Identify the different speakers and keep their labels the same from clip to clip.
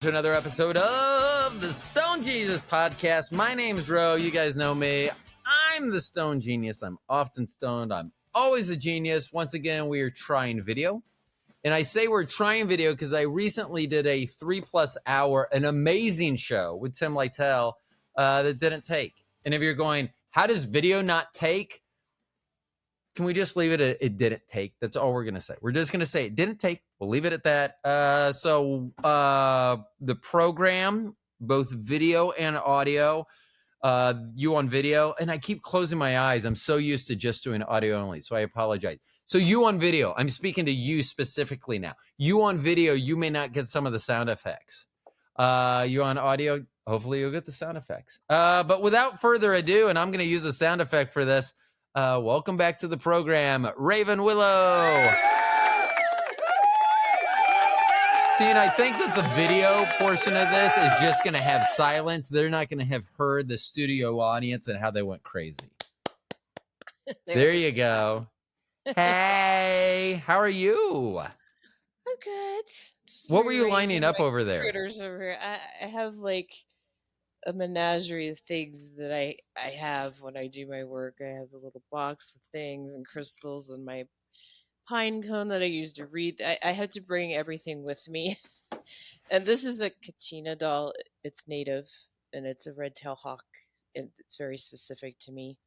Speaker 1: To another episode of the Stone Jesus podcast. My name is Ro. You guys know me. I'm the Stone Genius. I'm often stoned. I'm always a genius. Once again, we are trying video. And I say we're trying video because I recently did a 3+ hour, an amazing show with Tim Lytell that didn't take. And if you're going, how does video not take? Can we just leave it at it didn't take? That's all we're going to say. We're just going to say it didn't take. We'll leave it at that. So the program, both video and audio, you on video, and I keep closing my eyes. I'm so used to just doing audio only, so I apologize. So you on video, I'm speaking to you specifically now. You on video, you may not get some of the sound effects. You on audio, hopefully you'll get the sound effects. But without further ado, and I'm going to use a sound effect for this, welcome back to the program, Raven Willow. See, and I think that the video portion of this is just going to have silence. They're not going to have heard the studio audience and how they went crazy. There you go. Hey, how are you?
Speaker 2: I'm good.
Speaker 1: What were you lining up over there?
Speaker 2: Critters over here. I have like a menagerie of things that I have when I do my work. I have a little box with things and crystals and my pine cone that I use to read. I had to bring everything with me. And this is a Kachina doll. It's native and it's a red-tailed hawk. And it's very specific to me.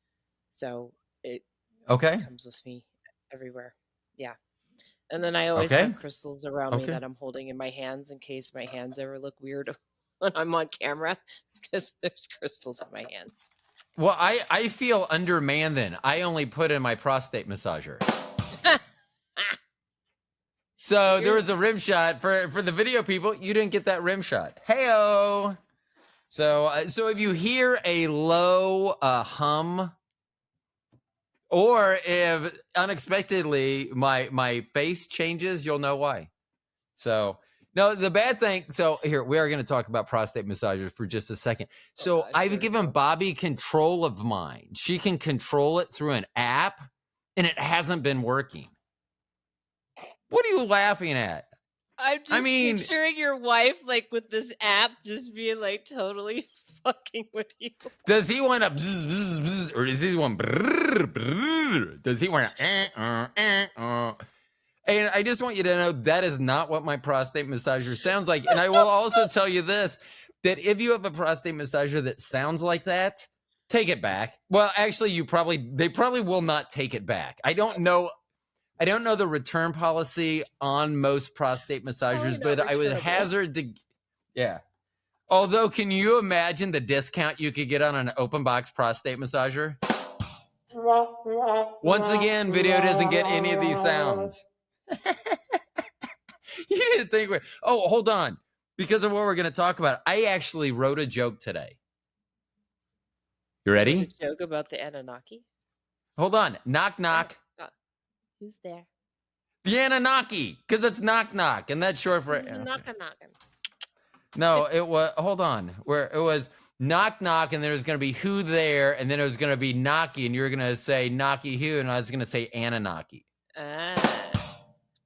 Speaker 2: So it comes with me everywhere. Yeah. And then I always have crystals around me that I'm holding in my hands in case my hands ever look weird when I'm on camera, because there's crystals in my hands.
Speaker 1: Well, I feel undermanned then. I only put in my prostate massager. So there was a rim shot for the video people. You didn't get that rim shot. Hey-o. So if you hear a low hum, or if unexpectedly my face changes, you'll know why. So no, the bad thing. So here we are going to talk about prostate massagers for just a second. So I've given Bobby control of mine. She can control it through an app, and it hasn't been working. What are you laughing at?
Speaker 2: I'm just picturing your wife like with this app just being like totally fucking with you.
Speaker 1: Does he want to bzz, bzz, bzz, or does he want brrr, brrr? Does he want to And I just want you to know that is not what my prostate massager sounds like. And I will also tell you this, that if you have a prostate massager that sounds like that, take it back. Well, actually, they probably will not take it back. I don't know the return policy on most prostate massagers, but I would hazard to, yeah. Although, can you imagine the discount you could get on an open box prostate massager? Once again, video doesn't get any of these sounds. You didn't think oh, hold on. Because of what we're going to talk about, I actually wrote a joke today. You ready?
Speaker 2: A joke about the Anunnaki?
Speaker 1: Hold on. Knock, knock.
Speaker 2: Who's there?
Speaker 1: The Anunnaki, because it's knock, knock, and that's short for
Speaker 2: knockin'.
Speaker 1: No, it was, hold on, where it was knock, knock, and there was going to be who there, and then it was going to be knocky, and you were going to say knocky who, and I was going to say Anunnaki.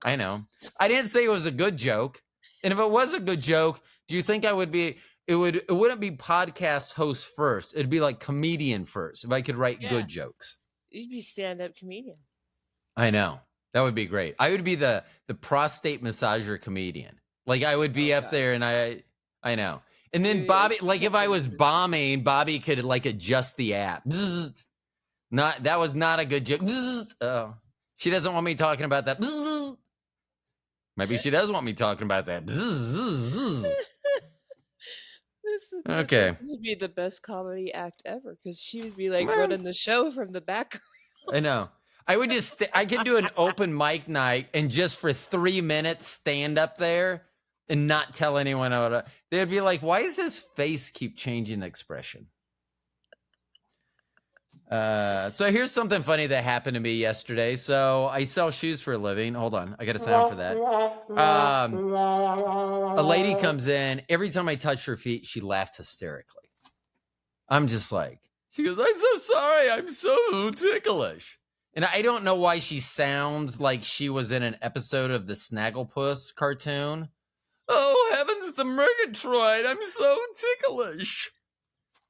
Speaker 1: I know. I didn't say it was a good joke. And if it was a good joke, do you think I would be, it wouldn't be podcast host first. It'd be like comedian first, if I could write good jokes.
Speaker 2: You'd be stand-up comedian.
Speaker 1: I know. That would be great. I would be the prostate massager comedian. Like I would be up there and I know. And then Bobby, like if I was bombing, Bobby could like adjust the app. That was not a good joke. Oh, she doesn't want me talking about that. Maybe she does want me talking about that. Okay.
Speaker 2: This would be the best comedy act ever because she would be like running the show from the background.
Speaker 1: I know. I would just, I could do an open mic night and just for 3 minutes stand up there and not tell anyone how to. They'd be like, why does his face keep changing expression? So here's something funny that happened to me yesterday. So I sell shoes for a living. Hold on. I got a sound for that. A lady comes in. Every time I touch her feet, she laughs hysterically. I'm just like, she goes, I'm so sorry. I'm so ticklish. And I don't know why she sounds like she was in an episode of the Snagglepuss cartoon. Oh, heavens, the Murgatroyd. I'm so ticklish.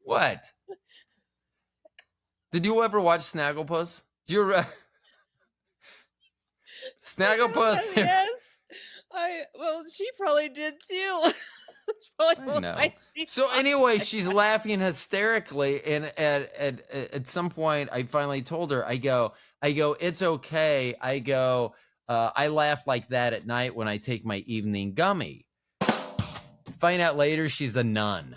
Speaker 1: What? Did you ever watch Snagglepuss? Did you ever... Snagglepuss?
Speaker 2: Yes. Well, she probably did too. That's probably
Speaker 1: I know.
Speaker 2: why she
Speaker 1: So
Speaker 2: thought
Speaker 1: anyway,
Speaker 2: that.
Speaker 1: she's laughing hysterically, and at some point, I finally told her, I go, it's okay. I go, I laugh like that at night when I take my evening gummy. Find out later she's a nun.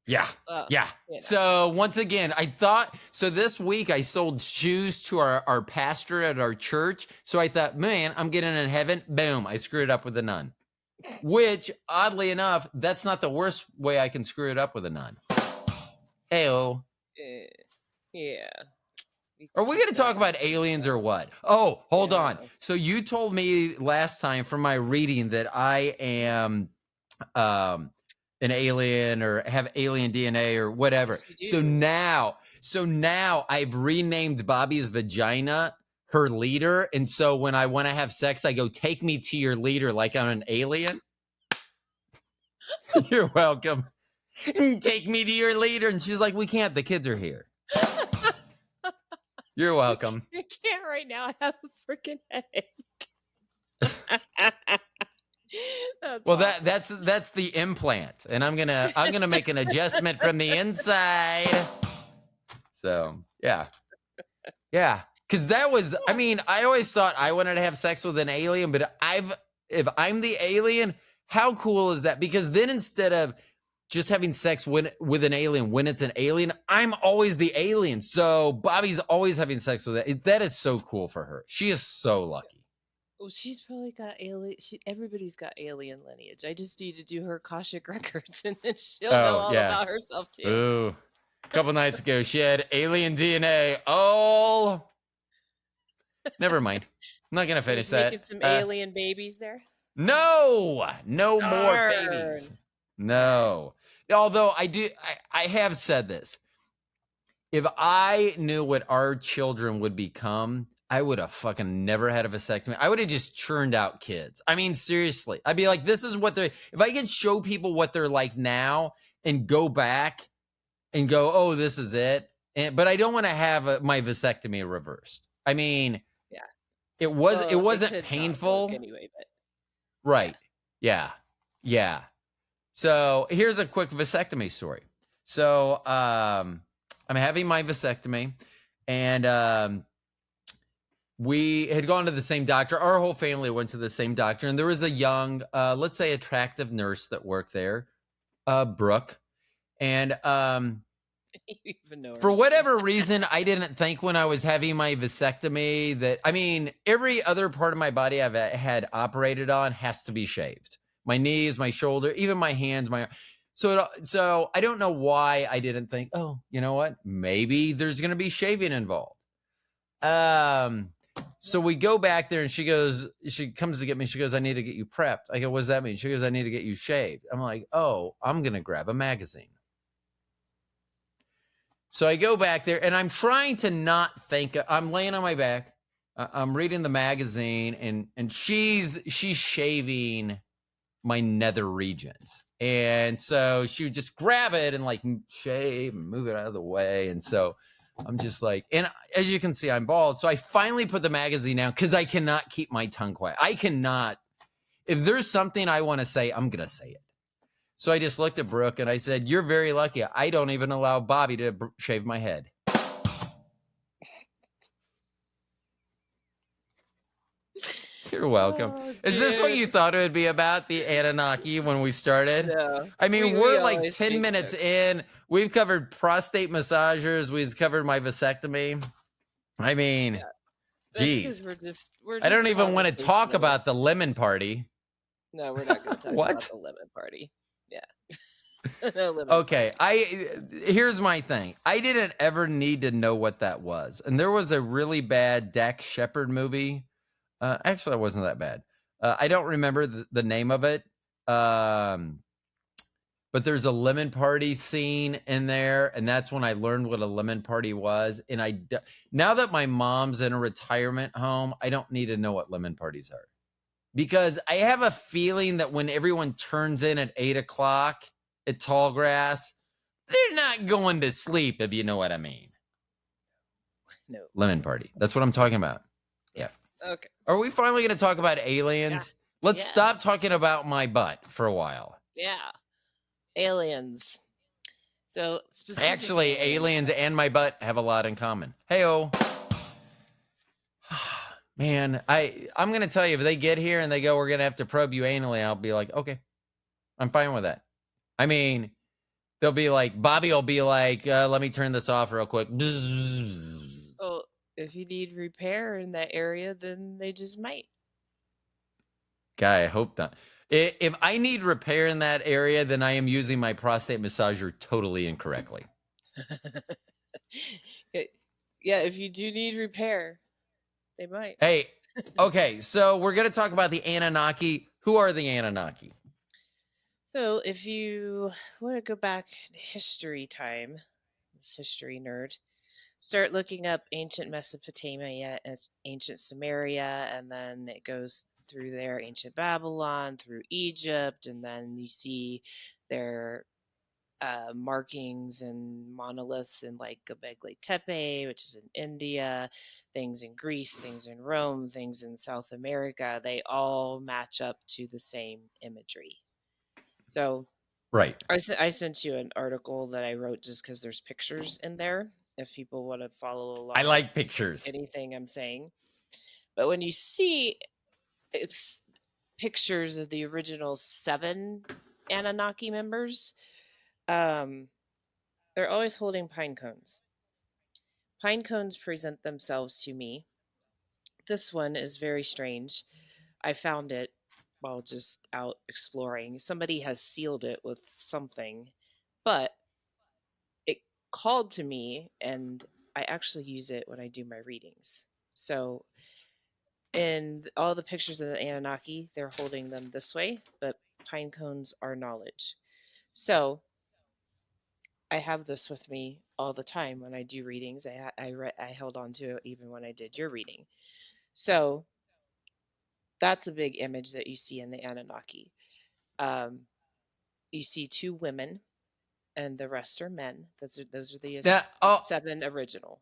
Speaker 1: Yeah.
Speaker 2: Well,
Speaker 1: Yeah.
Speaker 2: you know.
Speaker 1: So once again, I thought, so this week I sold shoes to our pastor at our church. So I thought, man, I'm getting in heaven. Boom. I screwed up with a nun. Which, oddly enough, that's not the worst way I can screw it up with a nun. Heyo.
Speaker 2: Yeah.
Speaker 1: Are we going to talk about aliens or what? Oh, hold on. So you told me last time from my reading that I am an alien or have alien DNA or whatever.
Speaker 2: Yes,
Speaker 1: So now I've renamed Bobby's vagina her leader. And so when I want to have sex, I go, take me to your leader like I'm an alien. You're welcome. Take me to your leader. And she's like, we can't. The kids are here. You're welcome.
Speaker 2: I can't right now. I have a freaking headache.
Speaker 1: Well, that's the implant, and I'm gonna make an adjustment from the inside. So yeah, because that was. I mean, I always thought I wanted to have sex with an alien, but if I'm the alien, how cool is that? Because then instead of just having sex with an alien when it's an alien, I'm always the alien. So Bobby's always having sex with it. That is so cool for her. She is so lucky.
Speaker 2: Well, she's probably got alien. Everybody's got alien lineage. I just need to do her Akashic records, and then she'll know all about herself too.
Speaker 1: Ooh, a couple nights ago, she had alien DNA. Oh, never mind. I'm not gonna finish that.
Speaker 2: Making some alien babies there.
Speaker 1: No more babies. No. Although I have said this. If I knew what our children would become, I would have fucking never had a vasectomy. I would have just churned out kids. I mean, seriously. I'd be like, this is what they're, if I could show people what they're like now and go back and go, oh, this is it. But I don't want to have my vasectomy reversed. I mean,
Speaker 2: yeah,
Speaker 1: it wasn't painful.
Speaker 2: Anyway, but
Speaker 1: right. Yeah. So here's a quick vasectomy story. So I'm having my vasectomy, and we had gone to the same doctor. Our whole family went to the same doctor, and there was a young, let's say, attractive nurse that worked there, Brooke. And for whatever reason, I didn't think when I was having my vasectomy that, I mean, every other part of my body I've had operated on has to be shaved. My knees, my shoulder, even my hands, so I don't know why I didn't think, oh, you know what? Maybe there's going to be shaving involved. So we go back there, and she comes to get me. She goes, I need to get you prepped. I go, what does that mean? She goes, I need to get you shaved. I'm like, oh, I'm going to grab a magazine. So I go back there, and I'm trying to not think. I'm laying on my back. I'm reading the magazine, and she's shaving my nether regions. And so she would just grab it and like shave and move it out of the way. And so I'm just like, and as you can see, I'm bald. So I finally put the magazine down because I cannot keep my tongue quiet. I cannot. If there's something I want to say, I'm going to say it. So I just looked at Brooke and I said, you're very lucky. I don't even allow Bobby to shave my head. You're welcome. Is this what you thought it would be about, the Anunnaki, when we started?
Speaker 2: No.
Speaker 1: I mean, we're like 10 minutes in. We've covered prostate massagers. We've covered my vasectomy. I mean, geez. We're I don't even want to talk about the lemon party.
Speaker 2: No, we're not going to talk about the lemon party. Yeah.
Speaker 1: No lemon okay. Party. Here's my thing. I didn't ever need to know what that was. And there was a really bad Dax Shepard movie. Actually, it wasn't that bad. I don't remember the name of it. But there's a lemon party scene in there. And that's when I learned what a lemon party was. And now that my mom's in a retirement home, I don't need to know what lemon parties are. because I have a feeling that when everyone turns in at 8 o'clock at Tallgrass, they're not going to sleep, if you know what I mean.
Speaker 2: No.
Speaker 1: Lemon party. That's what I'm talking about.
Speaker 2: Yeah.
Speaker 1: Yeah.
Speaker 2: Okay.
Speaker 1: Are we finally going to talk about
Speaker 2: Yeah.
Speaker 1: aliens? Let's
Speaker 2: Yeah.
Speaker 1: stop talking about my butt for a while.
Speaker 2: Yeah. Aliens. So specific
Speaker 1: Actually,
Speaker 2: aliens.
Speaker 1: aliens and my butt have a lot in common. Heyo. Man, I'm gonna tell you, if they get here and they go, we're gonna have to probe you anally, I'll be like, okay, I'm fine with that. I mean, they'll be like, Bobby will be like, let me turn this off real quick.
Speaker 2: Well, if you need repair in that area, then they just might.
Speaker 1: Guy, I hope not. If I need repair in that area, then I am using my prostate massager totally incorrectly.
Speaker 2: Yeah, if you do need repair, they might.
Speaker 1: Hey, okay, so we're gonna talk about the Anunnaki. Who are the Anunnaki?
Speaker 2: So if you want to go back in history time, this history nerd, start looking up ancient Mesopotamia and ancient Sumeria, and then it goes through there, ancient Babylon, through Egypt, and then you see their markings and monoliths in like Göbekli Tepe, which is in India, things in Greece, things in Rome, things in South America. They all match up to the same imagery. So
Speaker 1: Right.
Speaker 2: I sent you an article that I wrote just because there's pictures in there if people want to follow
Speaker 1: I
Speaker 2: along with
Speaker 1: like pictures.
Speaker 2: anything I'm saying. But when you see it's pictures of the original 7 Anunnaki members, um, they're always holding pine cones. Pine cones present themselves to me. This one is very strange. I found it while just out exploring. Somebody has sealed it with something, but it called to me, and I actually use it when I do my readings. So, in all the pictures of the Anunnaki, they're holding them this way, but pine cones are knowledge. So, I have this with me all the time when I do readings. I held on to it even when I did your reading. So, that's a big image that you see in the Anunnaki. Um, you see 2 women, and the rest are men. Those are the
Speaker 1: Now, oh,
Speaker 2: 7 original.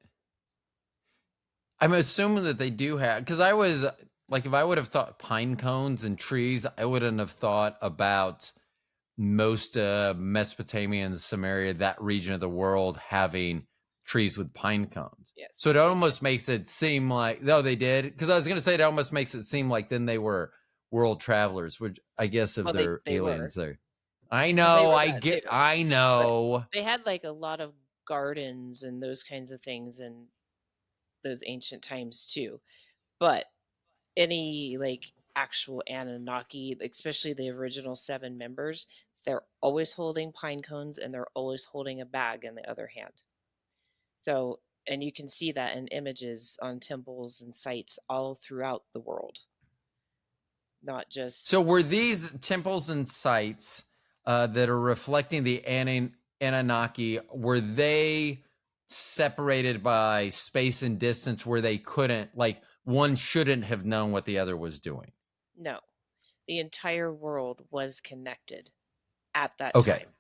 Speaker 1: I'm assuming that they do have, because I was like, if I would have thought pine cones and trees, I wouldn't have thought about most Mesopotamia and Samaria, that region of the world, having trees with pine cones.
Speaker 2: Yes,
Speaker 1: So it
Speaker 2: they did.
Speaker 1: almost makes it seem like, no, they did. Because I was going to say, it almost makes it seem like then they were world travelers, which I guess if
Speaker 2: Well,
Speaker 1: they're
Speaker 2: they were.
Speaker 1: aliens, there. I
Speaker 2: They
Speaker 1: know,
Speaker 2: were that too.
Speaker 1: I
Speaker 2: But
Speaker 1: know.
Speaker 2: they had like a lot of gardens and those kinds of things in those ancient times too. But any like actual Anunnaki, especially the original 7 members, they're always holding pine cones and they're always holding a bag in the other hand. So, and you can see that in images on temples and sites all throughout the world, not
Speaker 1: So
Speaker 2: just.
Speaker 1: were these temples and sites that are reflecting the Anunnaki, were they separated by space and distance where they couldn't, like, one shouldn't have known what the other was doing?
Speaker 2: No, the entire world was connected at that
Speaker 1: Okay,
Speaker 2: time.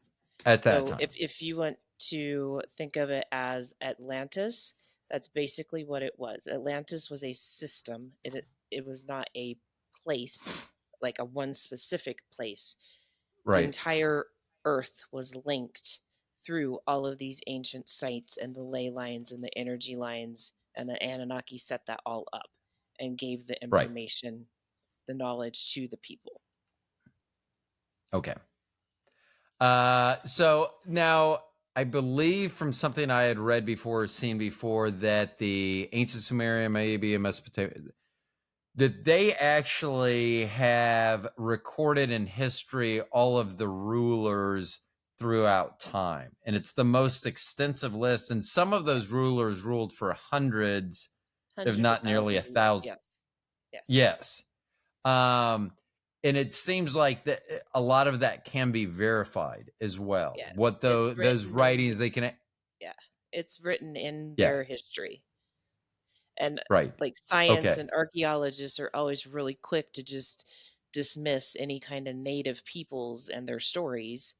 Speaker 1: at that
Speaker 2: So
Speaker 1: time.
Speaker 2: if you want to think of it as Atlantis, that's basically what it was. Atlantis was a system. It was not a place, like a one specific place. The
Speaker 1: Right,
Speaker 2: entire earth was linked through all of these ancient sites and the ley lines and the energy lines, and the Anunnaki set that all up and gave the
Speaker 1: right.
Speaker 2: information, the knowledge to the people.
Speaker 1: Okay. So now I believe from something I had read before, or seen before, that the ancient Sumeria, maybe in Mesopotamia, that they actually have recorded in history all of the rulers throughout time. And it's the most extensive list. And some of those rulers ruled for hundreds, if
Speaker 2: Hundreds of
Speaker 1: not nearly
Speaker 2: thousands of years.
Speaker 1: 1,000.
Speaker 2: Yes. Yes.
Speaker 1: Yes. Um, and it seems like that a lot of that can be verified as well.
Speaker 2: Yes.
Speaker 1: What
Speaker 2: It's
Speaker 1: those
Speaker 2: written in,
Speaker 1: writings they can,
Speaker 2: yeah, it's written in
Speaker 1: yeah,
Speaker 2: their history. And
Speaker 1: right.
Speaker 2: like science
Speaker 1: Okay.
Speaker 2: and archaeologists are always really quick to just dismiss any kind of native peoples and their stories,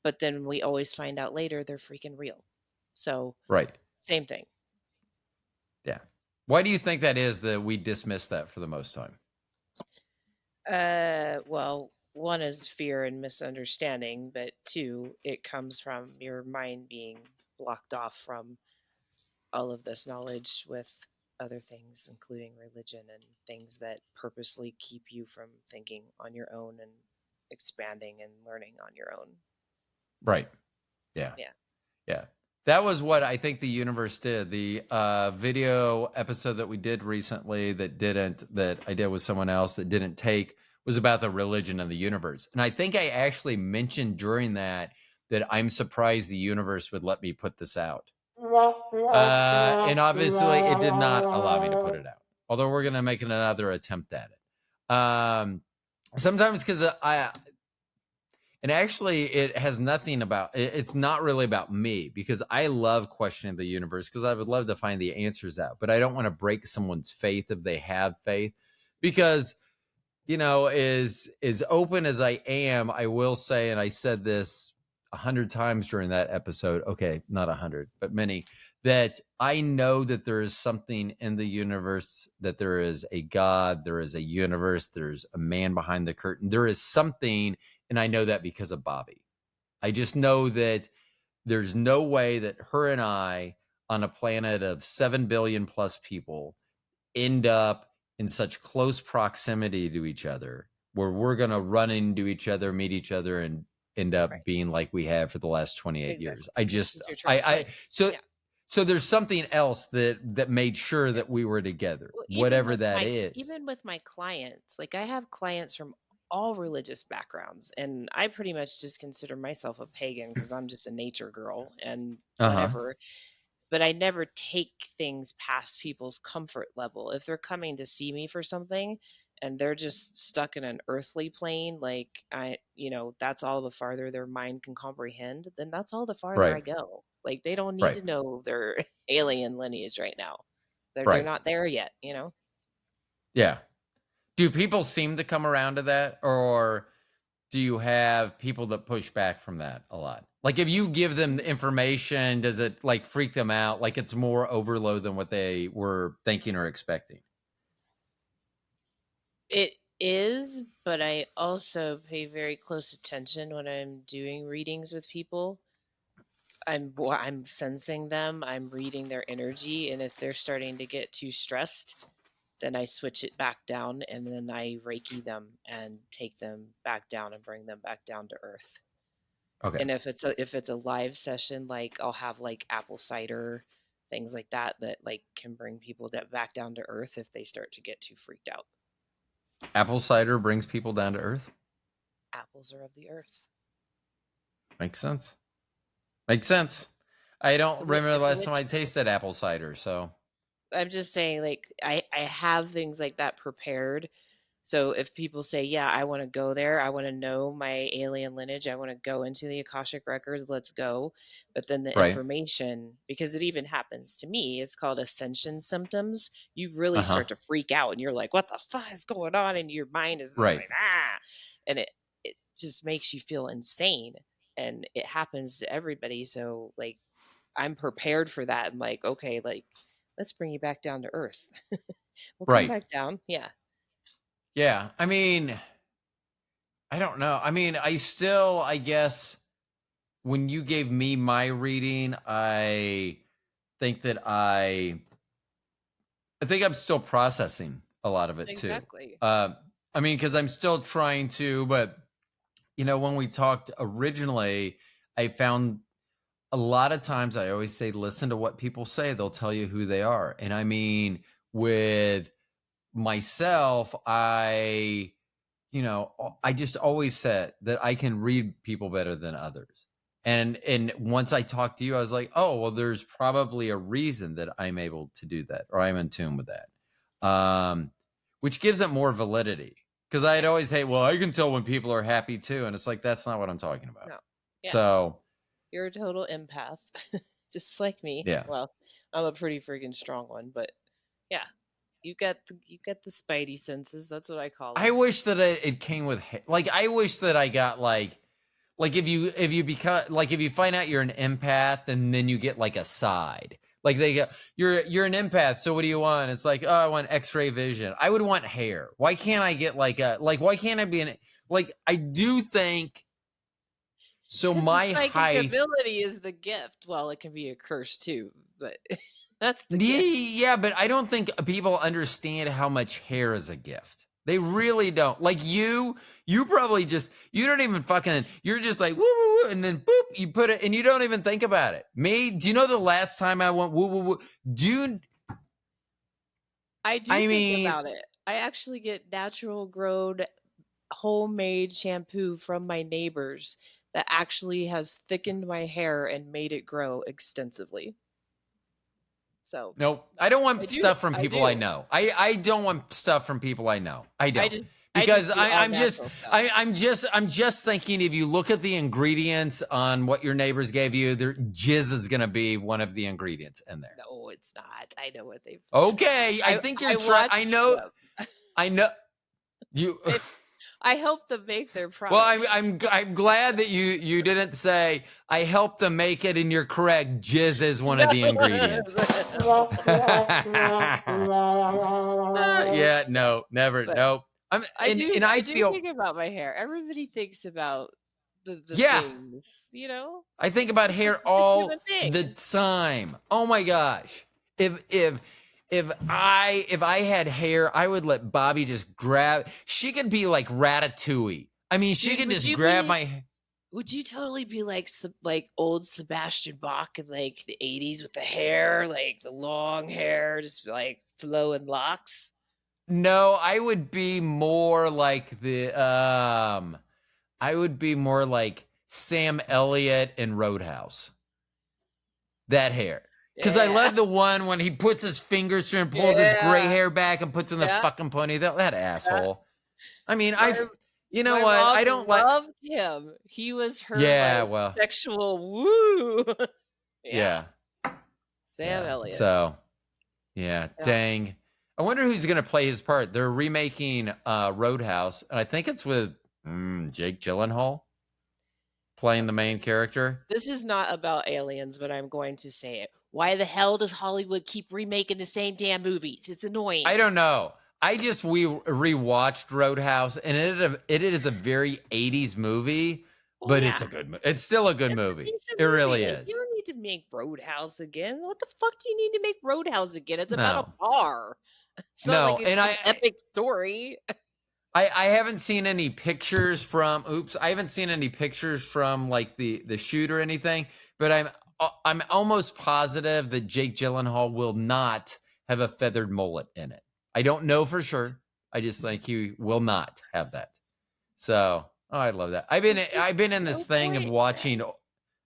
Speaker 2: but then we always find out later they're freaking real. So,
Speaker 1: Right.
Speaker 2: same thing.
Speaker 1: Yeah. Why do you think that is that we dismiss that for the most time?
Speaker 2: Well, one is fear and misunderstanding, but two, it comes from your mind being blocked off from all of this knowledge with other things, including religion and things that purposely keep you from thinking on your own and expanding and learning on your own.
Speaker 1: Right. Yeah.
Speaker 2: Yeah.
Speaker 1: Yeah. That was what I think the universe did. The video episode that we did recently that I did with someone else that didn't take was about the religion of the universe. And I think I actually mentioned during that I'm surprised the universe would let me put this out. And obviously it did not allow me to put it out. Although we're going to make another attempt at it. Sometimes because and actually, it has nothing about it's not really about me because I love questioning the universe because I would love to find the answers out. But I don't want to break someone's faith if they have faith because, as open as I am, I will say, and I said this 100 times during that episode. Okay, not 100, but many. That I know that there is something in the universe, that there is a God, there is a universe, there's a man behind the curtain. There is something. And I know that because of Bobby. I just know that there's no way that her and I on a planet of 7 billion plus people end up in such close proximity to each other where we're going to run into each other, meet each other, and end up
Speaker 2: Right.
Speaker 1: being like we have for the last 28
Speaker 2: Exactly.
Speaker 1: years. I just,
Speaker 2: You're trying, right. Yeah.
Speaker 1: So there's something else that made sure that we were together,
Speaker 2: Well,
Speaker 1: whatever that is.
Speaker 2: even with my clients, like I have clients from all religious backgrounds, and I pretty much just consider myself a pagan because I'm just a nature girl and
Speaker 1: Uh-huh.
Speaker 2: whatever. But I never take things past people's comfort level. If they're coming to see me for something and they're just stuck in an earthly plane, like that's all the farther their mind can comprehend, then that's all the farther I
Speaker 1: Right.
Speaker 2: go. Like they don't need
Speaker 1: Right.
Speaker 2: to know their alien lineage right now. They're
Speaker 1: Right.
Speaker 2: not there yet.
Speaker 1: Yeah. Do people seem to come around to that, or do you have people that push back from that a lot? Like if you give them the information, does it like freak them out? Like it's more overload than what they were thinking or expecting?
Speaker 2: It is, but I also pay very close attention when I'm doing readings with people. I'm sensing them, I'm reading their energy, and if they're starting to get too stressed, then I switch it back down and then I Reiki them and take them back down and bring them back down to earth.
Speaker 1: Okay.
Speaker 2: And if it's a live session, like I'll have like apple cider, things like that like can bring people back down to earth if they start to get too freaked out.
Speaker 1: Apple cider brings people down to earth.
Speaker 2: Apples are of the earth.
Speaker 1: Makes sense. Makes sense. I don't remember the
Speaker 2: It's a
Speaker 1: last time
Speaker 2: witch
Speaker 1: I tasted apple cider. So
Speaker 2: I'm just saying, like, I have things like that prepared. So if people say, yeah, I want to go there, I want to know my alien lineage, I want to go into the Akashic records, let's go. But then the
Speaker 1: right.
Speaker 2: information, because it even happens to me, it's called ascension symptoms. You really
Speaker 1: Uh huh.
Speaker 2: start to freak out and you're like, what the fuck is going on? And your mind is
Speaker 1: Right.
Speaker 2: like, ah. And it just makes you feel insane. And it happens to everybody. So, like, I'm prepared for that. I'm like, okay, like, let's bring you back down to earth. We'll come
Speaker 1: Right.
Speaker 2: back down. Yeah.
Speaker 1: Yeah. I mean, I don't know. I mean, I guess when you gave me my reading, I think that I think I'm still processing a lot of it too.
Speaker 2: Exactly.
Speaker 1: I mean, because I'm still trying to, but when we talked originally, I found a lot of times I always say, listen to what people say. They'll tell you who they are. And I mean, with myself, I just always said that I can read people better than others. And once I talked to you, I was like, oh, well, there's probably a reason that I'm able to do that, or I'm in tune with that. Which gives it more validity. Because I'd always say, well, I can tell when people are happy too. And it's like, that's not what I'm talking about.
Speaker 2: No. Yeah.
Speaker 1: So
Speaker 2: You're a total empath, just like me.
Speaker 1: yeah.
Speaker 2: Well, I'm a pretty freaking strong one, but yeah. You get the spidey senses. That's what I call
Speaker 1: I
Speaker 2: them.
Speaker 1: wish that it came with like I wish that I got like if you become like if you find out you're an empath and then you get like a side. Like they go, you're an empath, so what do you want? It's like, oh, I want X-ray vision. I would want hair. Why can't I get like why can't I be an like I do think so
Speaker 2: Because
Speaker 1: my
Speaker 2: the psychic
Speaker 1: height.
Speaker 2: ability is the gift. Well, it can be a curse too, but that's the
Speaker 1: Yeah,
Speaker 2: gift.
Speaker 1: yeah, but I don't think people understand how much hair is a gift. They really don't. Like you probably just you don't even fucking you're just like woo woo woo and then boop you put it and you don't even think about it. Me, do you know the last time I went woo woo woo? Dude,
Speaker 2: I do
Speaker 1: I
Speaker 2: think
Speaker 1: mean,
Speaker 2: about it. I actually get natural grown homemade shampoo from my neighbors that actually has thickened my hair and made it grow extensively. So
Speaker 1: nope. I don't
Speaker 2: I
Speaker 1: want
Speaker 2: do.
Speaker 1: stuff from
Speaker 2: I
Speaker 1: people I
Speaker 2: do.
Speaker 1: know. I don't want stuff from people I know. I
Speaker 2: I
Speaker 1: don't.
Speaker 2: just I
Speaker 1: Because
Speaker 2: just do all
Speaker 1: I'm just
Speaker 2: natural stuff.
Speaker 1: I'm just thinking if you look at the ingredients on what your neighbors gave you, their jizz is gonna be one of the ingredients in there.
Speaker 2: No, it's not. I know what they've done.
Speaker 1: Okay, I think you're
Speaker 2: I
Speaker 1: trying.
Speaker 2: watched them.
Speaker 1: I know you.
Speaker 2: I help them make their
Speaker 1: Well,
Speaker 2: products.
Speaker 1: I'm glad that you didn't say I helped them make it, and you're correct. Jizz is one of the ingredients. Yeah, no, never,
Speaker 2: But
Speaker 1: nope.
Speaker 2: I do
Speaker 1: And
Speaker 2: I
Speaker 1: I
Speaker 2: do
Speaker 1: feel
Speaker 2: think about my hair. Everybody thinks about the
Speaker 1: yeah.
Speaker 2: things, you know?
Speaker 1: I think about hair
Speaker 2: It's a
Speaker 1: all
Speaker 2: human thing.
Speaker 1: the time. Oh my gosh. If I had hair, I would let Bobby just grab. She could be like Ratatouille. I mean, she
Speaker 2: Dude,
Speaker 1: could just grab my.
Speaker 2: would you totally be like like old Sebastian Bach in like the 80s with the hair, like the long hair, just like flowing locks?
Speaker 1: No, I would be more like I would be more like Sam Elliott in Roadhouse. That hair. Because I
Speaker 2: Yeah.
Speaker 1: love the one when he puts his fingers through and pulls his gray
Speaker 2: Yeah.
Speaker 1: hair back and puts in the
Speaker 2: Yeah.
Speaker 1: fucking pony. That asshole. I mean,
Speaker 2: My
Speaker 1: you know
Speaker 2: my
Speaker 1: what?
Speaker 2: mom
Speaker 1: I don't like.
Speaker 2: loved him. He was her
Speaker 1: Yeah,
Speaker 2: like
Speaker 1: well,
Speaker 2: sexual woo. Yeah.
Speaker 1: yeah,
Speaker 2: Sam
Speaker 1: yeah.
Speaker 2: Elliott.
Speaker 1: So, yeah,
Speaker 2: Yeah.
Speaker 1: dang. I wonder who's gonna play his part. They're remaking Roadhouse, and I think it's with Jake Gyllenhaal playing the main character.
Speaker 2: This is not about aliens, but I'm going to say it. Why the hell does Hollywood keep remaking the same damn movies? It's annoying.
Speaker 1: I don't know. We rewatched Roadhouse, and it is a very 80s movie,
Speaker 2: Oh
Speaker 1: but
Speaker 2: yeah.
Speaker 1: it's still a good
Speaker 2: It's a
Speaker 1: movie.
Speaker 2: decent
Speaker 1: It
Speaker 2: movie.
Speaker 1: really
Speaker 2: Like,
Speaker 1: is.
Speaker 2: you don't need to make Roadhouse again. What the fuck do you need to make Roadhouse again? It's about
Speaker 1: No,
Speaker 2: a bar. It's not like
Speaker 1: no,
Speaker 2: it's
Speaker 1: and
Speaker 2: some epic story.
Speaker 1: I haven't seen any pictures from. Oops, I haven't seen any pictures from like the shoot or anything. But I'm almost positive that Jake Gyllenhaal will not have a feathered mullet in it. I don't know for sure. I just think he will not have that. So, oh, I love that. I've been in
Speaker 2: No
Speaker 1: this thing of
Speaker 2: point.
Speaker 1: watching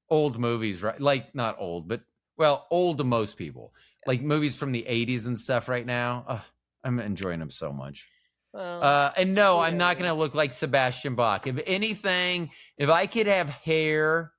Speaker 1: old movies, right? Like not old, but well, old to most people. Like movies from the 80s and stuff right now. Oh, I'm enjoying them so much.
Speaker 2: Well,
Speaker 1: And no, I'm not
Speaker 2: whatever.
Speaker 1: going to look like Sebastian Bach. If anything, if I could have hair,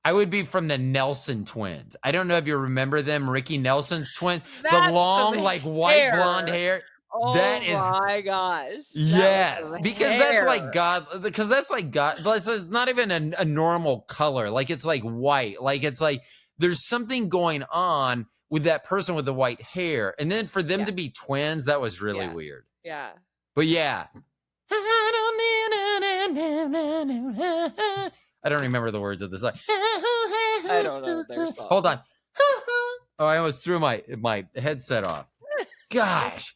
Speaker 1: I would be from the Nelson twins. I don't know if you remember them, Ricky Nelson's twin, the
Speaker 2: That's
Speaker 1: long,
Speaker 2: some
Speaker 1: like white blonde hair.
Speaker 2: Oh
Speaker 1: That is
Speaker 2: my gosh. That was
Speaker 1: yes,
Speaker 2: some
Speaker 1: because
Speaker 2: hair.
Speaker 1: that's like God. It's not even a normal color. Like it's like white. Like it's like there's something going on with that person with the white hair, and then for them
Speaker 2: Yeah.
Speaker 1: to be twins, that was really
Speaker 2: Yeah.
Speaker 1: weird.
Speaker 2: Yeah.
Speaker 1: But yeah. I don't remember the words of the song.
Speaker 2: I don't know their song.
Speaker 1: Hold on. Oh, I almost threw my headset off. Gosh.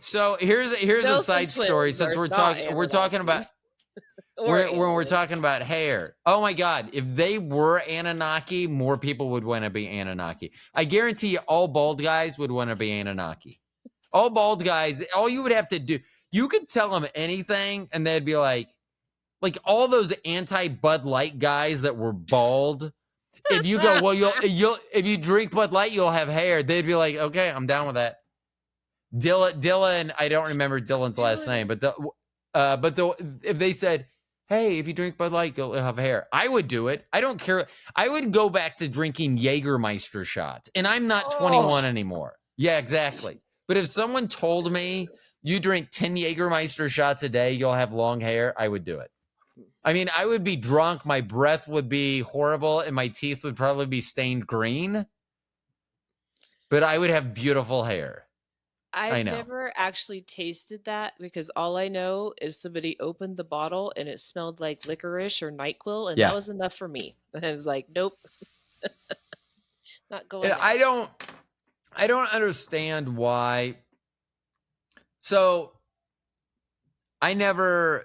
Speaker 1: So here's a side story since we're talking about when we're talking about hair. Oh my God, if they were Anunnaki, more people would want to be Anunnaki. I guarantee you all bald guys would want to be Anunnaki. All bald guys, all you would have to do, you could tell them anything and they'd be like all those anti-Bud Light guys that were bald. If you go, well, you'll if you drink Bud Light, you'll have hair. They'd be like, okay, I'm down with that. Dylan, I don't remember Dylan's last name, but if they said, hey, if you drink Bud Light, you'll have hair, I would do it. I don't care. I would go back to drinking Jägermeister shots, and I'm not 21 anymore. Yeah, exactly. But if someone told me you drink 10 Jägermeister shots a day, you'll have long hair, I would do it. I mean, I would be drunk, my breath would be horrible, and my teeth would probably be stained green, but I would have beautiful hair. I
Speaker 2: I've
Speaker 1: know.
Speaker 2: never actually tasted that because all I know is somebody opened the bottle and it smelled like licorice or NyQuil, and that
Speaker 1: Yeah.
Speaker 2: was enough for me. And I was like, nope, not going
Speaker 1: And
Speaker 2: there.
Speaker 1: I don't understand why. So I've never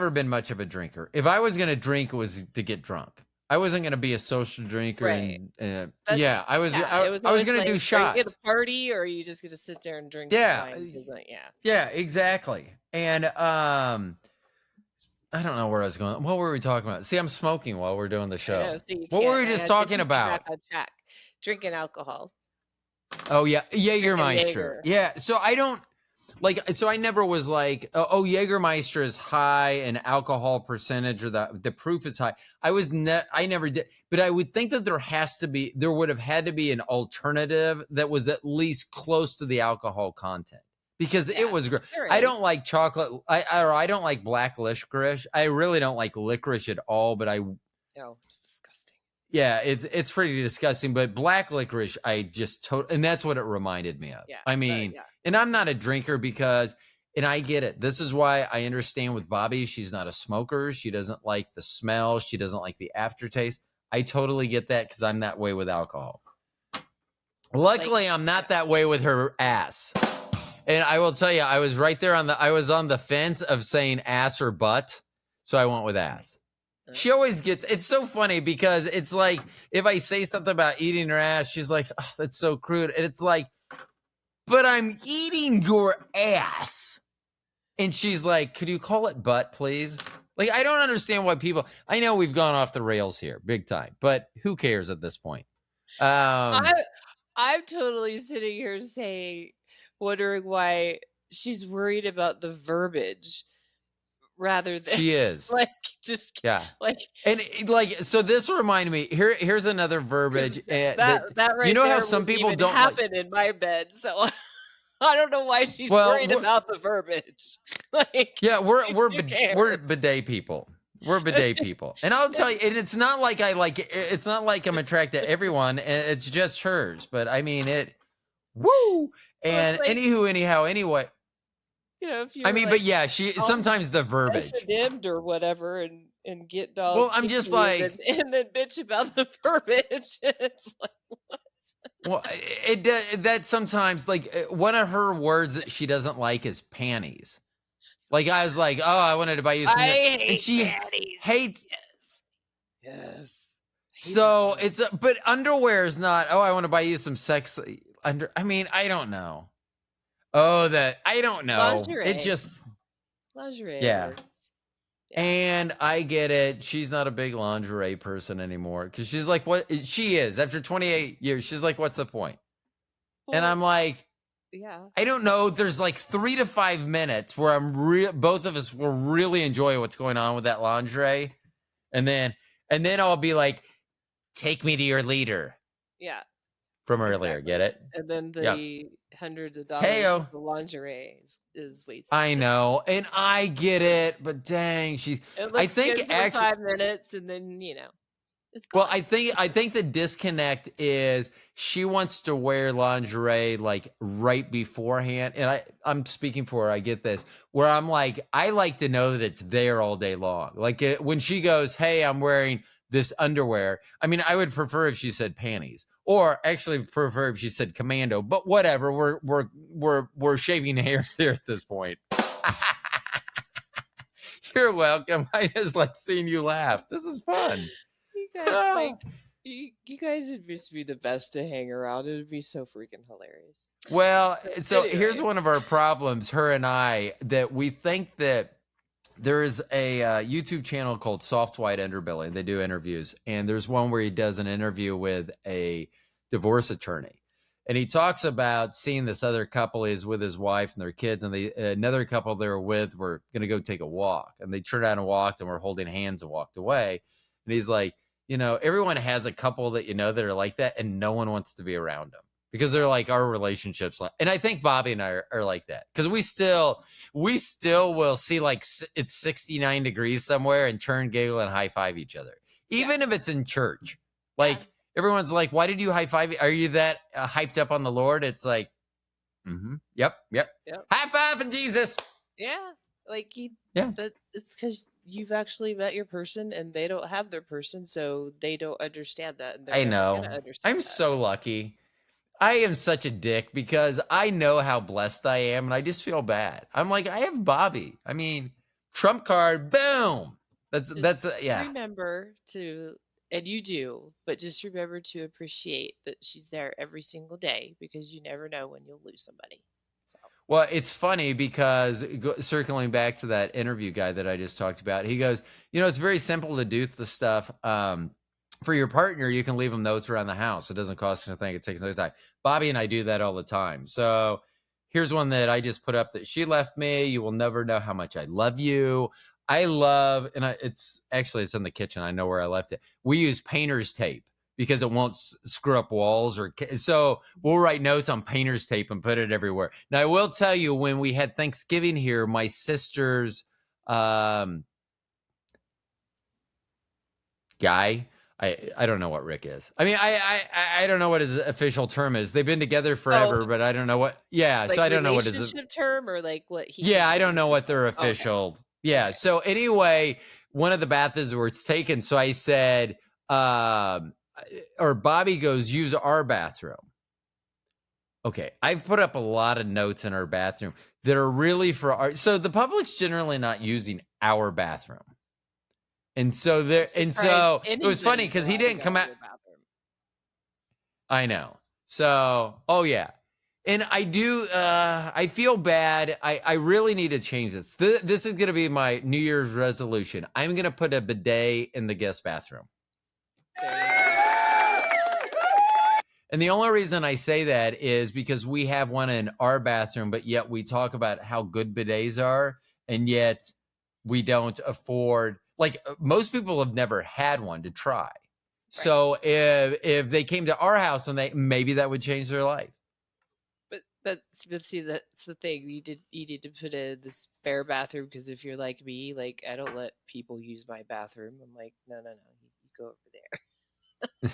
Speaker 1: been much of a drinker. If I was going to drink, it was to get drunk. I wasn't going to be a social drinker.
Speaker 2: Right.
Speaker 1: And
Speaker 2: That's
Speaker 1: I was
Speaker 2: It was
Speaker 1: I was
Speaker 2: always
Speaker 1: going to do
Speaker 2: like, are you gonna
Speaker 1: shots.
Speaker 2: party or are you just gonna sit there and drink some
Speaker 1: Yeah.
Speaker 2: wine? 'Cause, like, yeah.
Speaker 1: Yeah, exactly. And I don't know where I was going. What were we talking about? See, I'm smoking while we're doing the
Speaker 2: I know,
Speaker 1: show.
Speaker 2: so you
Speaker 1: What were
Speaker 2: can't.
Speaker 1: we
Speaker 2: I
Speaker 1: just
Speaker 2: had to
Speaker 1: talking
Speaker 2: keep you back
Speaker 1: about?
Speaker 2: on track. Drinking alcohol.
Speaker 1: Oh yeah,
Speaker 2: Drinking
Speaker 1: Jägermeister.
Speaker 2: Jaeger.
Speaker 1: Yeah, so I don't like. So I never was like, oh, Jägermeister is high in alcohol percentage, or the proof is high. I never did, but I would think that there would have had to be an alternative that was at least close to the alcohol content because
Speaker 2: Yeah,
Speaker 1: it was great.
Speaker 2: there
Speaker 1: I
Speaker 2: is.
Speaker 1: don't like chocolate. I don't like black licorice. I really don't like licorice at all. But
Speaker 2: No, it's disgusting.
Speaker 1: yeah, it's pretty disgusting, but black licorice, and that's what it reminded me of.
Speaker 2: Yeah.
Speaker 1: I mean,
Speaker 2: yeah.
Speaker 1: and I'm not a drinker and I get it. This is why I understand with Bobby, she's not a smoker. She doesn't like the smell. She doesn't like the aftertaste. I totally get that because I'm that way with alcohol. Luckily, I'm not that way with her ass. And I will tell you, I was right there I was on the fence of saying ass or butt. So I went with ass. She always it's so funny because it's like, if I say something about eating her ass, she's like, oh, that's so crude. And it's like, but I'm eating your ass. And she's like, could you call it butt, please? Like, I don't understand why I know we've gone off the rails here big time, but who cares at this point?
Speaker 2: I'm totally sitting here wondering why she's worried about the verbiage rather than
Speaker 1: She is.
Speaker 2: like just
Speaker 1: Yeah.
Speaker 2: like
Speaker 1: And so this reminded me, here's another verbiage.
Speaker 2: that right
Speaker 1: you know
Speaker 2: there
Speaker 1: how some
Speaker 2: wouldn't
Speaker 1: people
Speaker 2: even
Speaker 1: don't
Speaker 2: happen in my bed, so I don't know why she's worried about the verbiage. Like,
Speaker 1: yeah, we're
Speaker 2: who cares?
Speaker 1: we're bidet people. We're bidet people. And I'll tell you, and it's not like it's not like I'm attracted to everyone, and it's just hers. But I mean woo. And
Speaker 2: like,
Speaker 1: anyway.
Speaker 2: You know, if you
Speaker 1: I mean, but yeah, sometimes the verbiage
Speaker 2: dimmed or whatever and get dog.
Speaker 1: Well, I'm just like,
Speaker 2: and then bitch about the verbiage. It's like, what?
Speaker 1: Well, that sometimes, like, one of her words that she doesn't like is panties. Like, I was like, oh, I wanted to buy you some.
Speaker 2: And
Speaker 1: she
Speaker 2: panties.
Speaker 1: hates.
Speaker 2: Yes.
Speaker 1: So but underwear is not. Oh, I want to buy you some sexy under. I mean, I don't know. Oh, I don't know.
Speaker 2: Lingerie.
Speaker 1: It just
Speaker 2: lingerie.
Speaker 1: Yeah. And I get it. She's not a big lingerie person anymore because she's like, what? She is after 28 years. She's like, what's the point? Well, and I'm like,
Speaker 2: yeah,
Speaker 1: I don't know. There's like 3 to 5 minutes where both of us will really enjoy what's going on with that lingerie, and then I'll be like, take me to your leader.
Speaker 2: Yeah.
Speaker 1: From earlier, get it?
Speaker 2: And then the hundreds of dollars of the lingerie is wasted.
Speaker 1: I know, and I get it, but dang, I think
Speaker 2: good for
Speaker 1: actually
Speaker 2: 5 minutes, and then it's gone.
Speaker 1: Well, I think the disconnect is she wants to wear lingerie like right beforehand, and I'm speaking for her. I get this, where I'm like, I like to know that it's there all day long. Like when she goes, "Hey, I'm wearing this underwear." I mean, I would prefer if she said panties, or actually prefer if she said commando. But whatever, we're shaving hair there at this point. You're welcome. I just like seeing you laugh. This is fun.
Speaker 2: You guys would just be the best to hang around. It would be so freaking hilarious.
Speaker 1: Well, so here's one of our problems, her and I, that we think that there is a YouTube channel called Soft White Underbelly. They do interviews, and there's one where he does an interview with a divorce attorney, and he talks about seeing this other couple. He's with his wife and their kids, and another couple they were with were going to go take a walk, and they turned out and walked and were holding hands and walked away, and he's like, everyone has a couple that that are like that, and no one wants to be around them because they're like our relationships. And I think Bobby and I are like that because we still will see like it's 69 degrees somewhere and turn, giggle, and high five each other, even if it's in church. Like everyone's like, "Why did you high five? Are you that hyped up on the Lord?" It's like, yep. High five for Jesus.
Speaker 2: Yeah, like
Speaker 1: Yeah.
Speaker 2: But it's because you've actually met your person, and they don't have their person, so they don't understand that, and they're
Speaker 1: I
Speaker 2: never
Speaker 1: know.
Speaker 2: gonna understand
Speaker 1: I'm
Speaker 2: that.
Speaker 1: so lucky. I am such a dick because I know how blessed I am, and I just feel bad. I'm like, I have Bobby. I mean, trump card, boom. That's yeah.
Speaker 2: Remember to, and you do, but just remember to appreciate that she's there every single day because you never know when you'll lose somebody. So.
Speaker 1: Well, it's funny because circling back to that interview guy that I just talked about, he goes, it's very simple to do the stuff. For your partner, you can leave them notes around the house. It doesn't cost anything. It takes no time. Bobby and I do that all the time. So here's one that I just put up that she left me. You will never know how much I love you. I love, and it's in the kitchen. I know where I left it. We use painter's tape because it won't screw up walls so we'll write notes on painter's tape and put it everywhere. Now I will tell you, when we had Thanksgiving here, my sister's guy, I don't know what Rick is. I mean, I don't know what his official term is. They've been together forever, but I don't know what. Yeah,
Speaker 2: like
Speaker 1: so I don't know what his
Speaker 2: relationship term or like what he.
Speaker 1: Yeah, I don't know what their official. Okay. Yeah. Okay. So anyway, one of the bathrooms where it's taken. So I said, or Bobby goes, use our bathroom. Okay, I've put up a lot of notes in our bathroom that are really for our. So the public's generally not using our bathroom. And so it was funny because he didn't come out. I know. So, yeah. And I do, I feel bad. I really need to change this. This is going to be my New Year's resolution. I'm going to put a bidet in the guest bathroom. And the only reason I say that is because we have one in our bathroom, but yet we talk about how good bidets are, and yet we don't afford, like most people have never had one to try. Right. So if they came to our house and maybe that would change their life.
Speaker 2: But see, that's the thing. You need to put in the spare bathroom, because if you're like me, like I don't let people use my bathroom. I'm like, no, you go over there.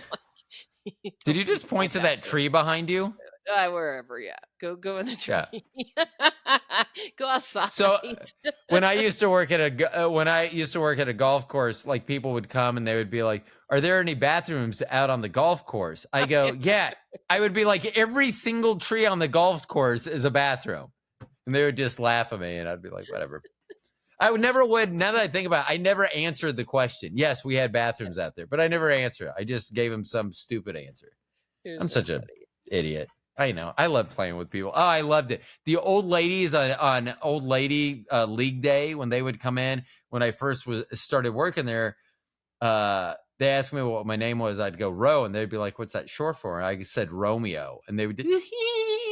Speaker 1: Did you just point to that tree behind you?
Speaker 2: Wherever, yeah. Go in the tree. Yeah. Go outside.
Speaker 1: So when I used to work at a golf course, like people would come and they would be like, "Are there any bathrooms out on the golf course?" I go, "Yeah." I would be like, "Every single tree on the golf course is a bathroom," and they would just laugh at me, and I'd be like, "Whatever." I would never. Now that I think about it, I never answered the question. Yes, we had bathrooms out there, but I never answered it. I just gave him some stupid answer. I'm such an idiot. I know. I love playing with people. Oh, I loved it. The old ladies on Old Lady League Day, when they would come in, when I first started working there, they asked me what my name was. I'd go Ro, and they'd be like, "What's that short for?" And I said Romeo, and they would do,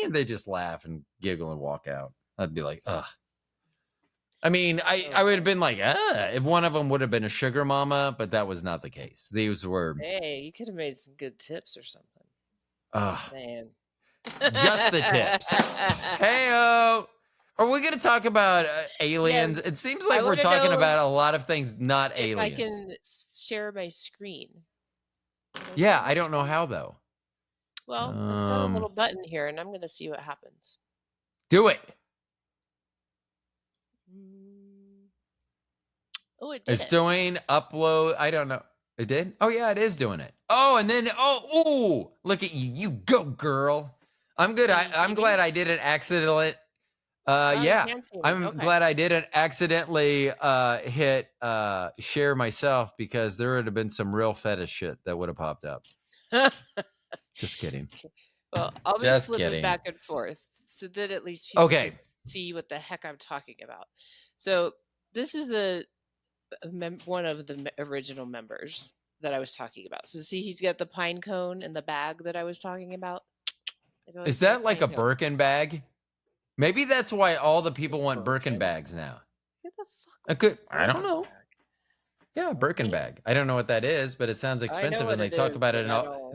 Speaker 1: and they just laugh and giggle and walk out. I'd be like, ugh. I mean, I would have been like, if one of them would have been a sugar mama, but that was not the case. These were.
Speaker 2: Hey, you could have made some good tips or something.
Speaker 1: Saying. Just the tips. Hey-o. Are we going to talk about aliens? Yeah, it seems like we're talking about a lot of things not aliens.
Speaker 2: I can share my screen.
Speaker 1: Yeah, I don't know how, though.
Speaker 2: Well, it's got a little button here, and I'm going to see what happens.
Speaker 1: Do it.
Speaker 2: Oh, it did.
Speaker 1: It's doing upload. I don't know. It did? Oh, yeah, it is doing it. Oh, and then, look at you. You go, girl. I'm good. I'm glad I didn't accidentally. Yeah, I'm glad I didn't accidentally hit share myself, because there would have been some real fetish shit that would have popped up. Just kidding.
Speaker 2: Well, I'll be flipping back and forth, so that at least people can see what the heck I'm talking about. So this is one of the original members that I was talking about. So see, he's got the pine cone in the bag that I was talking about.
Speaker 1: Is that like a Birkin bag? Maybe that's why all the people want Birkin bags now.
Speaker 2: Who the fuck?
Speaker 1: I don't know. Yeah, Birkin bag. I don't know what that is, but it sounds expensive, and they talk about it.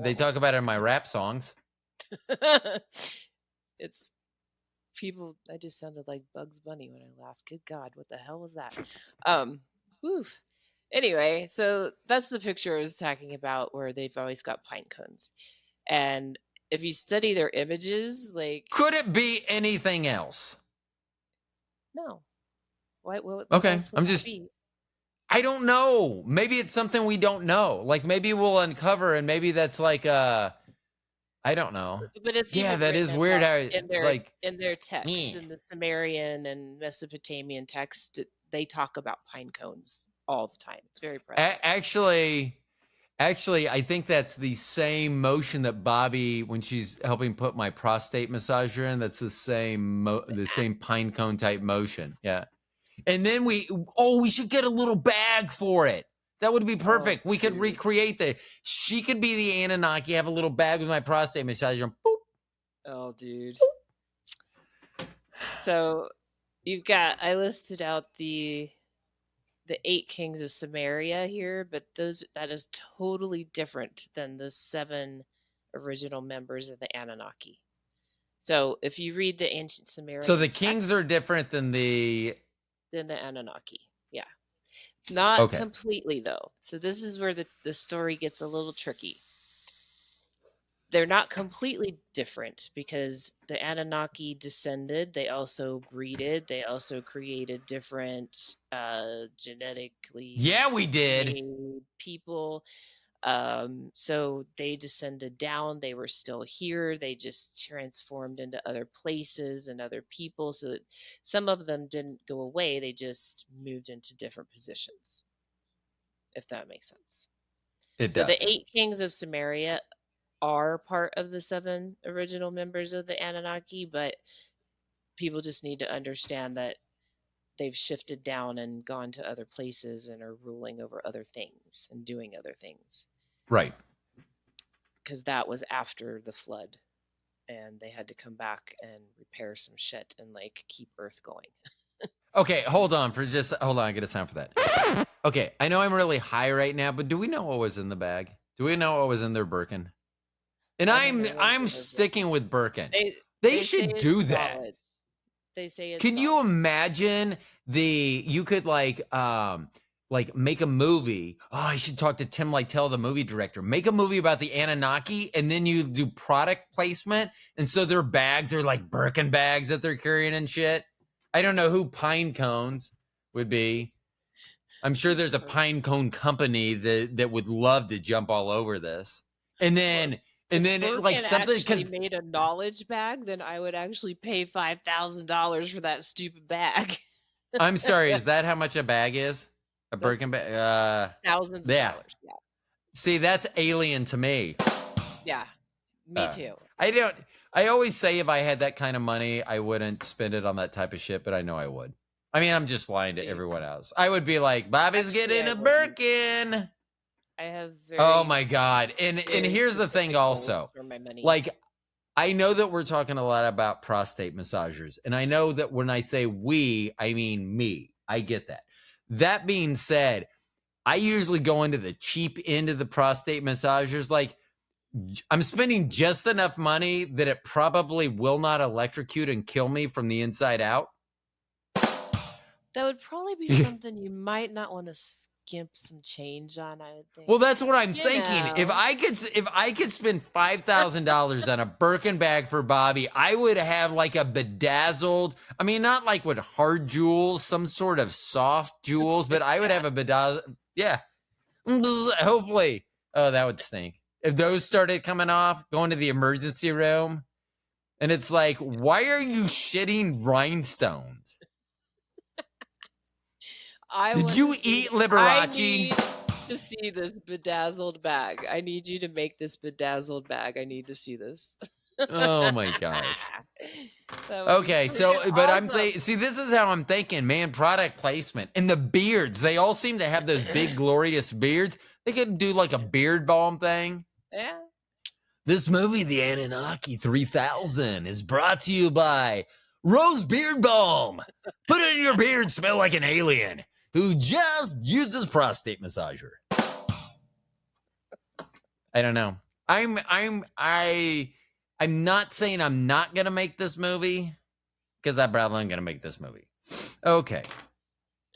Speaker 1: They talk about it in my rap songs.
Speaker 2: It's people. I just sounded like Bugs Bunny when I laughed. Good God, what the hell was that? Whew. Anyway, so that's the picture I was talking about where they've always got pine cones. And if you study their images, like,
Speaker 1: Could it be anything else?
Speaker 2: no. What
Speaker 1: Okay,
Speaker 2: else would that be?
Speaker 1: I don't know. Maybe it's something we don't know. Like maybe we'll uncover and maybe that's like I don't know.
Speaker 2: But it's
Speaker 1: Yeah,
Speaker 2: even
Speaker 1: that
Speaker 2: written
Speaker 1: is weird how
Speaker 2: in
Speaker 1: it's like
Speaker 2: their text,
Speaker 1: meh.
Speaker 2: in the Sumerian and Mesopotamian text, they talk about pine cones all the time. It's very prevalent.
Speaker 1: Actually, I think that's the same motion that Bobby, when she's helping put my prostate massager in, that's the same pine cone type motion. Yeah. And then we should get a little bag for it. That would be
Speaker 2: Oh,
Speaker 1: perfect. We could
Speaker 2: dude.
Speaker 1: recreate she could be the Anunnaki, have a little bag with my prostate massager. And boop.
Speaker 2: Oh, dude. So I listed out the 8 kings of Samaria here, but that is totally different than the 7 original members of the Anunnaki. So if you read the ancient Sumerian
Speaker 1: So the
Speaker 2: text,
Speaker 1: kings are different than the
Speaker 2: Anunnaki. Yeah. Not
Speaker 1: okay.
Speaker 2: completely, though. So this is where the story gets a little tricky. They're not completely different because the Anunnaki descended. They also breeded. They also created different genetically
Speaker 1: Yeah, we did.
Speaker 2: made people. So they descended down. They were still here. They just transformed into other places and other people. So that some of them didn't go away. They just moved into different positions, if that makes sense.
Speaker 1: It
Speaker 2: So the
Speaker 1: does.
Speaker 2: 8 kings of Samaria are part of the 7 original members of the Anunnaki, but people just need to understand that they've shifted down and gone to other places and are ruling over other things and doing other things.
Speaker 1: Right.
Speaker 2: Because that was after the flood, and they had to come back and repair some shit and like keep Earth going.
Speaker 1: Okay, hold on, I get a sound for that. Okay, I know I'm really high right now, but do we know what was in the bag? Do we know what was in their Birkin? And
Speaker 2: I don't know what
Speaker 1: I'm
Speaker 2: it was in.
Speaker 1: sticking with Birkin.
Speaker 2: They
Speaker 1: They
Speaker 2: say
Speaker 1: should
Speaker 2: it's
Speaker 1: do that.
Speaker 2: solid. They say it's
Speaker 1: Can you
Speaker 2: solid.
Speaker 1: imagine you could like make a movie. Oh, I should talk to Tim Lytell, the movie director. Make a movie about the Anunnaki, and then you do product placement. And so their bags are like Birkin bags that they're carrying and shit. I don't know who Pine Cones would be. I'm sure there's a pine cone company that would love to jump all over this. And then it, like
Speaker 2: Birkin
Speaker 1: something
Speaker 2: actually
Speaker 1: because
Speaker 2: made a knowledge bag, then I would actually pay $5,000 for that stupid bag.
Speaker 1: I'm sorry, is that how much a bag is? A Birkin bag?
Speaker 2: Thousands of
Speaker 1: Yeah.
Speaker 2: dollars. Yeah.
Speaker 1: See, that's alien to me.
Speaker 2: Yeah. Me too.
Speaker 1: I always say if I had that kind of money, I wouldn't spend it on that type of shit, but I know I would. I mean, I'm just lying to everyone else. I would be like, Bobby's getting a Birkin.
Speaker 2: I have
Speaker 1: Oh my God. And here's the thing also.
Speaker 2: for my money.
Speaker 1: Like, I know that we're talking a lot about prostate massagers. And I know that when I say we, I mean me. I get that. That being said, I usually go into the cheap end of the prostate massagers. Like, I'm spending just enough money that it probably will not electrocute and kill me from the inside out.
Speaker 2: That would probably be something you might not want to skimp some change on, I would think.
Speaker 1: Well, that's what I'm thinking.
Speaker 2: Know.
Speaker 1: If I could spend $5,000 on a Birkin bag for Bobby, I would have like a bedazzled. I mean, not like with hard jewels, some sort of soft jewels, but I would have a bedazzled. Yeah, hopefully. Oh, that would stink if those started coming off. Going to the emergency room, and it's like, why are you shitting rhinestones? Did you eat Liberace?
Speaker 2: I need to see this bedazzled bag. I need you to make this bedazzled bag. I need to see this.
Speaker 1: Oh my gosh. Okay, so but awesome. See, this is how I'm thinking, man. Product placement and the beards. They all seem to have those big, glorious beards. They could do like a beard balm thing.
Speaker 2: Yeah.
Speaker 1: This movie, The Anunnaki 3000, is brought to you by Rose Beard Balm. Put it in your beard, smell like an alien who just uses prostate massager. I don't know. I I'm not saying I'm not gonna make this movie, because I probably am gonna make this movie. Okay.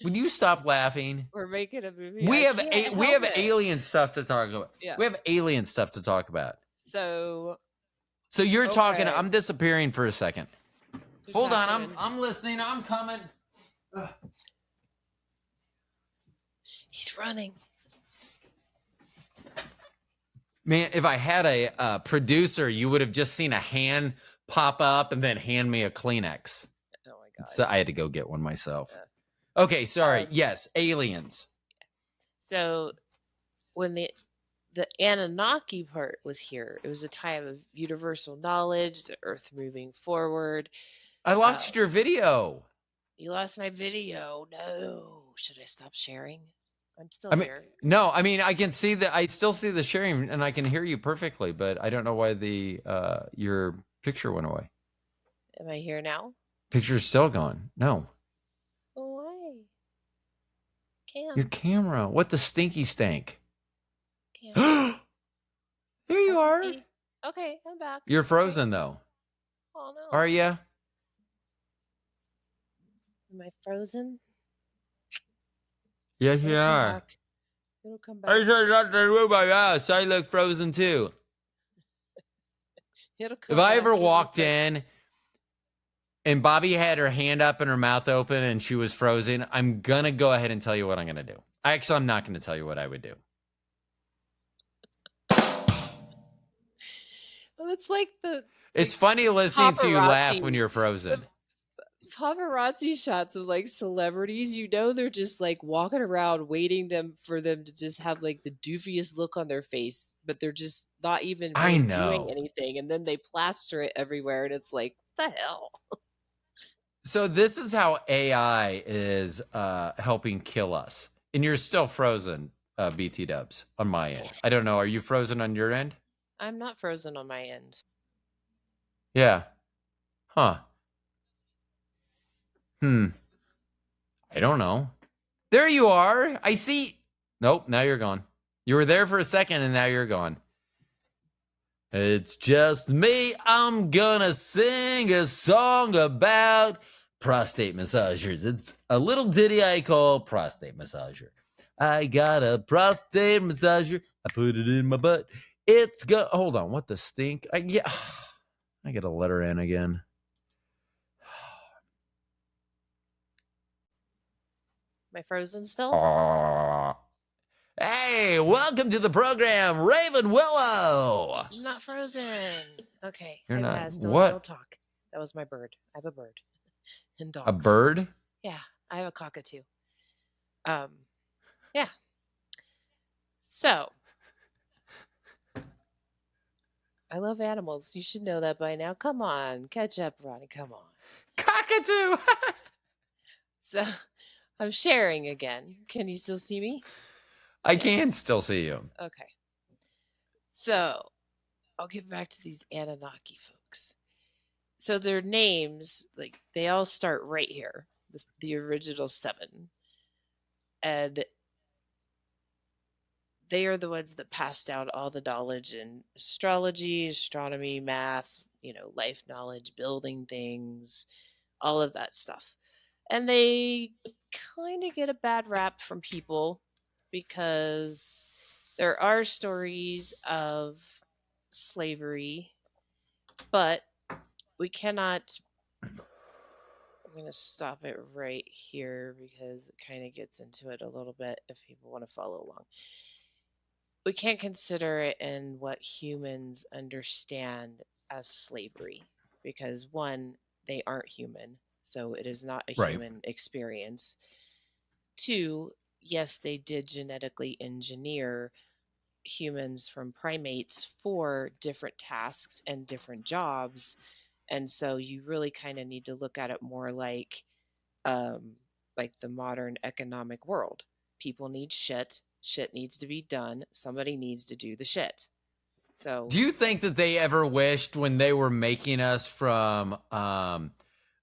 Speaker 1: Would you stop laughing?
Speaker 2: We're making a movie.
Speaker 1: We
Speaker 2: I
Speaker 1: have
Speaker 2: can't
Speaker 1: we
Speaker 2: help
Speaker 1: have
Speaker 2: it.
Speaker 1: alien stuff to talk about.
Speaker 2: Yeah.
Speaker 1: We have alien stuff to talk about.
Speaker 2: So
Speaker 1: you're talking.
Speaker 2: okay.
Speaker 1: I'm disappearing for a second.
Speaker 2: What's
Speaker 1: Hold on.
Speaker 2: happening?
Speaker 1: I'm listening. I'm coming.
Speaker 2: He's running.
Speaker 1: Man, if I had a producer, you would have just seen a hand pop up and then hand me a Kleenex.
Speaker 2: Oh my god.
Speaker 1: So I had to go get one myself. Okay, sorry. Yes, aliens.
Speaker 2: So when the Anunnaki part was here, it was a time of universal knowledge, the Earth moving forward.
Speaker 1: I lost your video.
Speaker 2: You lost my video. No. Should I stop sharing? I'm still here.
Speaker 1: No, I mean I can see that. I still see the sharing and I can hear you perfectly, but I don't know why your picture went away.
Speaker 2: Am I here now?
Speaker 1: Picture's still gone. No.
Speaker 2: Why? Cam.
Speaker 1: Your camera. What the stinky stank?
Speaker 2: Cam.
Speaker 1: There you are.
Speaker 2: Okay, I'm back.
Speaker 1: You're frozen though.
Speaker 2: Oh no.
Speaker 1: Are you?
Speaker 2: Am I frozen?
Speaker 1: Yes, you are.
Speaker 2: It'll come back.
Speaker 1: I tried not to move my mouse. I look frozen too. If I ever walked in and Bobby had her hand up and her mouth open and she was frozen, I'm going to go ahead and tell you what I'm going to do. Actually, I'm not going to tell you what I would do.
Speaker 2: Well, it's like
Speaker 1: it's funny listening to you laugh when you're frozen.
Speaker 2: Paparazzi shots of like celebrities, they're just like walking around waiting for them to just have like the doofiest look on their face, but they're just not even doing anything, and then they plaster it everywhere, and it's like, what the hell?
Speaker 1: So this is how AI is helping kill us, and you're still frozen, BT Dubs, on my end. I don't know. Are you frozen on your end?
Speaker 2: I'm not frozen on my end.
Speaker 1: Yeah. Huh. I don't know. There you are. I see. Nope, now you're gone. You were there for a second and now you're gone. It's just me. I'm gonna sing a song about prostate massagers. It's a little ditty I call prostate massager. I got a prostate massager. I put it in my butt. Hold on. What the stink? I gotta let her in again.
Speaker 2: Am I frozen still?
Speaker 1: Hey, welcome to the program, Raven Willow.
Speaker 2: I'm not frozen. Okay.
Speaker 1: You're not.
Speaker 2: What? Still talk. That was my bird. I have a bird. And dogs.
Speaker 1: A bird?
Speaker 2: Yeah, I have a cockatoo. Yeah. So, I love animals. You should know that by now. Come on, catch up, Ronnie. Come on.
Speaker 1: Cockatoo.
Speaker 2: So, I'm sharing again. Can you still see me?
Speaker 1: I can still see you.
Speaker 2: Okay. So, I'll get back to these Anunnaki folks. So their names, like, they all start right here, the original 7. And they are the ones that passed down all the knowledge in astrology, astronomy, math, life knowledge, building things, all of that stuff. And they kind of get a bad rap from people because there are stories of slavery, but we cannot. I'm going to stop it right here because it kind of gets into it a little bit if people want to follow along. We can't consider it in what humans understand as slavery because, one, they aren't human. So it is not a human experience. 2, yes, they did genetically engineer humans from primates for different tasks and different jobs. And so you really kind of need to look at it more like the modern economic world. People need shit. Shit needs to be done. Somebody needs to do the shit. So,
Speaker 1: do you think that they ever wished when they were making us from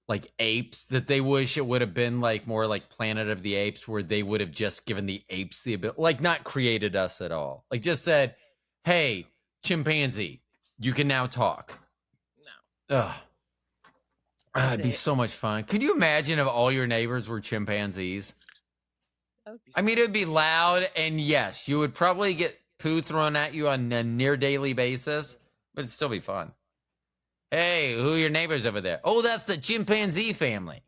Speaker 1: like apes that they wish it would have been like more like Planet of the Apes, where they would have just given the apes the ability, like not created us at all, like just said, hey, chimpanzee, you can now talk. Ugh.
Speaker 2: Is
Speaker 1: It'd be
Speaker 2: it?
Speaker 1: so much fun. Could you imagine if all your neighbors were chimpanzees?
Speaker 2: That would be
Speaker 1: I mean,
Speaker 2: fun.
Speaker 1: it'd be loud, and yes, you would probably get poo thrown at you on a near daily basis, but it'd still be fun. Hey, who are your neighbors over there? Oh, that's the chimpanzee family.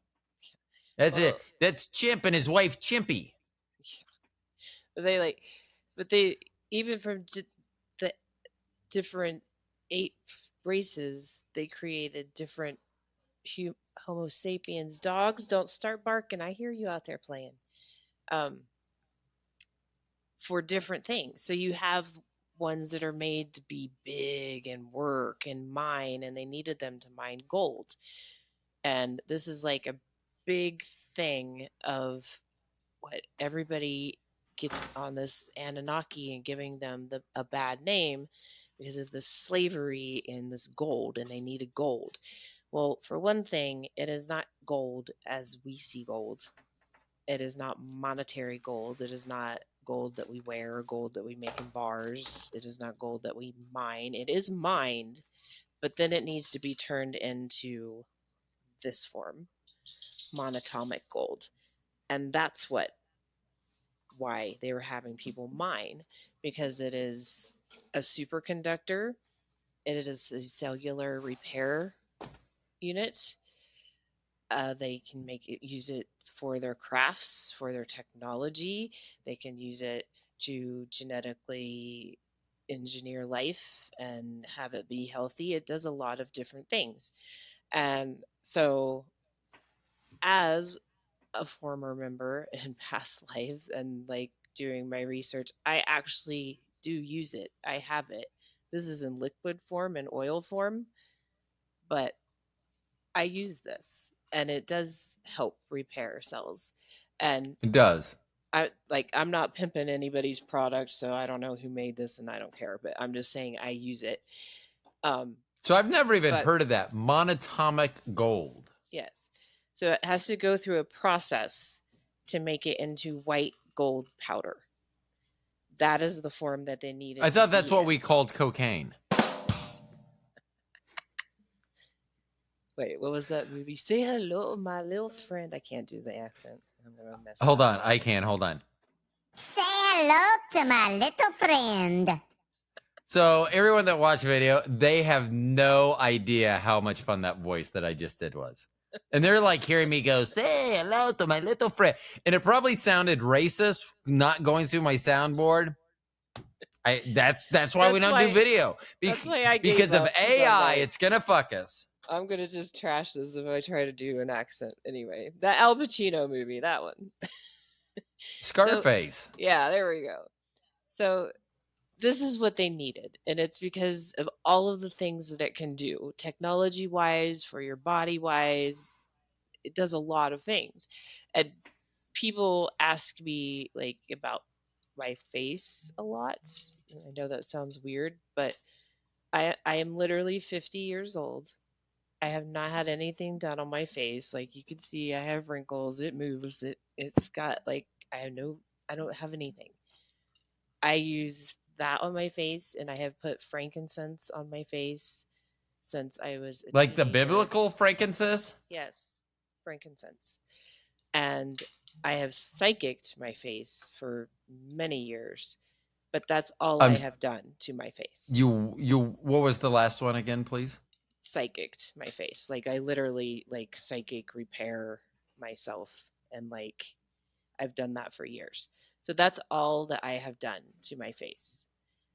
Speaker 1: That's it.
Speaker 2: Well,
Speaker 1: That's Chimp and his wife Chimpy.
Speaker 2: but they like, but they even from the different ape races, they created different Homo sapiens. Dogs, don't start barking. I hear you out there playing. Um, for different things. So you have ones that are made to be big and work and mine, and they needed them to mine gold. And this is like a big thing of what everybody gets on this Anunnaki and giving them a bad name because of this slavery in this gold, and they needed gold. Well, for one thing, it is not gold as we see gold. It is not monetary gold. It is not gold that we wear or gold that we make in bars. It is not gold that we mine. It is mined, but then it needs to be turned into this form, monatomic gold. And that's why they were having people mine, because it is a superconductor, it is a cellular repair unit. They can use it for their crafts, for their technology. They can use it to genetically engineer life and have it be healthy. It does a lot of different things. And so, as a former member in past lives and like doing my research, I actually do use it. I have it. This is in liquid form and oil form, but I use this and it does help repair cells. And
Speaker 1: It does.
Speaker 2: I'm not pimping anybody's product, so I don't know who made this and I don't care, but I'm just saying I use it. Um,
Speaker 1: So I've never even
Speaker 2: but
Speaker 1: heard of that. Monatomic gold.
Speaker 2: yes. So it has to go through a process to make it into white gold powder. That is the form that they
Speaker 1: I
Speaker 2: needed to
Speaker 1: thought that's
Speaker 2: be
Speaker 1: what
Speaker 2: in.
Speaker 1: we called cocaine.
Speaker 2: Wait, what was that movie? Say hello, my little friend. I can't do the accent. I'm gonna mess
Speaker 1: Hold
Speaker 2: that
Speaker 1: on.
Speaker 2: up.
Speaker 1: I can. Hold on.
Speaker 3: Say hello to my little friend.
Speaker 1: So everyone that watched the video, they have no idea how much fun that voice that I just did was. And they're like hearing me go, say hello to my little friend. And it probably sounded racist not going through my soundboard. That's why we
Speaker 2: That's
Speaker 1: don't do
Speaker 2: why.
Speaker 1: video.
Speaker 2: That's why I gave
Speaker 1: Because of
Speaker 2: up. Because I'm
Speaker 1: AI,
Speaker 2: like,
Speaker 1: it's gonna fuck us.
Speaker 2: I'm gonna just trash this if I try to do an accent. Anyway, that Al Pacino movie, that one. So,
Speaker 1: Scarface.
Speaker 2: yeah, there we go. So this is what they needed, and it's because of all of the things that it can do, technology wise, for your body wise. It does a lot of things, and people ask me like about my face a lot. I know that sounds weird, but I am literally 50 years old. I have not had anything done on my face. Like you can see, I have wrinkles. It moves. It's got like I don't have anything. I use that on my face, and I have put frankincense on my face since I was a
Speaker 1: Like the
Speaker 2: teenager.
Speaker 1: biblical frankincense?
Speaker 2: Yes, frankincense. And I have psychicked my face for many years, but that's all
Speaker 1: Um
Speaker 2: I have done to my face.
Speaker 1: you what was the last one again, please?
Speaker 2: Psychicked my face. Like I literally like psychic repair myself, and like I've done that for years. So that's all that I have done to my face.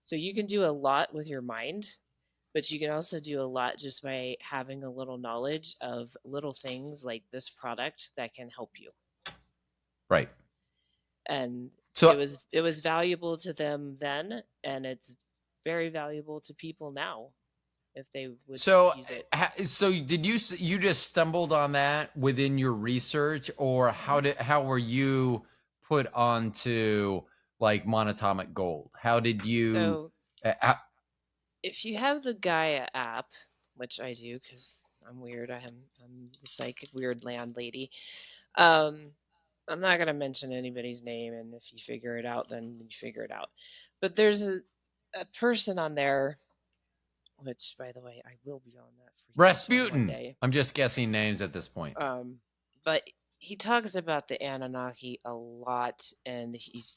Speaker 2: So you can do a lot with your mind, but you can also do a lot just by having a little knowledge of little things like this product that can help you.
Speaker 1: Right.
Speaker 2: And
Speaker 1: So
Speaker 2: it was valuable to them then, and it's very valuable to people now if they would
Speaker 1: So,
Speaker 2: use it.
Speaker 1: so did you just stumbled on that within your research, or how were you put onto like monatomic gold? How did you?
Speaker 2: So
Speaker 1: Uh, how-
Speaker 2: if you have the Gaia app, which I do because I'm weird, I'm the psychic weird landlady. Um, I'm not gonna mention anybody's name, and if you figure it out, then you figure it out. But there's a person on there which, by the way, I will be on that for you one
Speaker 1: Rasputin.
Speaker 2: day.
Speaker 1: I'm just guessing names at this point.
Speaker 2: But he talks about the Anunnaki a lot, and he's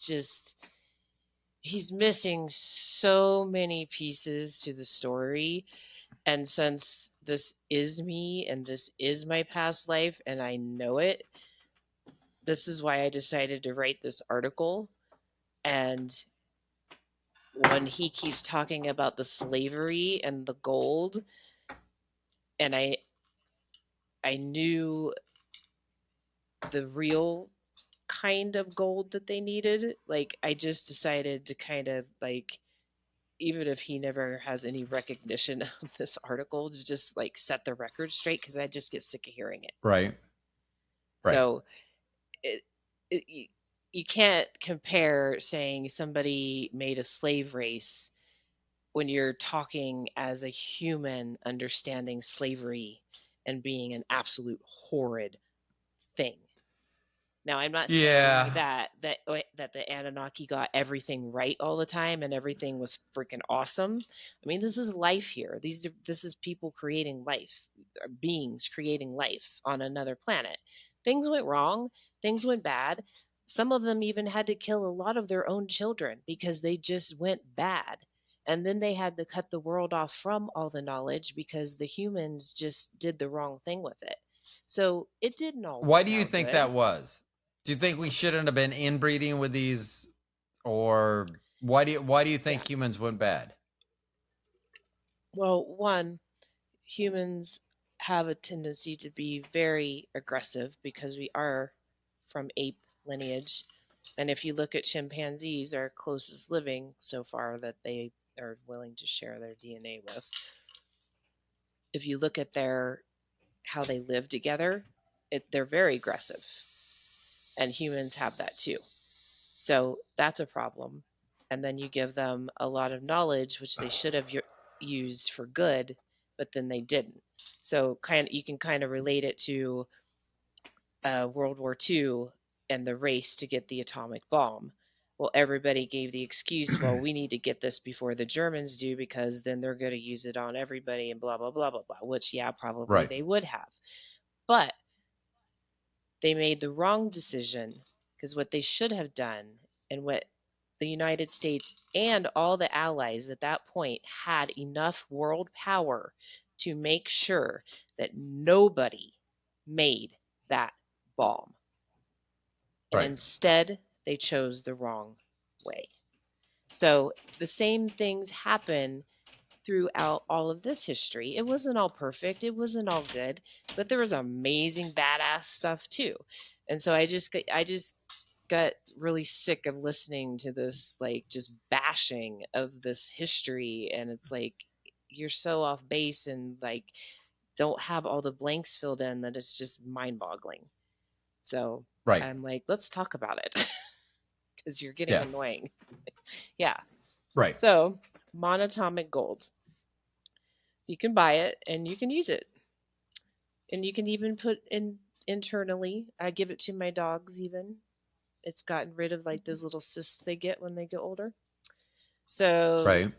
Speaker 2: missing so many pieces to the story. And since this is me and this is my past life and I know it, this is why I decided to write this article. And when he keeps talking about the slavery and the gold, and I knew the real kind of gold that they needed, like I just decided to kind of like, even if he never has any recognition of this article, to just like set the record straight, because I just get sick of hearing it.
Speaker 1: Right.
Speaker 2: So you can't compare saying somebody made a slave race when you're talking as a human understanding slavery and being an absolute horrid thing. Now, I'm not saying that the Anunnaki got everything right all the time and everything was freaking awesome. I mean, this is life here. This is people creating life, beings creating life on another planet. Things went wrong. Things went bad. Some of them even had to kill a lot of their own children because they just went bad. And then they had to cut the world off from all the knowledge because the humans just did the wrong thing with it. So it didn't all work.
Speaker 1: Why do you
Speaker 2: out
Speaker 1: think
Speaker 2: good.
Speaker 1: that was? Do you think we shouldn't have been inbreeding with these, or why do you think humans went bad?
Speaker 2: Well, one, humans have a tendency to be very aggressive because we are from ape lineage. And if you look at chimpanzees, our closest living so far that they are willing to share their DNA with, if you look at how they live together, they're very aggressive. And humans have that too. So that's a problem. And then you give them a lot of knowledge, which they should have used for good, but then they didn't. So you can kind of relate it to World War II and the race to get the atomic bomb. Well, everybody gave the excuse, well, we need to get this before the Germans do because then they're going to use it on everybody and blah, blah, blah, blah, blah, which, yeah, probably they would have. But they made the wrong decision, because what they should have done, and what the United States and all the allies at that point had enough world power to make sure that nobody made that bomb. And instead, they chose the wrong way. So the same things happen throughout all of this history. It wasn't all perfect, it wasn't all good, but there was amazing badass stuff too. And so I just got really sick of listening to this like just bashing of this history, and it's like you're so off base and like don't have all the blanks filled in that it's just mind-boggling. So I'm like, let's talk about it because you're getting annoying. Yeah.
Speaker 1: Right.
Speaker 2: So monatomic gold. You can buy it and you can use it. And you can even put in internally. I give it to my dogs even. It's gotten rid of like those little cysts they get when they get older. So,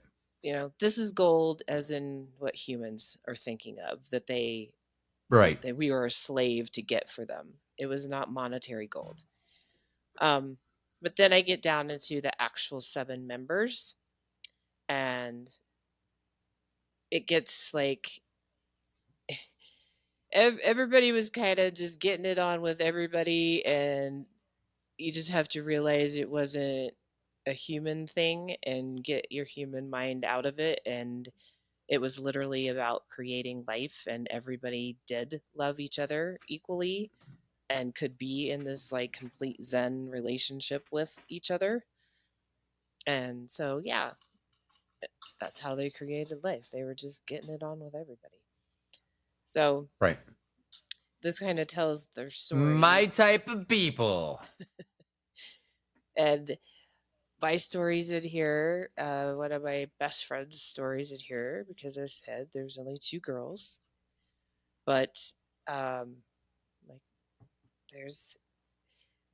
Speaker 2: this is gold as in what humans are thinking of, that that we were a slave to get for them. It was not monetary gold. But then I get down into the actual 7 members, and it gets like everybody was kind of just getting it on with everybody, and you just have to realize it wasn't a human thing and get your human mind out of it. And it was literally about creating life, and everybody did love each other equally and could be in this like complete Zen relationship with each other. And so, yeah, that's how they created life. They were just getting it on with everybody. So, this kind of tells their story.
Speaker 1: My type of people.
Speaker 2: And my stories in here, one of my best friend's stories in here, because I said there's only 2 girls. But, like, there's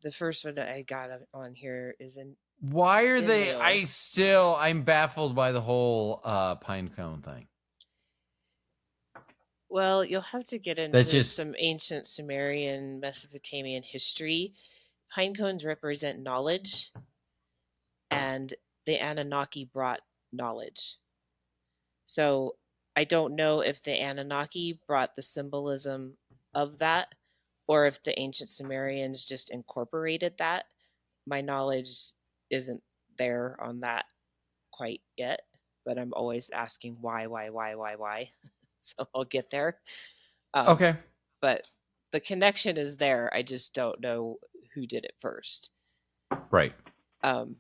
Speaker 2: the first one that I got on here is in.
Speaker 1: Why are they? I'm baffled by the whole pine cone thing.
Speaker 2: Well, you'll have to get
Speaker 1: That's
Speaker 2: into
Speaker 1: just
Speaker 2: some ancient Sumerian Mesopotamian history. Pine cones represent knowledge, and the Anunnaki brought knowledge. So I don't know if the Anunnaki brought the symbolism of that or if the ancient Sumerians just incorporated that. My knowledge isn't there on that quite yet, but I'm always asking why. So I'll get there. Um,
Speaker 1: okay.
Speaker 2: but the connection is there. I just don't know who did it first.
Speaker 1: Right.
Speaker 2: Um,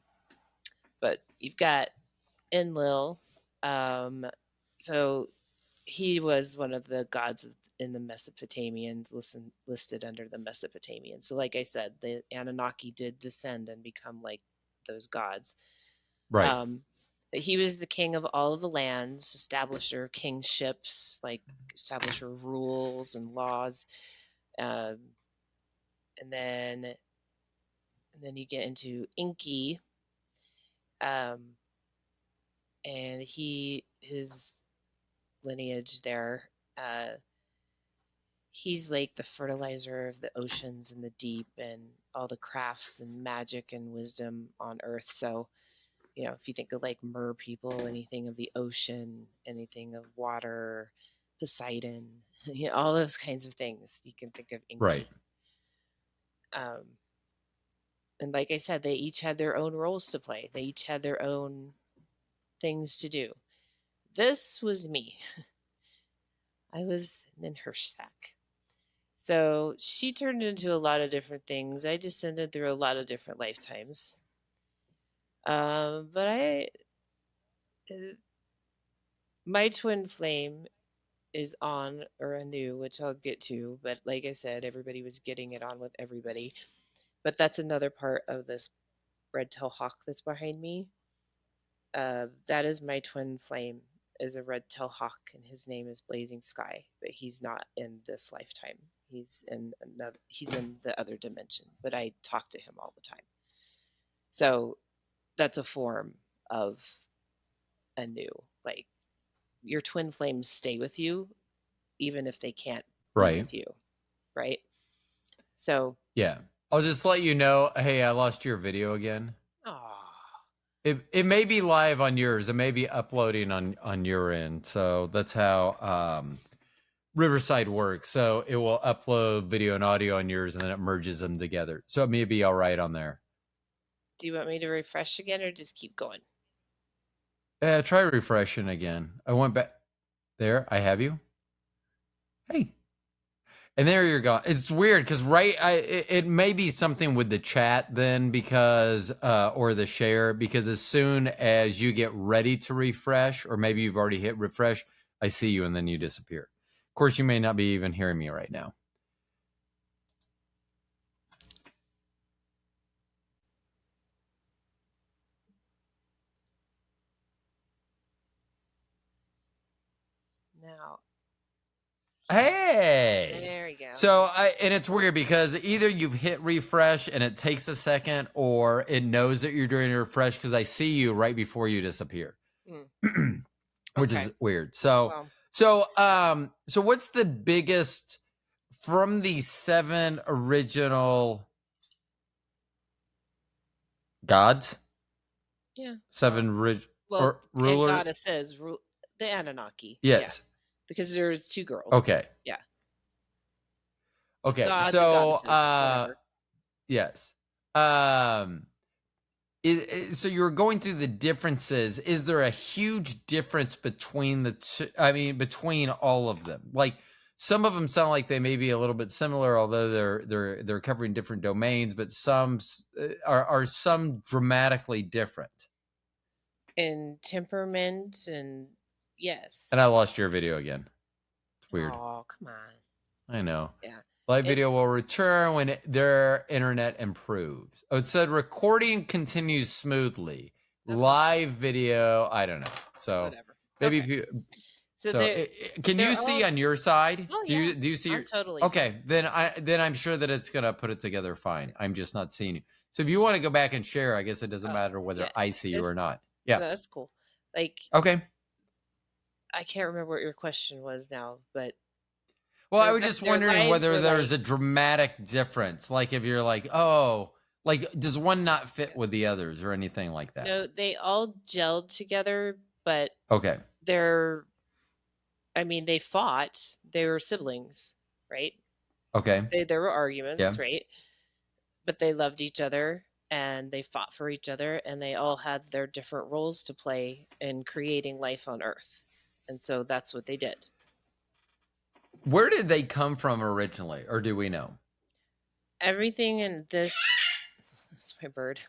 Speaker 2: but you've got Enlil. So he was one of the gods in the Mesopotamians, listed under the Mesopotamians. So, like I said, the Anunnaki did descend and become like those gods.
Speaker 1: Right.
Speaker 2: Um, but he was the king of all of the lands, establisher of kingships, like establisher of rules and laws. Um, and then you get into Inky, um, and his lineage there. He's like the fertilizer of the oceans and the deep and all the crafts and magic and wisdom on earth. So, if you think of like mer people, anything of the ocean, anything of water, Poseidon, all those kinds of things, you can think of
Speaker 1: Right.
Speaker 2: Inky. And like I said, they each had their own roles to play. They each had their own things to do. This was me. I was in her sack. So she turned into a lot of different things. I descended through a lot of different lifetimes. But my twin flame is on or anew, which I'll get to. But like I said, everybody was getting it on with everybody. But that's another part of this red-tailed hawk that's behind me. That is my twin flame, is a red-tailed hawk, and his name is Blazing Sky. But he's not in this lifetime. He's in another. He's in the other dimension. But I talk to him all the time. So that's a form of anew. Like your twin flames stay with you, even if they can't be
Speaker 1: Right.
Speaker 2: with you, right? So,
Speaker 1: Yeah. I'll just let you know. Hey, I lost your video again.
Speaker 2: oh,
Speaker 1: It may be live on yours. It may be uploading on your end. So that's how Riverside works. So it will upload video and audio on yours, and then it merges them together. So it may be all right on there.
Speaker 2: do you want me to refresh again or just keep going?
Speaker 1: Try refreshing again. I went back there. I have you. Hey. And there you're going. It's weird because it may be something with the chat then because or the share, because as soon as you get ready to refresh, or maybe you've already hit refresh, I see you and then you disappear. Of course, you may not be even hearing me right now.
Speaker 2: Now,
Speaker 1: Hey.
Speaker 2: there you go.
Speaker 1: So and it's weird because either you've hit refresh and it takes a second, or it knows that you're doing a refresh because I see you right before you disappear. Which
Speaker 2: Okay.
Speaker 1: is weird. So
Speaker 2: Well,
Speaker 1: so what's the biggest from the 7 original gods?
Speaker 2: yeah.
Speaker 1: 7
Speaker 2: Well,
Speaker 1: or
Speaker 2: and
Speaker 1: ruler?
Speaker 2: goddesses, the Anunnaki.
Speaker 1: Yes.
Speaker 2: Yeah, because there's 2 girls.
Speaker 1: Okay.
Speaker 2: Yeah.
Speaker 1: Okay.
Speaker 2: Gods
Speaker 1: So
Speaker 2: and goddesses, whatever.
Speaker 1: yes. So you're going through the differences. Is there a huge difference between the two? I mean, between all of them? Like some of them sound like they may be a little bit similar, although they're covering different domains. But some are some dramatically different.
Speaker 2: In temperament and yes.
Speaker 1: And I lost your video again. It's weird.
Speaker 2: Oh, come on.
Speaker 1: I know.
Speaker 2: Yeah.
Speaker 1: Live video will return when their internet improves. Oh, it said recording continues smoothly.
Speaker 2: Okay.
Speaker 1: Live video, I don't know. So
Speaker 2: Whatever.
Speaker 1: maybe
Speaker 2: Okay.
Speaker 1: so can you see on your side?
Speaker 2: Oh,
Speaker 1: do
Speaker 2: yeah.
Speaker 1: you see
Speaker 2: I'm totally
Speaker 1: Okay, then I'm sure that it's gonna put it together fine. I'm just not seeing you. So if you want to go back and share, I guess it doesn't matter whether
Speaker 2: yeah,
Speaker 1: I see you
Speaker 2: it's-
Speaker 1: or not. Yeah.
Speaker 2: That's cool. Like
Speaker 1: Okay.
Speaker 2: I can't remember what your question was now, but
Speaker 1: Well, I
Speaker 2: the
Speaker 1: was
Speaker 2: rest
Speaker 1: just
Speaker 2: of their
Speaker 1: wondering
Speaker 2: lives
Speaker 1: whether
Speaker 2: were
Speaker 1: there's
Speaker 2: like,
Speaker 1: a dramatic difference. Like if you're like, oh, like does one not fit with the others or anything like that?
Speaker 2: no, they all gelled together, but
Speaker 1: Okay.
Speaker 2: they're, I mean, they fought. They were siblings, right?
Speaker 1: Okay.
Speaker 2: There were arguments,
Speaker 1: Yeah.
Speaker 2: right? But they loved each other and they fought for each other and they all had their different roles to play in creating life on Earth. And so that's what they did.
Speaker 1: Where did they come from originally, or do we know?
Speaker 2: Everything in this, that's my bird.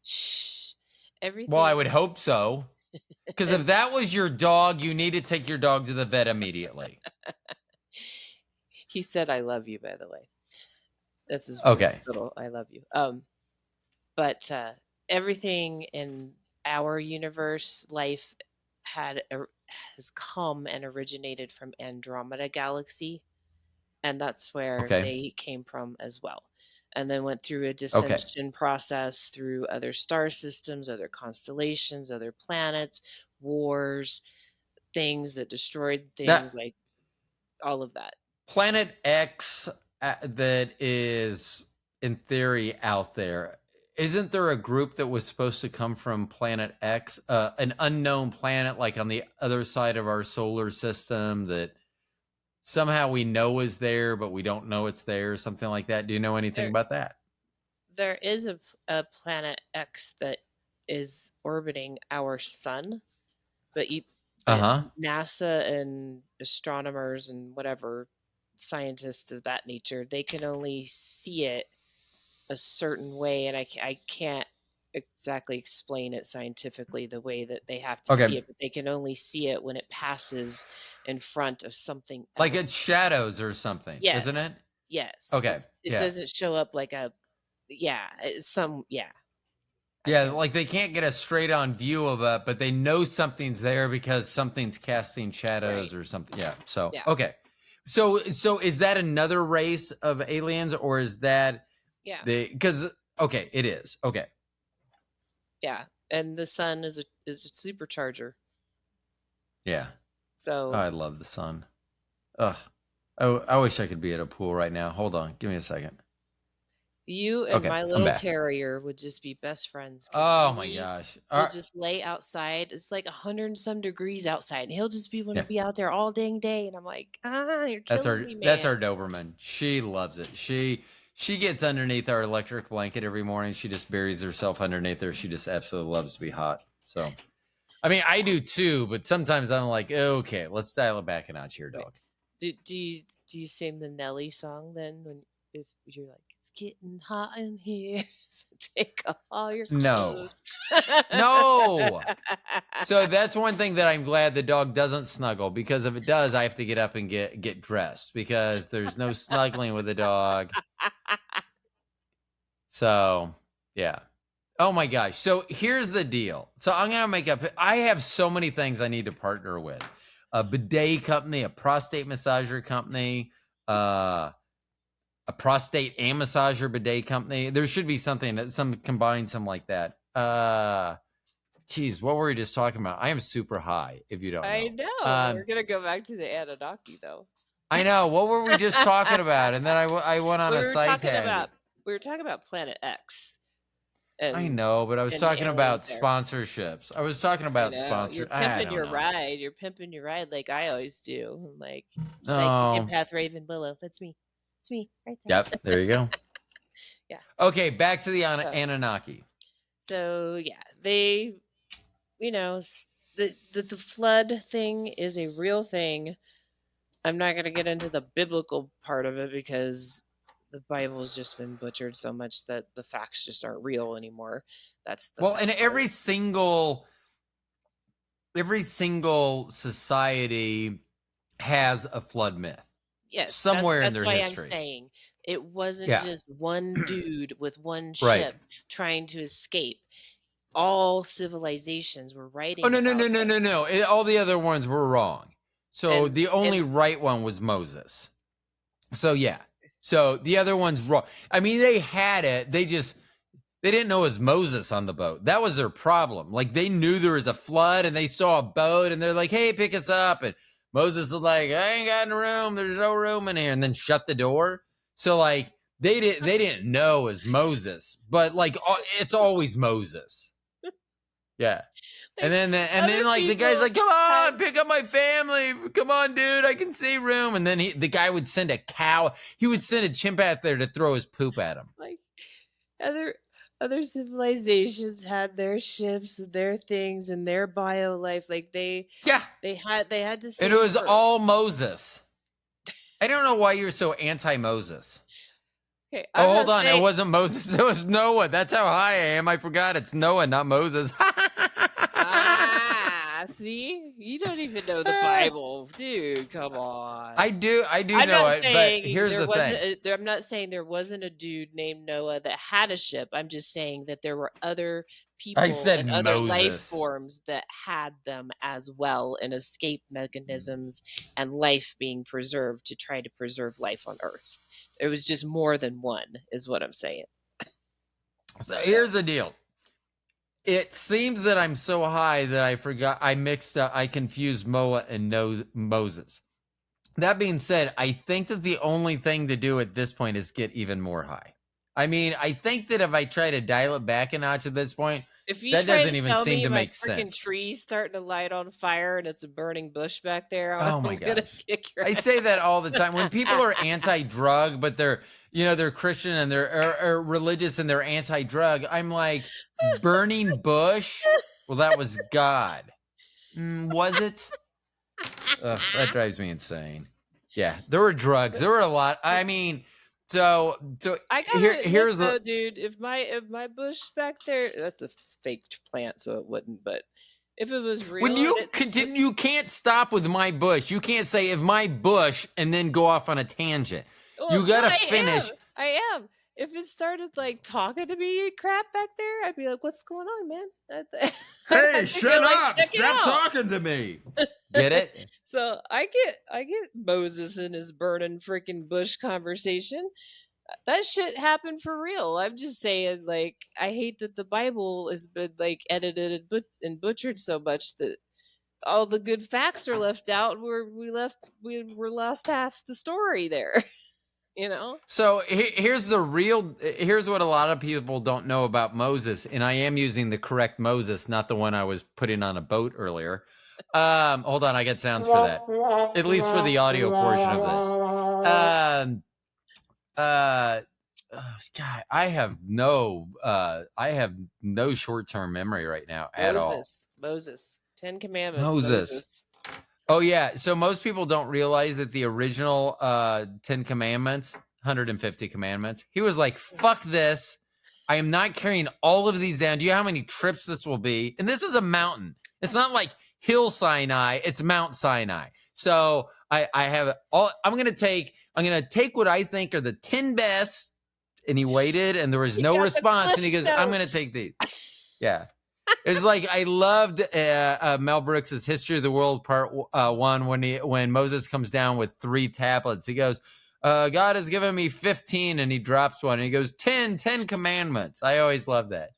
Speaker 2: Shh.
Speaker 1: Well, I
Speaker 2: Everything,
Speaker 1: would hope so. Because if that was your dog, you need to take your dog to the vet immediately.
Speaker 2: he said, I love you, by the way. This is very
Speaker 1: Okay.
Speaker 2: little, I love you. But everything in our universe, life has come and originated from Andromeda Galaxy, and that's where
Speaker 1: Okay.
Speaker 2: they came from as well. And then went through a
Speaker 1: Okay.
Speaker 2: dissension process through other star systems, other constellations, other planets, wars, things that destroyed
Speaker 1: Now,
Speaker 2: things, like all of that.
Speaker 1: Planet X that is, in theory, out there. Isn't there a group that was supposed to come from Planet X, an unknown planet like on the other side of our solar system that somehow we know is there, but we don't know it's there, something like that? Do you know anything
Speaker 2: There,
Speaker 1: about that?
Speaker 2: there is a planet X that is orbiting our sun, but but
Speaker 1: Uh-huh.
Speaker 2: NASA and astronomers and whatever scientists of that nature, they can only see it a certain way, and I can't exactly explain it scientifically the way that they have to see
Speaker 1: Okay.
Speaker 2: it, but they can only see it when it passes in front of something
Speaker 1: Like it's
Speaker 2: else.
Speaker 1: shadows or something, isn't
Speaker 2: Yes,
Speaker 1: it?
Speaker 2: yes.
Speaker 1: Okay.
Speaker 2: It
Speaker 1: Yeah.
Speaker 2: doesn't show up like a, yeah, yeah. I
Speaker 1: Yeah,
Speaker 2: can't.
Speaker 1: like they can't get a straight on view of it, but they know something's there because something's casting shadows
Speaker 2: Right.
Speaker 1: or something. Yeah. So,
Speaker 2: Yeah.
Speaker 1: okay. So is that another race of aliens, or is that
Speaker 2: Yeah.
Speaker 1: because okay, it is. Okay.
Speaker 2: Yeah. And the sun is a supercharger.
Speaker 1: Yeah.
Speaker 2: So
Speaker 1: I love the sun. Ugh. Oh, I wish I could be at a pool right now. Hold on. Give me a second.
Speaker 2: you and
Speaker 1: Okay,
Speaker 2: my
Speaker 1: I'm
Speaker 2: little
Speaker 1: back.
Speaker 2: terrier would just be best friends because
Speaker 1: Oh my
Speaker 2: he
Speaker 1: gosh.
Speaker 2: will just lay outside. It's like 100 and some degrees outside, and he'll just want to
Speaker 1: Yeah.
Speaker 2: be out there all dang day. And I'm like, you're
Speaker 1: That's
Speaker 2: killing
Speaker 1: our
Speaker 2: me,
Speaker 1: that's
Speaker 2: man.
Speaker 1: our Doberman. She loves it. She gets underneath our electric blanket every morning. She just buries herself underneath there. She just absolutely loves to be hot. So, I mean, I do too, but sometimes I'm like, okay, let's dial it back a notch here,
Speaker 2: Wait,
Speaker 1: dog.
Speaker 2: do you sing the Nelly song then when if you're like, it's getting hot in here, so take off all your
Speaker 1: No,
Speaker 2: clothes.
Speaker 1: no. So that's one thing that I'm glad the dog doesn't snuggle, because if it does, I have to get up and get dressed because there's no snuggling with the dog. So, yeah. Oh my gosh. So here's the deal. So I'm going to make up, I have so many things I need to partner with. A bidet company, a prostate massager company, a prostate and massager bidet company. There should be something that combine some like that. Geez, what were we just talking about? I am super high, if you don't
Speaker 2: I
Speaker 1: know.
Speaker 2: know. We're gonna go back to the Anunnaki though.
Speaker 1: I know. What were we just talking about? And then I went on
Speaker 2: we
Speaker 1: a
Speaker 2: were
Speaker 1: side
Speaker 2: talking
Speaker 1: tangent.
Speaker 2: about Planet X
Speaker 1: I
Speaker 2: and
Speaker 1: know, but I was
Speaker 2: the
Speaker 1: talking about
Speaker 2: aliens there.
Speaker 1: sponsorships. I was talking
Speaker 2: I
Speaker 1: about
Speaker 2: know. You're
Speaker 1: I
Speaker 2: pimping
Speaker 1: don't
Speaker 2: your
Speaker 1: know.
Speaker 2: ride. You're pimping your ride like I always do. I'm like, psychic
Speaker 1: No.
Speaker 2: empath Raven Willow. That's me. It's me right there.
Speaker 1: Yep. There you go.
Speaker 2: Yeah.
Speaker 1: Okay. Back to the Anunnaki.
Speaker 2: So yeah, they, the flood thing is a real thing. I'm not going to get into the biblical part of it because the Bible's just been butchered so much that the facts just aren't real anymore. That's the
Speaker 1: Well,
Speaker 2: sad
Speaker 1: and
Speaker 2: part.
Speaker 1: every single society has a flood myth.
Speaker 2: Yes,
Speaker 1: Somewhere in
Speaker 2: that's
Speaker 1: their
Speaker 2: why
Speaker 1: history.
Speaker 2: I'm saying it wasn't
Speaker 1: Yeah.
Speaker 2: just one dude with one
Speaker 1: Right.
Speaker 2: ship trying to escape. All civilizations were writing
Speaker 1: Oh, no.
Speaker 2: about this.
Speaker 1: All the other ones were wrong. So
Speaker 2: And
Speaker 1: the only right one was Moses. So yeah. So the other one's wrong. I mean, they had it. They didn't know it was Moses on the boat. That was their problem. Like they knew there was a flood and they saw a boat and they're like, hey, pick us up. Moses was like, I ain't got no room. There's no room in here, and then shut the door. So like they didn't know it was Moses, but like it's always Moses. Yeah.
Speaker 2: Like,
Speaker 1: And then
Speaker 2: other
Speaker 1: like the guy's
Speaker 2: people
Speaker 1: like, come on,
Speaker 2: had-
Speaker 1: pick up my family. Come on, dude, I can see room. And then the guy would send a cow. He would send a chimp out there to throw his poop at him.
Speaker 2: like other civilizations had their ships and their things and their bio life. Like
Speaker 1: Yeah.
Speaker 2: they had to
Speaker 1: And
Speaker 2: save
Speaker 1: it was
Speaker 2: Earth.
Speaker 1: all Moses. I don't know why you're so anti-Moses.
Speaker 2: Okay,
Speaker 1: Oh, hold on. It wasn't Moses. It was Noah. That's how high I am. I forgot. It's Noah, not Moses.
Speaker 2: See, you don't even know the Bible, dude. Come on.
Speaker 1: I do
Speaker 2: I'm
Speaker 1: know
Speaker 2: not
Speaker 1: it, but
Speaker 2: saying
Speaker 1: here's
Speaker 2: there
Speaker 1: the
Speaker 2: wasn't.
Speaker 1: thing.
Speaker 2: I'm not saying there wasn't a dude named Noah that had a ship. I'm just saying that there were other
Speaker 1: I
Speaker 2: people
Speaker 1: said
Speaker 2: and other life
Speaker 1: Moses.
Speaker 2: forms that had them as well, and escape mechanisms and life being preserved to try to preserve life on Earth. There was just more than one, is what I'm saying.
Speaker 1: So here's the deal. It seems that I'm so high that I confused Moa and Moses. That being said, I think that the only thing to do at this point is get even more high. I mean, I think that if I try to dial it back a notch at this point,
Speaker 2: If you
Speaker 1: that
Speaker 2: try
Speaker 1: doesn't
Speaker 2: to
Speaker 1: even
Speaker 2: tell
Speaker 1: seem
Speaker 2: me
Speaker 1: to
Speaker 2: my
Speaker 1: make
Speaker 2: freaking
Speaker 1: sense.
Speaker 2: tree's starting to light on fire and it's a burning bush back there,
Speaker 1: Oh my
Speaker 2: I'm gonna
Speaker 1: gosh.
Speaker 2: kick your
Speaker 1: I
Speaker 2: ass.
Speaker 1: say that all the time. When people are anti-drug, but they're Christian and they're religious and they're anti-drug, I'm like, burning bush? Well, that was God. Was it? Ugh, that drives me insane. Yeah, there were drugs. There were a lot. I mean, so
Speaker 2: I gotta
Speaker 1: here's
Speaker 2: admit though, dude, if my bush back there, that's a fake plant, so it wouldn't. But if it was real,
Speaker 1: when
Speaker 2: and
Speaker 1: you
Speaker 2: it's
Speaker 1: continue, you can't stop with my bush. You can't say if my bush and then go off on a tangent. You
Speaker 2: no,
Speaker 1: gotta finish.
Speaker 2: I am. If it started like talking to me and crap back there, I'd be like, "What's going on, man?"
Speaker 1: Hey,
Speaker 2: I'd
Speaker 1: shut
Speaker 2: like,
Speaker 1: up!
Speaker 2: check it
Speaker 1: Stop
Speaker 2: out.
Speaker 1: talking to me. Get it?
Speaker 2: So I get Moses and his burning freaking bush conversation. That shit happened for real. I'm just saying, like, I hate that the Bible has been like edited and butchered so much that all the good facts are left out. We were lost half the story there. You know?
Speaker 1: So here's what a lot of people don't know about Moses, and I am using the correct Moses, not the one I was putting on a boat earlier. Hold on, I get sounds for that, at least for the audio portion of this. God, I have no short-term memory right now at all.
Speaker 2: Moses. 10 Commandments.
Speaker 1: Moses. Oh yeah, so most people don't realize that the original 10 Commandments, 150 commandments, he was like, fuck this. I am not carrying all of these down. Do you know how many trips this will be? And this is a mountain. It's not like Hill Sinai, it's Mount Sinai. So I'm gonna take what I think are the 10 best. And he waited and there was no response. And he goes, I'm gonna take these. Yeah. It's like I loved Mel Brooks's History of the World Part 1 when Moses comes down with 3 tablets. He goes, God has given me 15, and he drops one. And he goes, 10 commandments. I always love that.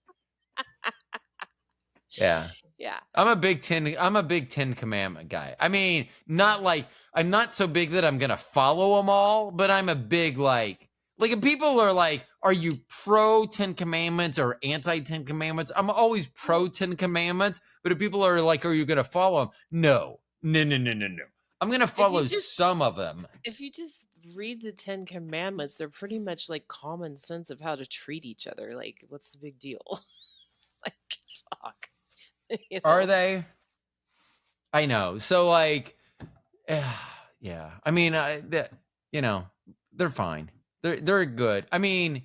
Speaker 1: Yeah.
Speaker 2: Yeah.
Speaker 1: I'm a big 10 commandment guy. I mean, I'm not so big that I'm gonna follow them all, but I'm a big like if people are like, are you pro 10 commandments or anti 10 commandments? I'm always pro 10 commandments, but if people are like, are you gonna follow them? No. I'm gonna follow some of them.
Speaker 2: If you just read the 10 Commandments, they're pretty much like common sense of how to treat each other. Like, what's the big deal? Like, fuck. You know?
Speaker 1: Are they? I know. So like, yeah. I mean, they're fine. They're good. I mean,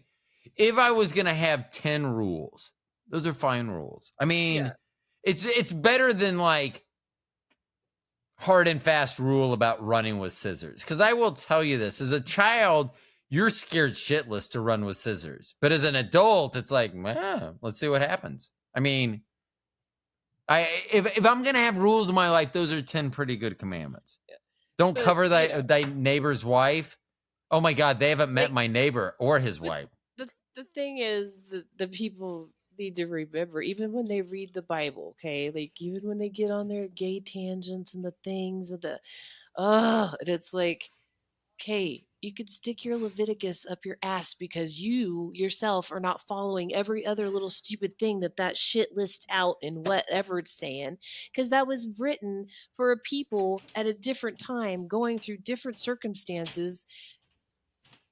Speaker 1: if I was gonna have 10 rules, those are fine rules. I mean, it's better than like hard and fast rule about running with scissors. Because I will tell you this: as a child, you're scared shitless to run with scissors, but as an adult, it's like, let's see what happens. I mean, if I'm gonna have rules in my life, those are 10 pretty good commandments. Yeah. Don't cover thy neighbor's wife. Oh my God, they haven't met my neighbor or his wife.
Speaker 2: The thing is, the people need to remember, even when they read the Bible, okay? Like, even when they get on their gay tangents and the things of And it's like, okay, you could stick your Leviticus up your ass because you yourself are not following every other little stupid thing that shit lists out in whatever it's saying, because that was written for a people at a different time going through different circumstances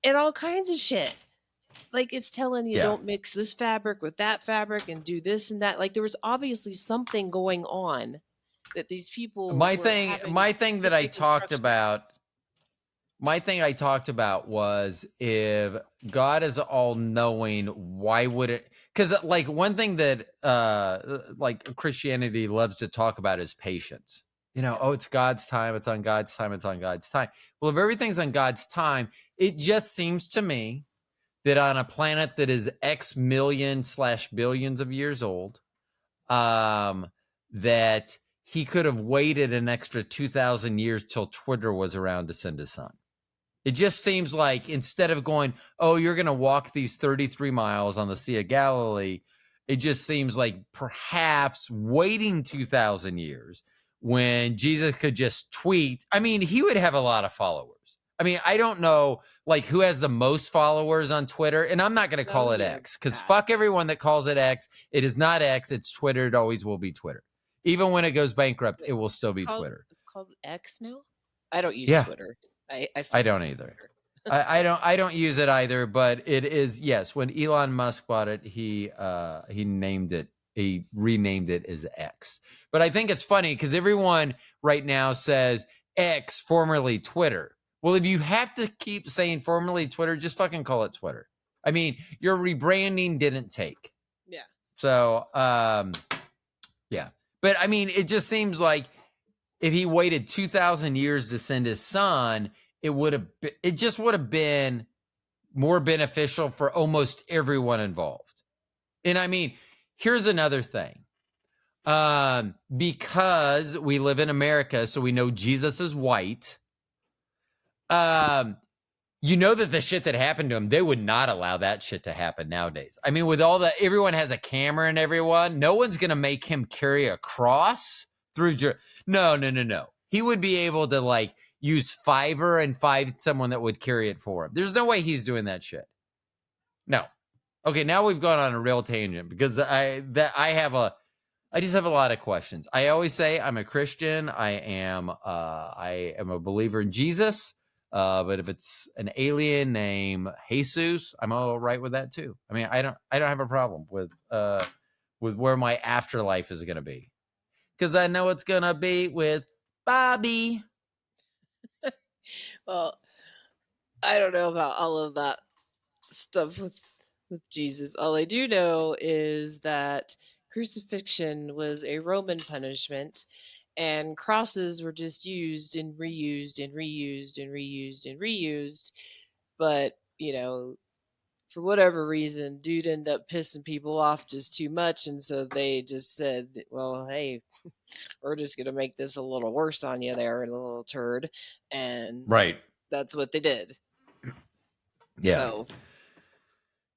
Speaker 2: and all kinds of shit. Like, it's telling you
Speaker 1: Yeah.
Speaker 2: don't mix this fabric with that fabric and do this and that. Like, there was obviously something going on that these people
Speaker 1: My
Speaker 2: were
Speaker 1: thing,
Speaker 2: having
Speaker 1: my thing that I
Speaker 2: specific
Speaker 1: talked
Speaker 2: instructions.
Speaker 1: about, my thing I talked about was if God is all knowing, why would it? Because like one thing that like Christianity loves to talk about is patience. You know,
Speaker 2: Yeah.
Speaker 1: oh, it's God's time, it's on God's time, it's on God's time. Well, if everything's on God's time, it just seems to me that on a planet that is X million / billions of years old, that he could have waited an extra 2,000 years till Twitter was around to send his son. It just seems like instead of going, oh, you're going to walk these 33 miles on the Sea of Galilee, it just seems like perhaps waiting 2,000 years when Jesus could just tweet. I mean, he would have a lot of followers. I mean, I don't know like who has the most followers on Twitter, and I'm not going to call
Speaker 2: Oh
Speaker 1: it
Speaker 2: dear
Speaker 1: X because
Speaker 2: God.
Speaker 1: fuck everyone that calls it X. It is not X. It's Twitter. It always will be Twitter. Even when it goes bankrupt, it will still be Twitter.
Speaker 2: It's called X now. I don't use
Speaker 1: Yeah.
Speaker 2: Twitter. I
Speaker 1: I
Speaker 2: fucking
Speaker 1: don't
Speaker 2: hate
Speaker 1: either.
Speaker 2: Twitter.
Speaker 1: I don't use it either, but it is, yes, when Elon Musk bought it, he renamed it as X. But I think it's funny because everyone right now says X, formerly Twitter. Well, if you have to keep saying formerly Twitter, just fucking call it Twitter. I mean, your rebranding didn't take.
Speaker 2: Yeah.
Speaker 1: So yeah. But I mean, it just seems like if he waited 2,000 years to send his son, it just would have been more beneficial for almost everyone involved. And I mean, here's another thing. Because we live in America, so we know Jesus is white. You know that the shit that happened to him, they would not allow that shit to happen nowadays. I mean, with all the, everyone has a camera and everyone, no one's going to make him carry a cross through. No. He would be able to like use Fiverr and find someone that would carry it for him. There's no way he's doing that shit. No. Okay, now we've gone on a real tangent because I just have a lot of questions. I always say I'm a Christian. I am a believer in Jesus. But if it's an alien named Jesus, I'm all right with that too. I mean, I don't have a problem with where my afterlife is going to be, because I know it's going to be with Bobby.
Speaker 2: Well, I don't know about all of that stuff with Jesus. All I do know is that crucifixion was a Roman punishment, and crosses were just used and reused and reused and reused and reused. But, for whatever reason, dude ended up pissing people off just too much, and so they just said, well, hey, we're just going to make this a little worse on you there, little turd. And
Speaker 1: Right.
Speaker 2: that's what they did.
Speaker 1: Yeah.
Speaker 2: So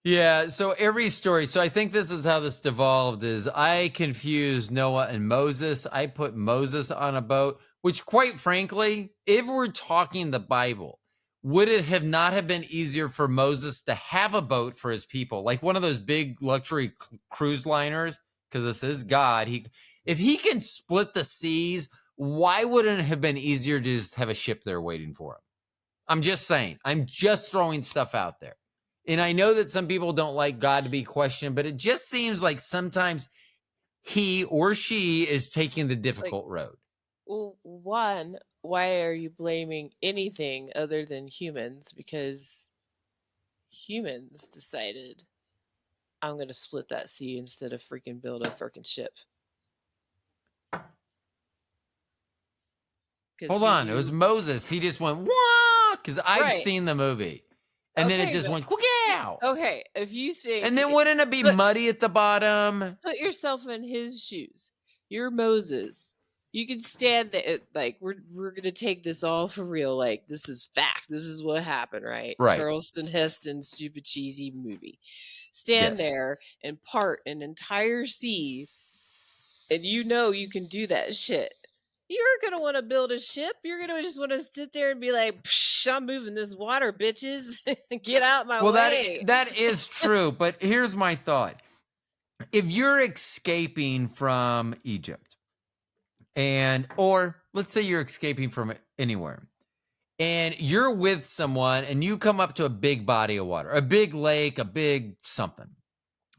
Speaker 1: Yeah, so every story, so I think this is how this devolved is I confused Noah and Moses. I put Moses on a boat, which quite frankly, if we're talking the Bible, would it have not have been easier for Moses to have a boat for his people, like one of those big luxury cruise liners? Because this is God. If he can split the seas, why wouldn't it have been easier to just have a ship there waiting for him? I'm just saying. I'm just throwing stuff out there. And I know that some people don't like God to be questioned, but it just seems like sometimes he or she is taking the difficult road.
Speaker 2: Well, one, why are you blaming anything other than humans? Because humans decided I'm going to split that sea instead of freaking build a freaking ship.
Speaker 1: Hold on. It was Moses. He just went, wah, because I've seen the movie. And then it just went, wow.
Speaker 2: Okay, if you think.
Speaker 1: And then wouldn't it be muddy at the bottom?
Speaker 2: Put yourself in his shoes. You're Moses. You can stand there. Like, we're going to take this all for real. Like, this is fact. This is what happened, right?
Speaker 1: Right.
Speaker 2: Charleston Heston, stupid, cheesy movie. Stand there and part an entire sea, and you know you can do that shit. You're gonna want to build a ship. You're gonna just want to sit there and be like, Psh, "I'm moving this water, bitches. Get out my
Speaker 1: Well,
Speaker 2: way."
Speaker 1: that is true, but here's my thought. If you're escaping from Egypt or let's say you're escaping from anywhere and you're with someone and you come up to a big body of water, a big lake, a big something,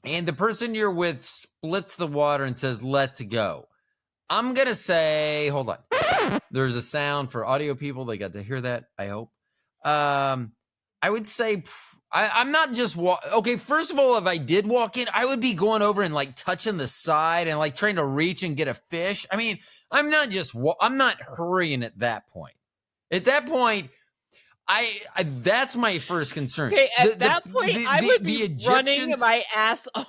Speaker 1: and the person you're with splits the water and says, let's go. I'm going to say, hold on. There's a sound for audio people. They got to hear that, I hope. I would say I'm not just okay, first of all, if I did walk in, I would be going over and like touching the side and like trying to reach and get a fish. I mean, I'm not just I'm not hurrying at that point. At that point, I that's my first concern.
Speaker 2: Okay, at that point, I would be running my ass off.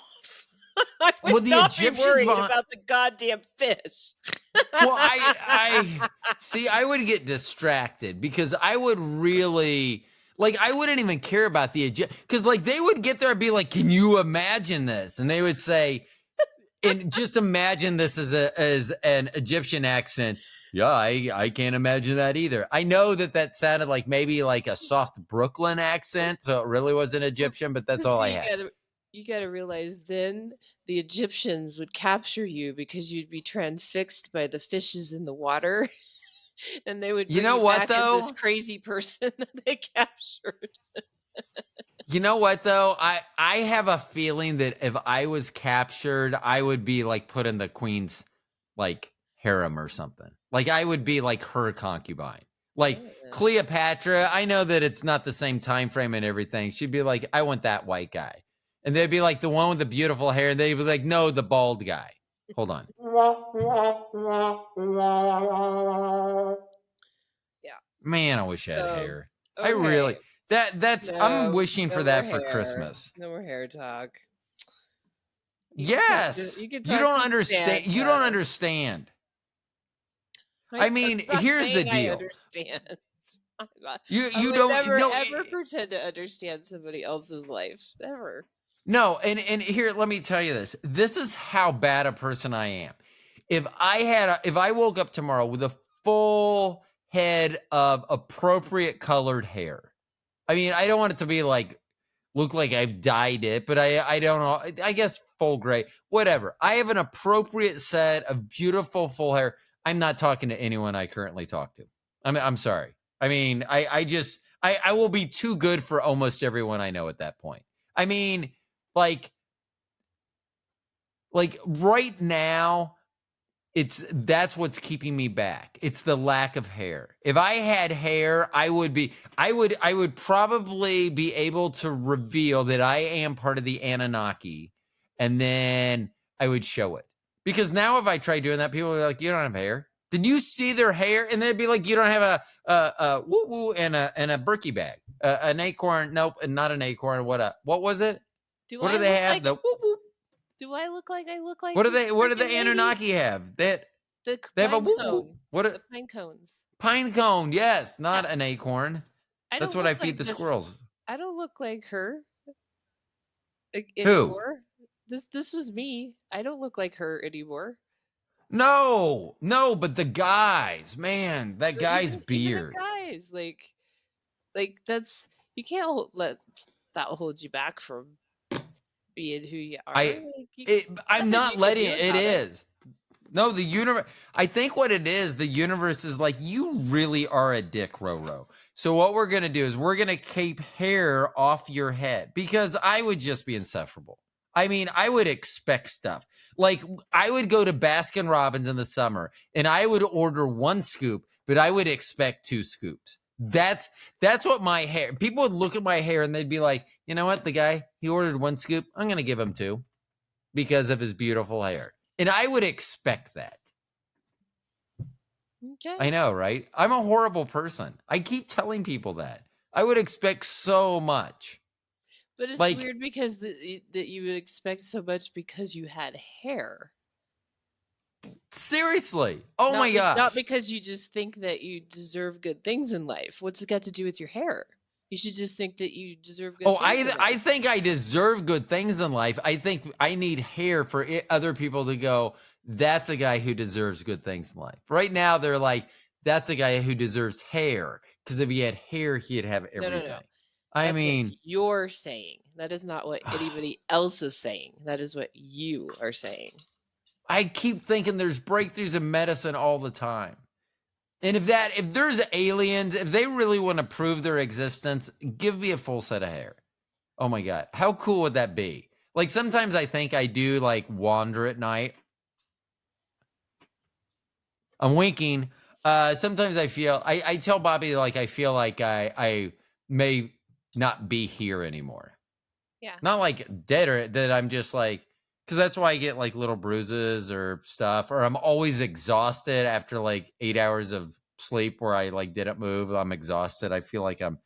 Speaker 2: I would not be worried about the goddamn fish.
Speaker 1: Well, I see. I would get distracted because I would really I wouldn't even care about the Egypt because they would get there and be like, "Can you imagine this?" And they would say, "And just imagine this as an Egyptian accent." Yeah, I can't imagine that either. I know that sounded like maybe like a soft Brooklyn accent, so it really wasn't Egyptian, but that's all I had.
Speaker 2: You got to realize then the Egyptians would capture you because you'd be transfixed by the fishes in the water, and they would bring you back as this crazy person that they captured.
Speaker 1: You know what, though? I have a feeling that if I was captured, I would be put in the queen's harem or something. I would be her concubine. Cleopatra, I know that it's not the same time frame and everything. She'd be like, I want that white guy. And they'd be like the one with the beautiful hair. And they'd be like, no, the bald guy. Hold on.
Speaker 2: Yeah.
Speaker 1: Man, I wish I had hair. Okay. I really... I'm wishing for that for Christmas.
Speaker 2: No more hair talk.
Speaker 1: Yes. You don't understand. You don't understand. I mean, here's the deal.
Speaker 2: I understand.
Speaker 1: You don't
Speaker 2: ever pretend to understand somebody else's life. Ever.
Speaker 1: No, and here, let me tell you this. This is how bad a person I am. If I woke up tomorrow with a full head of appropriate colored hair, I mean, I don't want it to be look like I've dyed it, but I don't know. I guess full gray, whatever. I have an appropriate set of beautiful full hair. I'm not talking to anyone I currently talk to. I'm sorry. I mean, I will be too good for almost everyone I know at that point. I mean, right now, that's what's keeping me back. It's the lack of hair. If I had hair, I would probably be able to reveal that I am part of the Anunnaki, and then I would show it. Because now if I try doing that, people are like, you don't have hair. Did you see their hair? And they'd be like, you don't have a woo-woo and a Berkey bag. An acorn. Nope, not an acorn. What was it? What do they have? The woo-woo.
Speaker 2: Do I look like I look like?
Speaker 1: What do the Anunnaki have? They have a woo-woo.
Speaker 2: The pine cones.
Speaker 1: Pine cone, yes, not an acorn. That's what I feed the squirrels.
Speaker 2: I don't look like her.
Speaker 1: Anymore.
Speaker 2: Who? This was me. I don't look like her anymore.
Speaker 1: No, but the guys, man, that guy's beard.
Speaker 2: Even the guys, that's, you can't let that hold you back from being who you are.
Speaker 1: I'm not letting it is. No, the universe. I think what it is, the universe is like, you really are a dick, Roro. So what we're going to do is we're going to keep hair off your head because I would just be insufferable. I mean, I would expect stuff. I would go to Baskin Robbins in the summer and I would order 1 scoop, but I would expect 2 scoops. That's what my hair, people would look at my hair and they'd be like, you know what? The guy, he ordered 1 scoop. I'm going to give him 2 because of his beautiful hair. And I would expect that.
Speaker 2: Okay.
Speaker 1: I know, right? I'm a horrible person. I keep telling people that. I would expect so much.
Speaker 2: But it's weird because that you would expect so much because you had hair.
Speaker 1: Seriously. Oh my gosh.
Speaker 2: Not because you just think that you deserve good things in life. What's it got to do with your hair? You should just think that you deserve good
Speaker 1: Oh,
Speaker 2: things in
Speaker 1: I
Speaker 2: life.
Speaker 1: think I deserve good things in life. I think I need hair for other people to go, that's a guy who deserves good things in life. Right now, they're like, that's a guy who deserves hair. Because if he had hair, he'd have
Speaker 2: No.
Speaker 1: everything. I
Speaker 2: That's what
Speaker 1: mean,
Speaker 2: you're saying. That is not what anybody else is saying. That is what you are saying.
Speaker 1: I keep thinking there's breakthroughs in medicine all the time. And if there's aliens, if they really want to prove their existence, give me a full set of hair. Oh my God. How cool would that be? Like sometimes I think I do like wander at night. I'm winking. Sometimes I tell Bobby like I feel like I may not be here anymore.
Speaker 2: Yeah.
Speaker 1: Not like dead or that I'm just like, because that's why I get like little bruises or stuff, or I'm always exhausted after like 8 hours of sleep where I like didn't move. I'm exhausted. I feel like I'm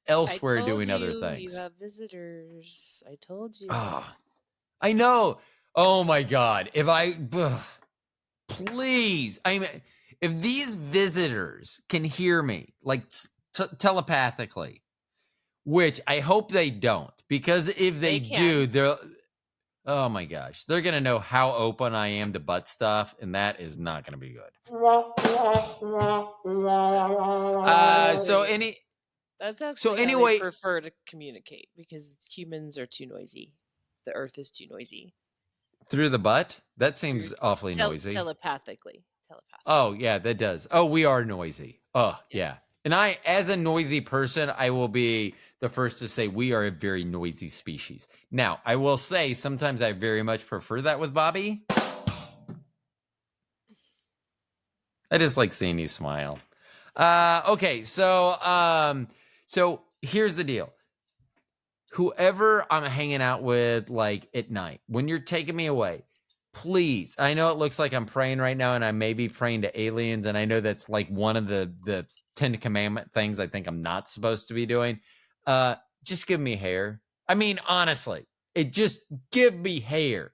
Speaker 2: I
Speaker 1: elsewhere
Speaker 2: told
Speaker 1: doing other
Speaker 2: you you
Speaker 1: things.
Speaker 2: have visitors. I told you.
Speaker 1: Oh, I know. Oh my God. Please, I mean, if these visitors can hear me like telepathically, which I hope they don't, because if they do, they're, oh my gosh, they're going to know how open I am to butt stuff, and that is not going to be good.
Speaker 2: That's actually
Speaker 1: So
Speaker 2: how they
Speaker 1: anyway,
Speaker 2: prefer to communicate because humans are too noisy. The earth is too noisy.
Speaker 1: through the butt? That seems awfully noisy.
Speaker 2: Telepathically.
Speaker 1: Oh, yeah, that does. Oh, we are noisy. Oh, yeah. And I, as a noisy person, I will be the first to say we are a very noisy species. Now, I will say sometimes I very much prefer that with Bobby. I just like seeing you smile. Okay, so here's the deal. Whoever I'm hanging out with, like at night, when you're taking me away, please. I know it looks like I'm praying right now, and I may be praying to aliens, and I know that's like one of the 10 Commandment things I think I'm not supposed to be doing. Just give me hair. I mean, honestly, it just give me hair.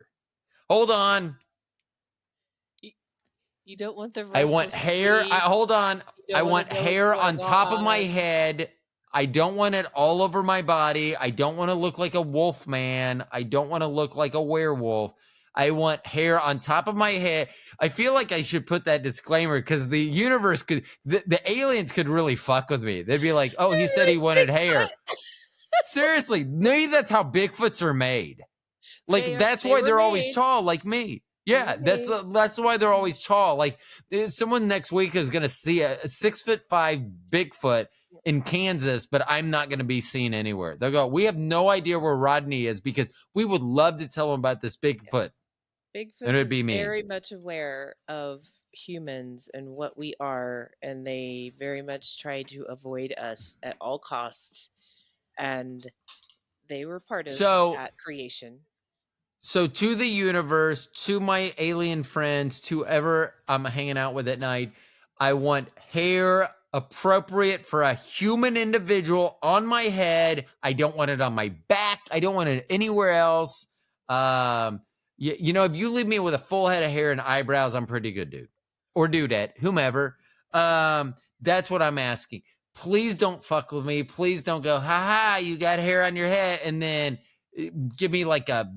Speaker 1: Hold on.
Speaker 2: You don't want the
Speaker 1: I want hair. Hold on. I want hair on top of my head. I don't want it all over my body. I don't want to look like a wolf man. I don't want to look like a werewolf. I want hair on top of my head. I feel like I should put that disclaimer because the universe could, the aliens could really fuck with me. They'd be like, oh, he said he wanted hair. Seriously, maybe that's how Bigfoots are made. Like, that's why they're always tall like me. Yeah, that's why they're always tall. Like, someone next week is going to see a 6'5" Bigfoot in Kansas, but I'm not going to be seen anywhere. They'll go, we have no idea where Rodney is because we would love to tell him about this Bigfoot.
Speaker 2: Bigfoot
Speaker 1: and it'd be me.
Speaker 2: Very much aware of humans and what we are, and they very much try to avoid us at all costs. And they were part of that creation.
Speaker 1: So to the universe, to my alien friends, to whoever I'm hanging out with at night, I want hair appropriate for a human individual on my head. I don't want it on my back. I don't want it anywhere else. You know, if you leave me with a full head of hair and eyebrows, I'm pretty good, dude. Or dudette, whomever. That's what I'm asking. Please don't fuck with me. Please don't go, ha, you got hair on your head, and then give me like a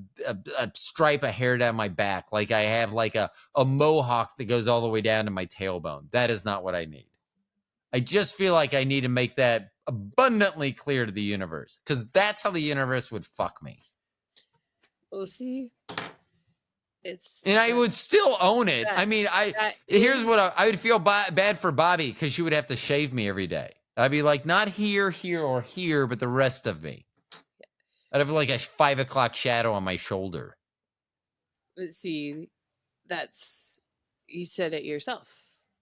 Speaker 1: stripe of hair down my back, like I have like a mohawk that goes all the way down to my tailbone. That is not what I need. I just feel like I need to make that abundantly clear to the universe, because that's how the universe would fuck me.
Speaker 2: We'll see.
Speaker 1: And I would still own it. I mean, here's what I would feel bad for Bobby, because she would have to shave me every day. I'd be like, not here, here, or here, but the rest of me. I'd have like a 5 o'clock shadow on my shoulder.
Speaker 2: But see, you said it yourself.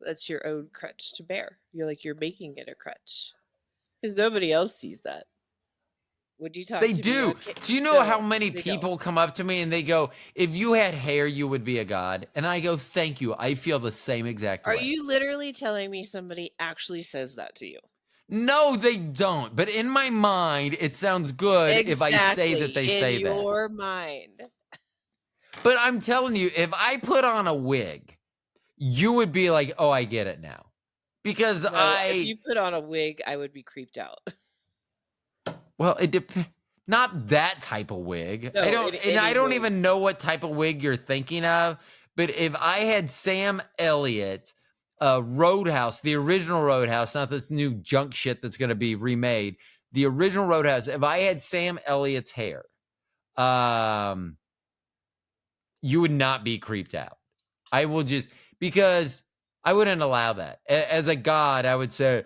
Speaker 2: That's your own crutch to bear. You're making it a crutch. Because nobody else sees that. Would you talk
Speaker 1: They
Speaker 2: to
Speaker 1: do.
Speaker 2: Me
Speaker 1: do you know how many people come up to me and they go, if you had hair, you would be a god? And I go, thank you. I feel the same exact way.
Speaker 2: Are you literally telling me somebody actually says that to you?
Speaker 1: No, they don't. But in my mind, it sounds good if I say that they say that.
Speaker 2: In your mind.
Speaker 1: But I'm telling you, if I put on a wig, you would be like, oh, I get it now. Because
Speaker 2: if you put on a wig, I would be creeped out.
Speaker 1: Well, it depends. Not that type of wig. I
Speaker 2: No,
Speaker 1: don't, and I
Speaker 2: any
Speaker 1: don't
Speaker 2: wig.
Speaker 1: even know what type of wig you're thinking of. But if I had Sam Elliott, Roadhouse, the original Roadhouse, not this new junk shit that's going to be remade, the original Roadhouse. If I had Sam Elliott's hair, you would not be creeped out. I will just because I wouldn't allow that. As a god, I would say,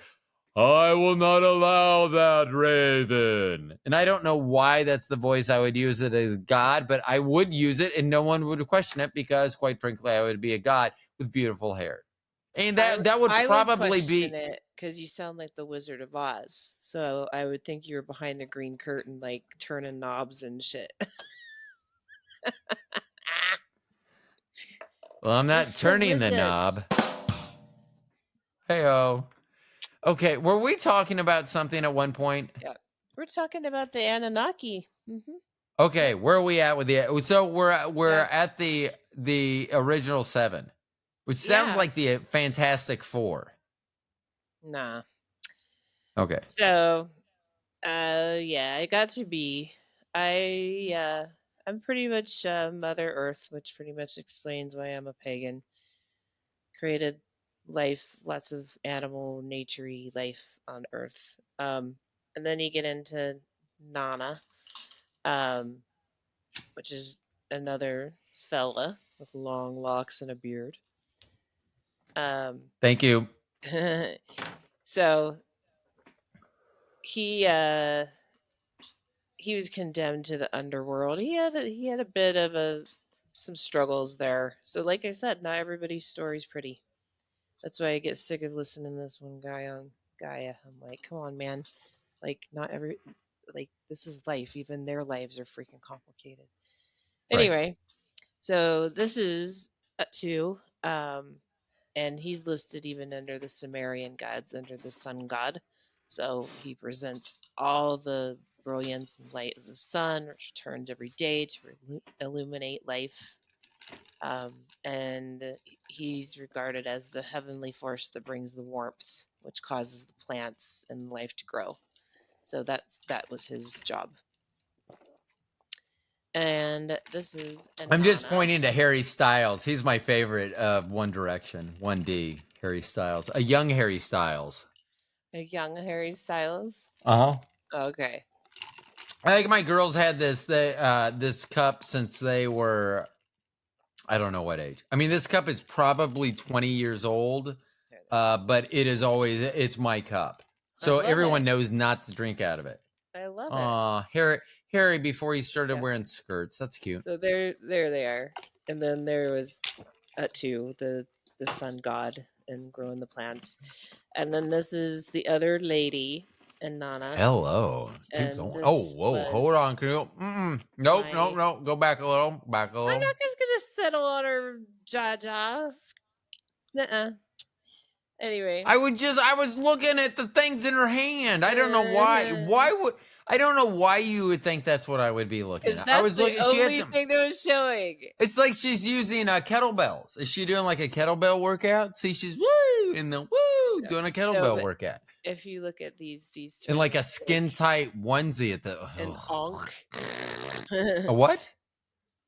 Speaker 1: I will not allow that, Raven. And I don't know why that's the voice I would use it as God, but I would use it and no one would question it because, quite frankly, I would be a god with beautiful hair. And that would
Speaker 2: I would
Speaker 1: probably
Speaker 2: question
Speaker 1: be.
Speaker 2: it because you sound like the Wizard of Oz. So I would think you were behind the green curtain, like turning knobs and shit.
Speaker 1: Well, I'm not
Speaker 2: Mr.
Speaker 1: turning the
Speaker 2: Wizard.
Speaker 1: knob. Hey-oh. Okay, were we talking about something at one point?
Speaker 2: Yeah. We're talking about the Anunnaki.
Speaker 1: Okay, where are we at with the? So we're
Speaker 2: Yeah.
Speaker 1: at the original 7, which sounds
Speaker 2: Yeah.
Speaker 1: like the Fantastic Four.
Speaker 2: Nah.
Speaker 1: Okay.
Speaker 2: So, yeah, it got to be. I'm pretty much Mother Earth, which pretty much explains why I'm a pagan. Created life, lots of animal, naturey life on Earth. And then you get into Nana, um, which is another fella with long locks and a beard.
Speaker 1: Thank you.
Speaker 2: So he he was condemned to the underworld. He had a bit of some struggles there. So like I said, not everybody's story's pretty. That's why I get sick of listening to this one guy on Gaia. I'm like, come on, man. Like not every like this is life. Even their lives are freaking complicated.
Speaker 1: Right.
Speaker 2: Anyway, so this is two, and he's listed even under the Sumerian gods, under the sun god. So he presents all the brilliance and light of the sun, which returns every day to illuminate life. And he's regarded as the heavenly force that brings the warmth, which causes the plants and life to grow. So that was his job. And this is
Speaker 1: I'm just
Speaker 2: Inanna,
Speaker 1: pointing to Harry Styles. He's my favorite of One Direction, 1D. Harry Styles, a young Harry Styles.
Speaker 2: a young Harry Styles.
Speaker 1: Uh huh.
Speaker 2: Okay.
Speaker 1: I think my girls had this cup since they were, I don't know what age. I mean, this cup is probably 20 years old, but it's my cup. So everyone knows not to drink out of it.
Speaker 2: I love it.
Speaker 1: Harry, before he started wearing skirts. That's cute.
Speaker 2: So there they are. And then there was two, the sun god and growing the plants. And then this is the other lady, Inanna.
Speaker 1: Hello. Keep
Speaker 2: And
Speaker 1: going.
Speaker 2: this
Speaker 1: Oh, whoa. Hold on. Can you? Nope,
Speaker 2: my-
Speaker 1: nope, nope. Go back a little. Back a
Speaker 2: I'm
Speaker 1: little.
Speaker 2: not just gonna settle on her jaja. Nuh-uh. Anyway.
Speaker 1: I was looking at the things in her hand. I don't know why. I don't know why you would think that's what I would be looking at. I was
Speaker 2: the
Speaker 1: looking.
Speaker 2: only
Speaker 1: She had some.
Speaker 2: thing that was showing.
Speaker 1: It's like she's using kettlebells. Is she doing like a kettlebell workout? See, she's woo and then woo doing a kettlebell workout.
Speaker 2: If you look at these
Speaker 1: in like a skin tight onesie at the
Speaker 2: an ankh.
Speaker 1: a what?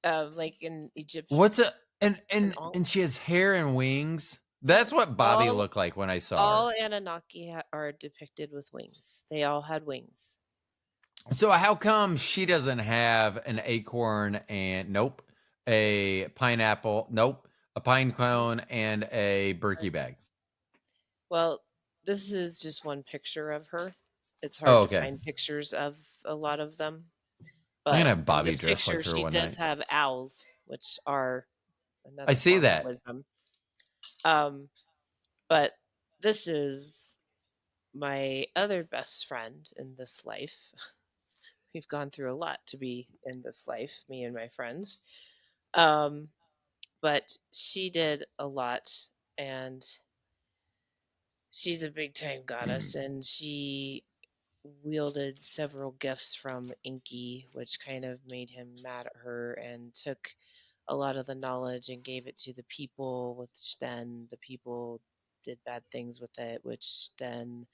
Speaker 2: Like in Egyptian.
Speaker 1: What's a and she has hair and wings. That's what Bobby looked like when I saw her.
Speaker 2: All Anunnaki are depicted with wings. They all had wings.
Speaker 1: So how come she doesn't have an acorn and a pineapple, a pine cone and a Berkey bag?
Speaker 2: Well, this is just one picture of her. It's hard to find pictures of a lot of them. But
Speaker 1: I'm gonna have Bobby
Speaker 2: in this
Speaker 1: dress
Speaker 2: picture,
Speaker 1: like her
Speaker 2: she
Speaker 1: one
Speaker 2: does
Speaker 1: night.
Speaker 2: have owls, which are another
Speaker 1: I see
Speaker 2: form
Speaker 1: that.
Speaker 2: of wisdom. But this is my other best friend in this life. We've gone through a lot to be in this life, me and my friends. But she did a lot, and she's a big time goddess, and she wielded several gifts from Inky, which kind of made him mad at her and took a lot of the knowledge and gave it to the people, which then the people did bad things with it, which then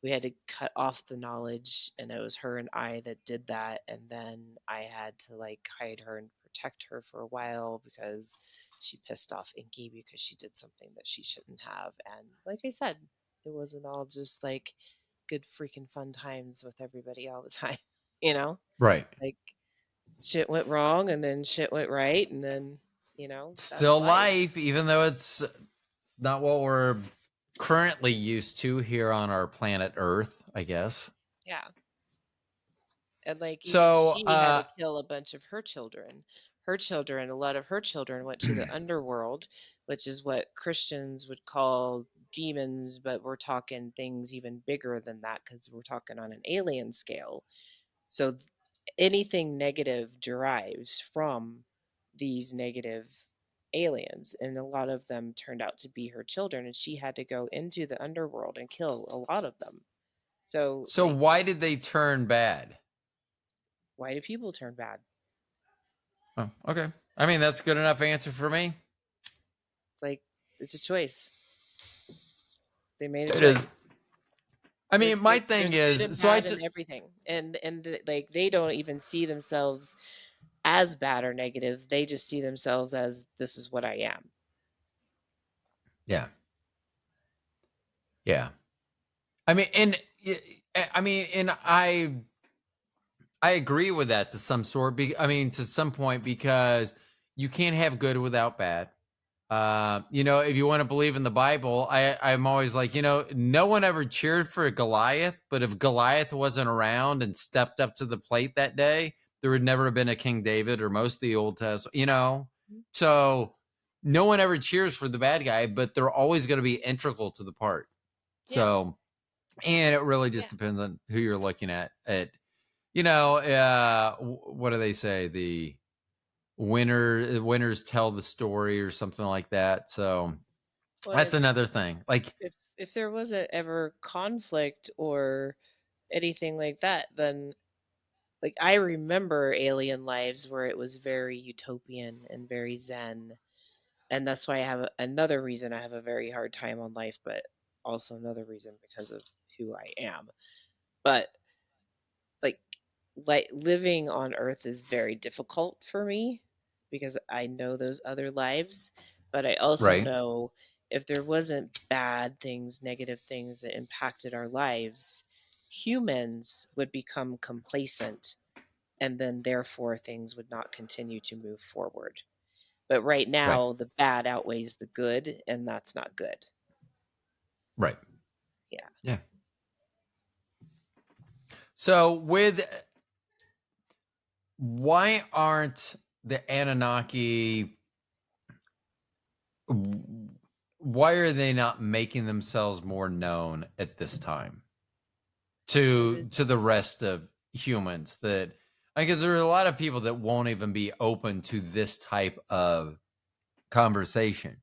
Speaker 2: we had to cut off the knowledge, and it was her and I that did that. And then I had to like hide her and protect her for a while because she pissed off Inky because she did something that she shouldn't have. And like I said, it wasn't all just like good freaking fun times with everybody all the time, you know?
Speaker 1: Right.
Speaker 2: Like shit went wrong and then shit went right, and then, that's
Speaker 1: Still
Speaker 2: life.
Speaker 1: life, even though it's not what we're currently used to here on our planet Earth, I guess.
Speaker 2: Yeah. And like even
Speaker 1: So,
Speaker 2: she had to kill a bunch of her children. A lot of her children went to the underworld, which is what Christians would call demons, but we're talking things even bigger than that because we're talking on an alien scale. So anything negative derives from these negative aliens, and a lot of them turned out to be her children, and she had to go into the underworld and kill a lot of them. So
Speaker 1: so
Speaker 2: like,
Speaker 1: why did they turn bad?
Speaker 2: why do people turn bad?
Speaker 1: Oh, okay. I mean, that's good enough answer for me.
Speaker 2: Like, it's a choice. They made a
Speaker 1: It is.
Speaker 2: choice.
Speaker 1: I mean, my thing
Speaker 2: There's good and
Speaker 1: is, so
Speaker 2: bad in everything, and like they don't even see themselves as bad or negative. They just see themselves as this is what I am.
Speaker 1: yeah, yeah. I mean, and I agree with that to some sort. To some point, because you can't have good without bad. If you want to believe in the Bible, I'm always like, no one ever cheered for Goliath, but if Goliath wasn't around and stepped up to the plate that day, there would never have been a King David or most of the Old Testament. So no one ever cheers for the bad guy, but they're always going to be integral to the part.
Speaker 2: Yeah.
Speaker 1: So, and it really just depends on who you're looking at. What do they say? The winners tell the story or something like that. So
Speaker 2: Well,
Speaker 1: that's another thing. Like,
Speaker 2: if there wasn't ever conflict or anything like that, then like I remember alien lives where it was very utopian and very zen, and that's why I have another reason I have a very hard time on life, but also another reason because of who I am. But like living on earth is very difficult for me because I know those other lives, but I also
Speaker 1: right,
Speaker 2: know if there wasn't bad things, negative things that impacted our lives, humans would become complacent, and then therefore things would not continue to move forward. But right
Speaker 1: right,
Speaker 2: now the bad outweighs the good, and that's not good.
Speaker 1: right.
Speaker 2: Yeah.
Speaker 1: Yeah. So why aren't the Anunnaki, why are they not making themselves more known at this time
Speaker 2: What is
Speaker 1: to the rest of humans? That, because there are a lot of people that won't even be open to this type of conversation.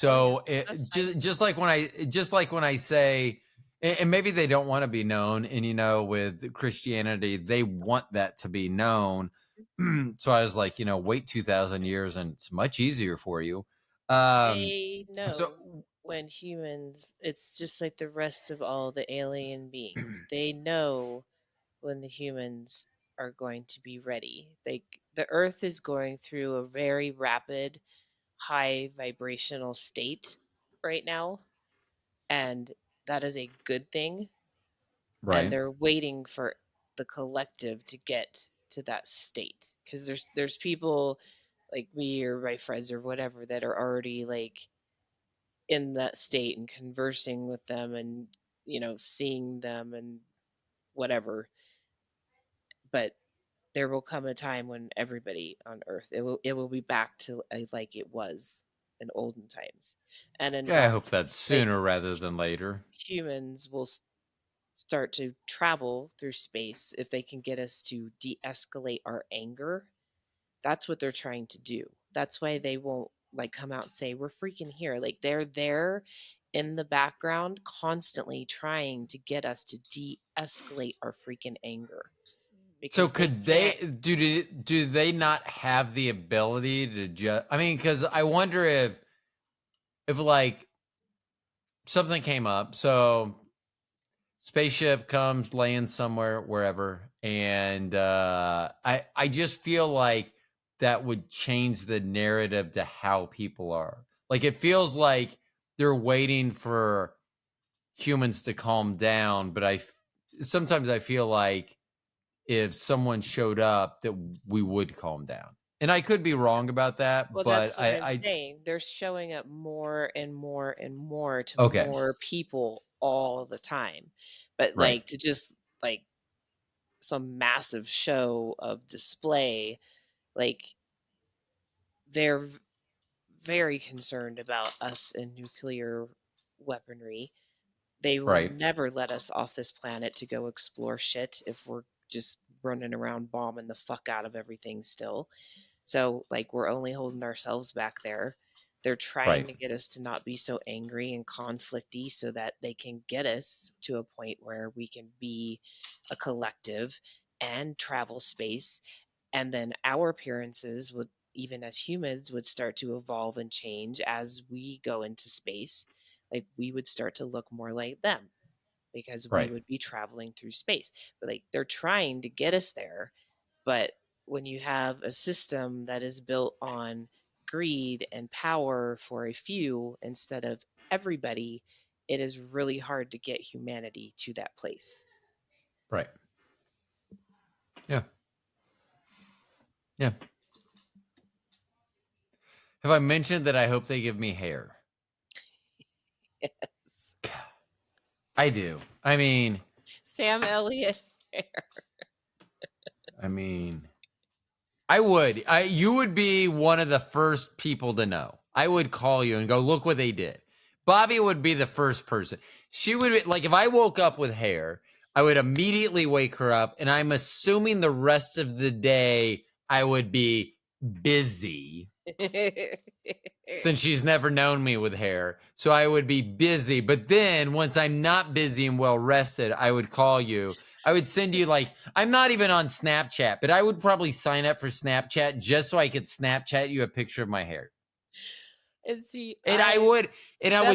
Speaker 2: Oh yeah,
Speaker 1: So
Speaker 2: that's fine.
Speaker 1: just like when I say, and maybe they don't want to be known, and with Christianity, they want that to be known. So I was like, wait 2,000 years, and it's much easier for you.
Speaker 2: They
Speaker 1: So
Speaker 2: know when humans, it's just like the rest of all the alien beings. They know when the humans are going to be ready. The Earth is going through a very rapid, high vibrational state right now, and that is a good thing. And
Speaker 1: right,
Speaker 2: they're waiting for the collective to get to that state because there's people like me or my friends or whatever that are already like in that state and conversing with them and seeing them and whatever. But there will come a time when everybody on earth, it will be back to like it was in olden times. And in
Speaker 1: yeah, I hope
Speaker 2: fact,
Speaker 1: that's
Speaker 2: like
Speaker 1: sooner rather than later.
Speaker 2: humans will start to travel through space if they can get us to de-escalate our anger. That's what they're trying to do. That's why they won't like come out and say we're freaking here. Like they're there in the background constantly trying to get us to de-escalate our freaking anger
Speaker 1: So
Speaker 2: because they
Speaker 1: could
Speaker 2: can't.
Speaker 1: they do they not have the ability to just? I mean, because I wonder if like something came up. So spaceship comes, lands somewhere, wherever, and I just feel like that would change the narrative to how people are. Like, it feels like they're waiting for humans to calm down, but sometimes I feel like if someone showed up that we would calm down. And I could be wrong about that,
Speaker 2: Well,
Speaker 1: but
Speaker 2: that's what I'm saying. They're showing up more and more and more to
Speaker 1: okay,
Speaker 2: more people all the time. But
Speaker 1: right,
Speaker 2: like to just like some massive show of display, like they're very concerned about us and nuclear weaponry. They will
Speaker 1: right,
Speaker 2: never let us off this planet to go explore shit if we're just running around bombing the fuck out of everything still. So, like, we're only holding ourselves back there. They're trying
Speaker 1: right,
Speaker 2: to get us to not be so angry and conflicty so that they can get us to a point where we can be a collective and travel space. And then our appearances would, even as humans, would start to evolve and change as we go into space. Like, we would start to look more like them because we
Speaker 1: right,
Speaker 2: would be traveling through space. But like, they're trying to get us there. But when you have a system that is built on greed and power for a few instead of everybody, it is really hard to get humanity to that place.
Speaker 1: right. Yeah. Yeah. Have I mentioned that I hope they give me hair?
Speaker 2: Yes.
Speaker 1: I do. I mean,
Speaker 2: Sam Elliott.
Speaker 1: I would. You would be one of the first people to know. I would call you and go, look what they did. Bobby would be the first person. She would be, like, if I woke up with hair, I would immediately wake her up, and I'm assuming the rest of the day I would be busy since she's never known me with hair. So I would be busy. But then once I'm not busy and well rested, I would call you. I would send you, like, I'm not even on Snapchat, but I would probably sign up for Snapchat just so I could Snapchat you a picture of my hair.
Speaker 2: And see,
Speaker 1: And I would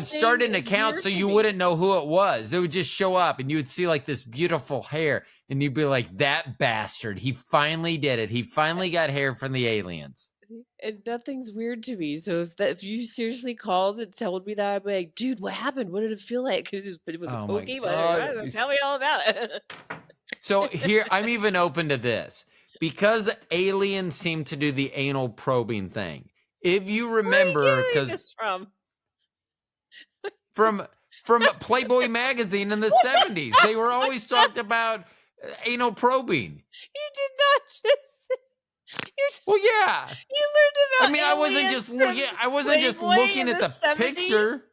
Speaker 1: start
Speaker 2: nothing
Speaker 1: an
Speaker 2: is
Speaker 1: account
Speaker 2: weird
Speaker 1: so
Speaker 2: to
Speaker 1: you
Speaker 2: me.
Speaker 1: wouldn't know who it was. It would just show up and you would see like this beautiful hair and you'd be like, that bastard, he finally did it. He finally got hair from the aliens.
Speaker 2: And nothing's weird to me. So if you seriously called and told me that, I'd be like, dude, what happened? What did it feel like? Because it was a
Speaker 1: Oh my
Speaker 2: pokey.
Speaker 1: God.
Speaker 2: Tell me all about it.
Speaker 1: So here, I'm even open to this because aliens seem to do the anal probing thing. If you
Speaker 2: Where are
Speaker 1: remember,
Speaker 2: you getting
Speaker 1: because
Speaker 2: this from?
Speaker 1: from Playboy magazine in the 70s, they were always talked about anal probing.
Speaker 2: You did not just say.
Speaker 1: Well, yeah.
Speaker 2: You learned about.
Speaker 1: I mean, I wasn't just looking. I wasn't just looking at the
Speaker 2: 70s?
Speaker 1: picture.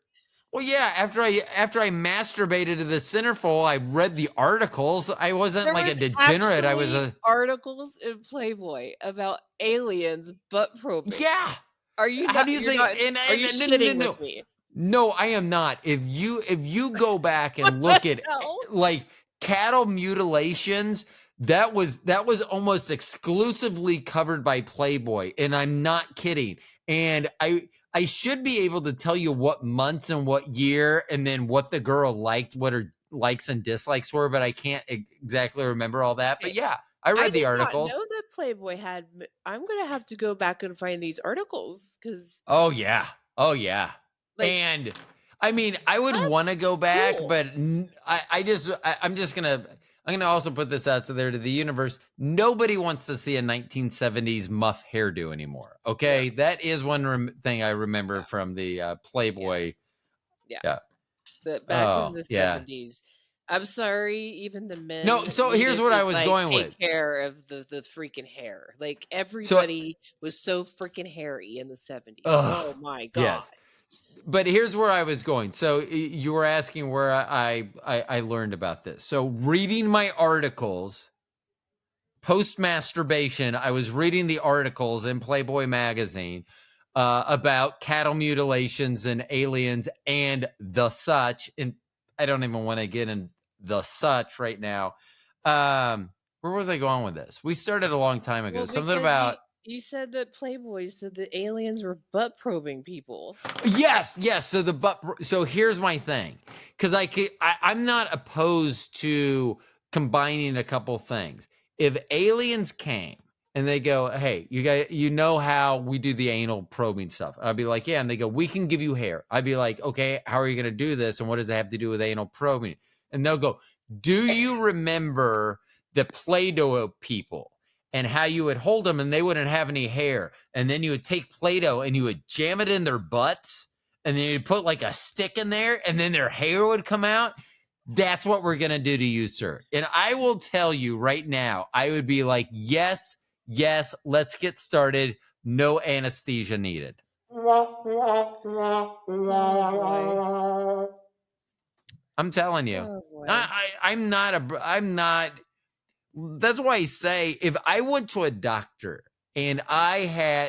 Speaker 1: Well, yeah. After I masturbated to the centerfold, I read the articles. I wasn't
Speaker 2: There
Speaker 1: like a
Speaker 2: was
Speaker 1: degenerate. I was
Speaker 2: actually articles in Playboy about aliens butt probing.
Speaker 1: yeah.
Speaker 2: Are you?
Speaker 1: How do you think?
Speaker 2: Are you shitting with me?
Speaker 1: No, I am not. If you go back and look at like cattle mutilations, that was almost exclusively covered by Playboy, and I'm not kidding. And I should be able to tell you what months and what year, and then what the girl liked, what her likes and dislikes were, but I can't exactly remember all that. But yeah, I read the
Speaker 2: did
Speaker 1: articles.
Speaker 2: not know that Playboy had. I'm gonna have to go back and find these articles because.
Speaker 1: Oh yeah.
Speaker 2: Like,
Speaker 1: and I mean, I would want to go back,
Speaker 2: cool.
Speaker 1: but I'm gonna also put this out there to the universe. Nobody wants to see a 1970s muff hairdo anymore. Okay, that is one thing I remember from the Playboy.
Speaker 2: Yeah. But back in the
Speaker 1: yeah.
Speaker 2: 70s, I'm sorry, even the men.
Speaker 1: No, so here's
Speaker 2: needed
Speaker 1: what
Speaker 2: to,
Speaker 1: I was
Speaker 2: like,
Speaker 1: going
Speaker 2: take
Speaker 1: with.
Speaker 2: care of the freaking hair. Like, everybody was so freaking hairy in the 70s. Oh my god.
Speaker 1: Yes. But here's where I was going. So you were asking where I learned about this. So reading my articles, post masturbation, I was reading the articles in Playboy magazine about cattle mutilations and aliens and the such. And I don't even want to get in the such right now. Where was I going with this? We started a long time ago.
Speaker 2: Well,
Speaker 1: Something
Speaker 2: because
Speaker 1: about
Speaker 2: You said that Playboy said that aliens were butt probing people.
Speaker 1: Yes. So here's my thing, because I'm not opposed to combining a couple things. If aliens came and they go, hey, you guys, you know how we do the anal probing stuff? I'd be like, yeah. And they go, we can give you hair. I'd be like, okay, how are you going to do this? And what does it have to do with anal probing? And they'll go, do you remember the Play-Doh people and how you would hold them and they wouldn't have any hair? And then you would take Play-Doh and you would jam it in their butts. And then you'd put like a stick in there and then their hair would come out. That's what we're going to do to you, sir. And I will tell you right now, I would be like, yes, let's get started. No anesthesia needed. I'm telling you.
Speaker 2: Oh, boy.
Speaker 1: I'm not. That's why I say if I went to a doctor and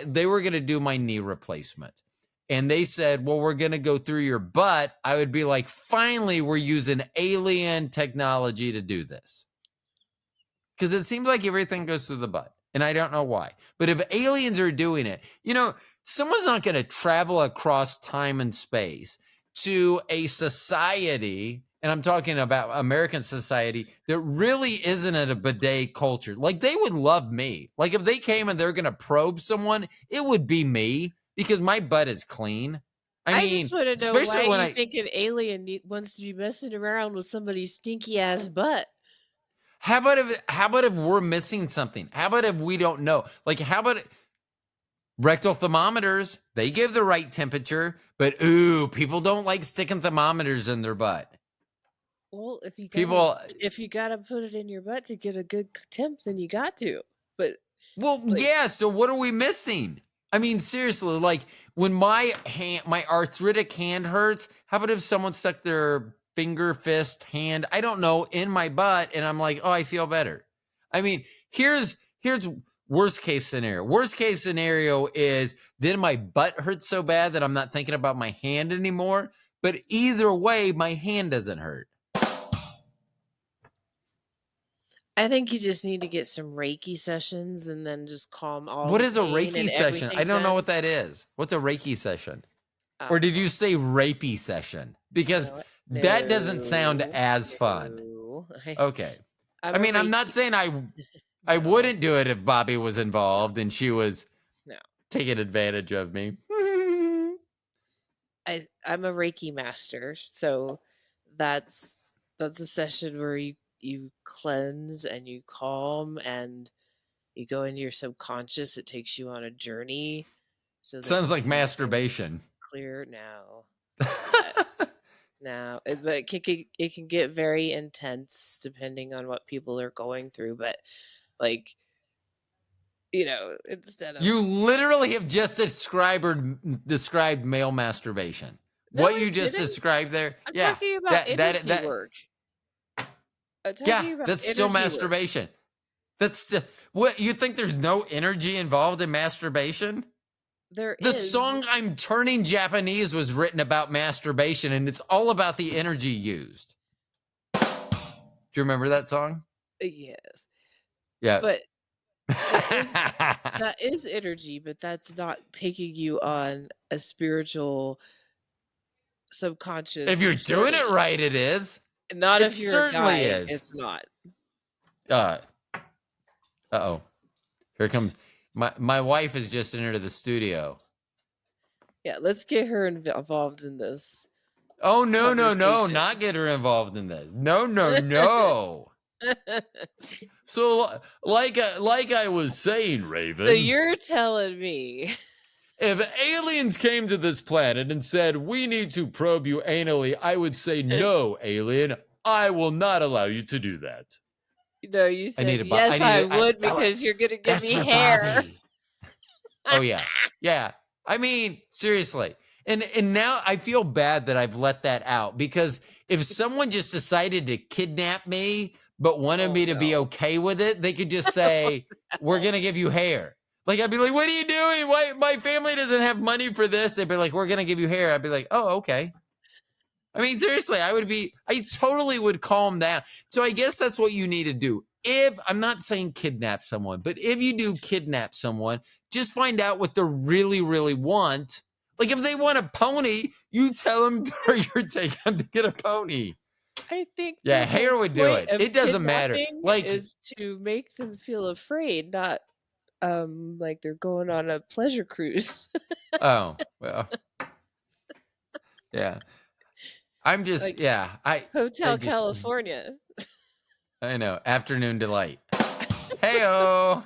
Speaker 1: they were going to do my knee replacement and they said, well, we're going to go through your butt, I would be like, finally, we're using alien technology to do this. Because it seems like everything goes through the butt. And I don't know why. But if aliens are doing it, someone's not going to travel across time and space to a society, and I'm talking about American society, that really isn't a bidet culture. Like, they would love me. Like, if they came and they're going to probe someone, it would be me because my butt is clean. I mean,
Speaker 2: just want to know
Speaker 1: especially
Speaker 2: why
Speaker 1: when
Speaker 2: you think an alien wants to be messing around with somebody's stinky ass butt.
Speaker 1: How about if we're missing something? How about if we don't know? Like, how about rectal thermometers? They give the right temperature, but people don't like sticking thermometers in their butt.
Speaker 2: Well, if you gotta put it in your butt to get a good temp, then you got to. But
Speaker 1: yeah. So what are we missing? I mean, seriously, like when my arthritic hand hurts, how about if someone stuck their finger, fist, hand, I don't know, in my butt, and I'm like, oh, I feel better. I mean, here's worst case scenario. Worst case scenario is then my butt hurts so bad that I'm not thinking about my hand anymore. But either way, my hand doesn't hurt.
Speaker 2: I think you just need to get some Reiki sessions and then just calm all.
Speaker 1: What
Speaker 2: the
Speaker 1: is a
Speaker 2: pain
Speaker 1: Reiki
Speaker 2: and
Speaker 1: session? I
Speaker 2: everything
Speaker 1: don't know
Speaker 2: down.
Speaker 1: what that is. What's a Reiki session?
Speaker 2: Oh,
Speaker 1: Or did you say rapey session? Because that doesn't sound as fun.
Speaker 2: no.
Speaker 1: Okay.
Speaker 2: I'm
Speaker 1: I mean, I'm not saying I wouldn't do it if Bobby was involved and she was taking advantage of me.
Speaker 2: I'm a Reiki master, so that's a session where you cleanse and you calm and you go into your subconscious. It takes you on a journey. So
Speaker 1: Sounds like masturbation.
Speaker 2: Clear now. Now, but it can get very intense depending on what people are going through. But like, instead of
Speaker 1: You literally have just described male masturbation.
Speaker 2: No,
Speaker 1: What
Speaker 2: I
Speaker 1: you just
Speaker 2: didn't.
Speaker 1: described there,
Speaker 2: I'm talking about energy work.
Speaker 1: That's still masturbation. That's still, what you think? There's no energy involved in masturbation? The song "I'm Turning Japanese" was written about masturbation, and it's all about the energy used. Do you remember that song?
Speaker 2: Yes.
Speaker 1: Yeah.
Speaker 2: But that is energy, but that's not taking you on a spiritual subconscious.
Speaker 1: If you're doing it right, it is.
Speaker 2: Not if you're
Speaker 1: certainly
Speaker 2: a guy,
Speaker 1: is.
Speaker 2: It's not.
Speaker 1: Uh-oh. Here comes my wife is just entered the studio.
Speaker 2: Yeah, let's get her involved in this.
Speaker 1: Oh, no, not get her involved in this. No. So, like I was saying, Raven.
Speaker 2: So you're telling me
Speaker 1: if aliens came to this planet and said, we need to probe you anally, I would say, no, alien, I will not allow you to do that.
Speaker 2: No, you said, yes, I would, because you're going to give me hair.
Speaker 1: Oh, yeah. Yeah. I mean, seriously. And now I feel bad that I've let that out, because if someone just decided to kidnap me but wanted me to be okay with it, they could just say, we're going to give you hair. Like, I'd be like, what are you doing? Why, my family doesn't have money for this. They'd be like, we're going to give you hair. I'd be like, oh, okay. I mean, seriously, I totally would calm down. So I guess that's what you need to do. if I'm not saying kidnap someone, but if you do kidnap someone, just find out what they really, really want. Like if they want a pony, you tell them you're taking them to get a pony.
Speaker 2: I think
Speaker 1: Yeah,
Speaker 2: the
Speaker 1: hair
Speaker 2: whole
Speaker 1: would do
Speaker 2: point
Speaker 1: it.
Speaker 2: of
Speaker 1: It doesn't matter.
Speaker 2: kidnapping
Speaker 1: Like,
Speaker 2: is to make them feel afraid, not like they're going on a pleasure cruise.
Speaker 1: oh, well, yeah. I'm just,
Speaker 2: Like
Speaker 1: yeah. I
Speaker 2: Hotel
Speaker 1: just,
Speaker 2: California.
Speaker 1: I know. Afternoon delight. Heyo.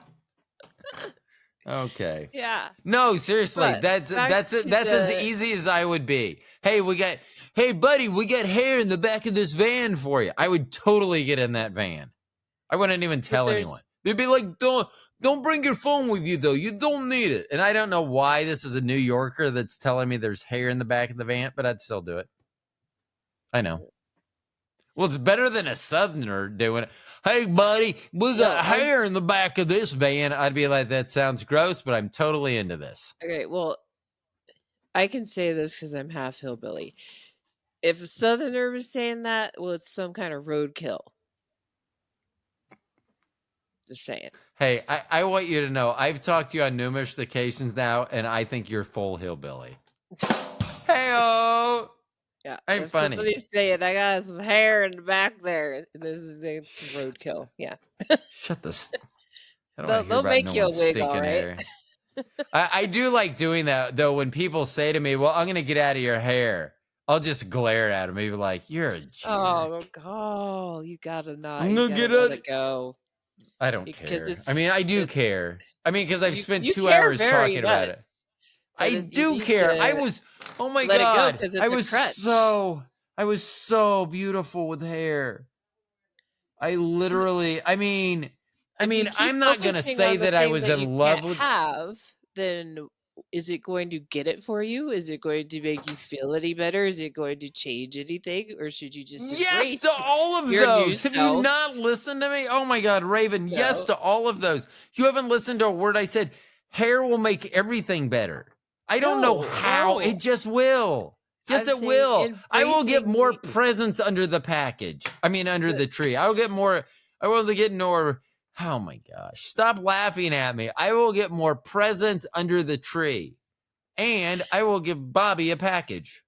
Speaker 1: Okay.
Speaker 2: Yeah.
Speaker 1: No, seriously,
Speaker 2: But
Speaker 1: that's
Speaker 2: back
Speaker 1: it.
Speaker 2: to
Speaker 1: That's as
Speaker 2: the
Speaker 1: easy as I would be. Hey, buddy, we got hair in the back of this van for you. I would totally get in that van. I wouldn't even
Speaker 2: but
Speaker 1: tell anyone.
Speaker 2: there's
Speaker 1: They'd be like, don't bring your phone with you though. You don't need it. And I don't know why this is a New Yorker that's telling me there's hair in the back of the van, but I'd still do it. I know. Well, it's better than a Southerner doing it. Hey, buddy, we got hair in the back of this van. I'd be like, that sounds gross, but I'm totally into this.
Speaker 2: Okay, well, I can say this because I'm half hillbilly. If a Southerner was saying that, well, it's some kind of roadkill. Just saying.
Speaker 1: Hey, I want you to know, I've talked to you on numerous occasions now, and I think you're full hillbilly. Hey-oh!
Speaker 2: Yeah,
Speaker 1: I'm
Speaker 2: if
Speaker 1: funny.
Speaker 2: somebody's saying I got some hair in the back there, this is it's roadkill. Yeah,
Speaker 1: Shut the. I don't want to hear
Speaker 2: they'll
Speaker 1: about
Speaker 2: make
Speaker 1: no
Speaker 2: you a
Speaker 1: one's
Speaker 2: wig,
Speaker 1: stinking
Speaker 2: all right.
Speaker 1: hair. I do like doing that though. When people say to me, "Well, I'm going to get out of your hair," I'll just glare at them. Maybe like, "You're a jerk."
Speaker 2: Oh, you gotta not.
Speaker 1: I'm
Speaker 2: You
Speaker 1: gonna
Speaker 2: gotta
Speaker 1: get
Speaker 2: let
Speaker 1: out.
Speaker 2: it go.
Speaker 1: I don't
Speaker 2: Because
Speaker 1: care. I mean, I do care. I mean, because I've spent
Speaker 2: you
Speaker 1: 2
Speaker 2: care
Speaker 1: hours
Speaker 2: very
Speaker 1: talking about
Speaker 2: much,
Speaker 1: it.
Speaker 2: but
Speaker 1: I
Speaker 2: you
Speaker 1: do
Speaker 2: need
Speaker 1: care. I
Speaker 2: to
Speaker 1: was. Oh my
Speaker 2: let it go
Speaker 1: god!
Speaker 2: because it's a crutch.
Speaker 1: I was so beautiful with hair. I literally. I mean,
Speaker 2: If you keep
Speaker 1: I'm not gonna
Speaker 2: focusing
Speaker 1: say
Speaker 2: on the
Speaker 1: that I
Speaker 2: thing
Speaker 1: was
Speaker 2: that you
Speaker 1: in love
Speaker 2: can't
Speaker 1: with.
Speaker 2: have, then is it going to get it for you? Is it going to make you feel any better? Is it going to change anything? Or should you just
Speaker 1: Yes
Speaker 2: embrace
Speaker 1: to all of
Speaker 2: your new
Speaker 1: those. Have you
Speaker 2: self?
Speaker 1: not listened to me? Oh my God, Raven, yes
Speaker 2: No.
Speaker 1: to all of those. You haven't listened to a word I said. Hair will make everything better. I don't know how.
Speaker 2: No.
Speaker 1: It just will. Yes,
Speaker 2: I'm
Speaker 1: it will.
Speaker 2: saying
Speaker 1: I will get
Speaker 2: embracing
Speaker 1: more presents under the package. I mean, under the tree. I will get more. I will get more. Oh my gosh. Stop laughing at me. I will get more presents under the tree. And I will give Bobby a package.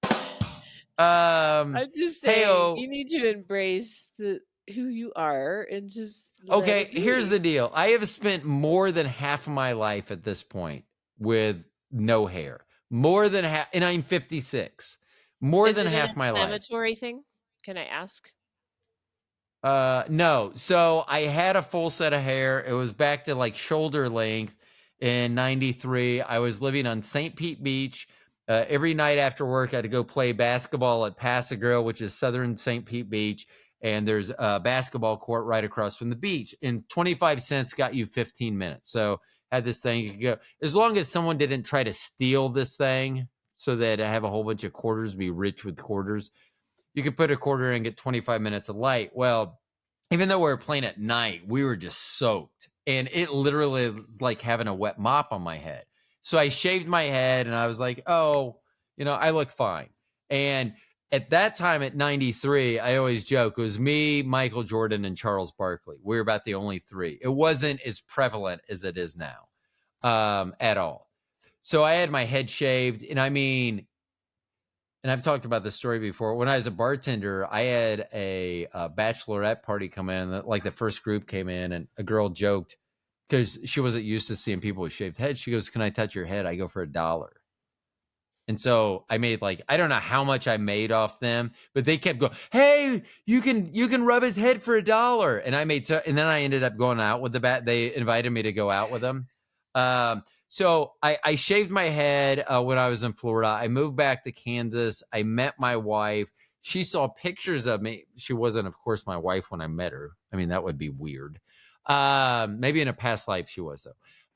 Speaker 2: I'm just saying
Speaker 1: Hey-o.
Speaker 2: you need to embrace who you are and just let
Speaker 1: Okay,
Speaker 2: it
Speaker 1: here's
Speaker 2: be.
Speaker 1: the deal. I have spent more than half of my life at this point with no hair. More than half, and I'm 56. More
Speaker 2: Is
Speaker 1: than
Speaker 2: it an
Speaker 1: half my life.
Speaker 2: inflammatory thing? Can I ask?
Speaker 1: No. So I had a full set of hair. It was back to like shoulder length in 93. I was living on St. Pete Beach. Every night after work, I had to go play basketball at Pasadena, which is southern St. Pete Beach. And there's a basketball court right across from the beach. And 25 cents got you 15 minutes. So had this thing, you could go as long as someone didn't try to steal this thing so that I have a whole bunch of quarters, be rich with quarters. You could put a quarter in and get 25 minutes of light. Well, even though we were playing at night, we were just soaked. And it literally was like having a wet mop on my head. So I shaved my head and I was like, oh, I look fine. And at that time at 93, I always joke, it was me, Michael Jordan, and Charles Barkley. We were about the only three. It wasn't as prevalent as it is now at all. So I had my head shaved. And I mean, and I've talked about this story before. When I was a bartender, I had a bachelorette party come in. Like the first group came in, and a girl joked because she wasn't used to seeing people with shaved heads. She goes, "Can I touch your head?" I go for $1. And so I made I don't know how much I made off them, but they kept going, "Hey, you can rub his head for $1." And I made and then I ended up going out with the bat. They invited me to go out with them. So I shaved my head when I was in Florida. I moved back to Kansas. I met my wife. She saw pictures of me. She wasn't, of course, my wife when I met her. I mean, that would be weird. Maybe in a past life she was,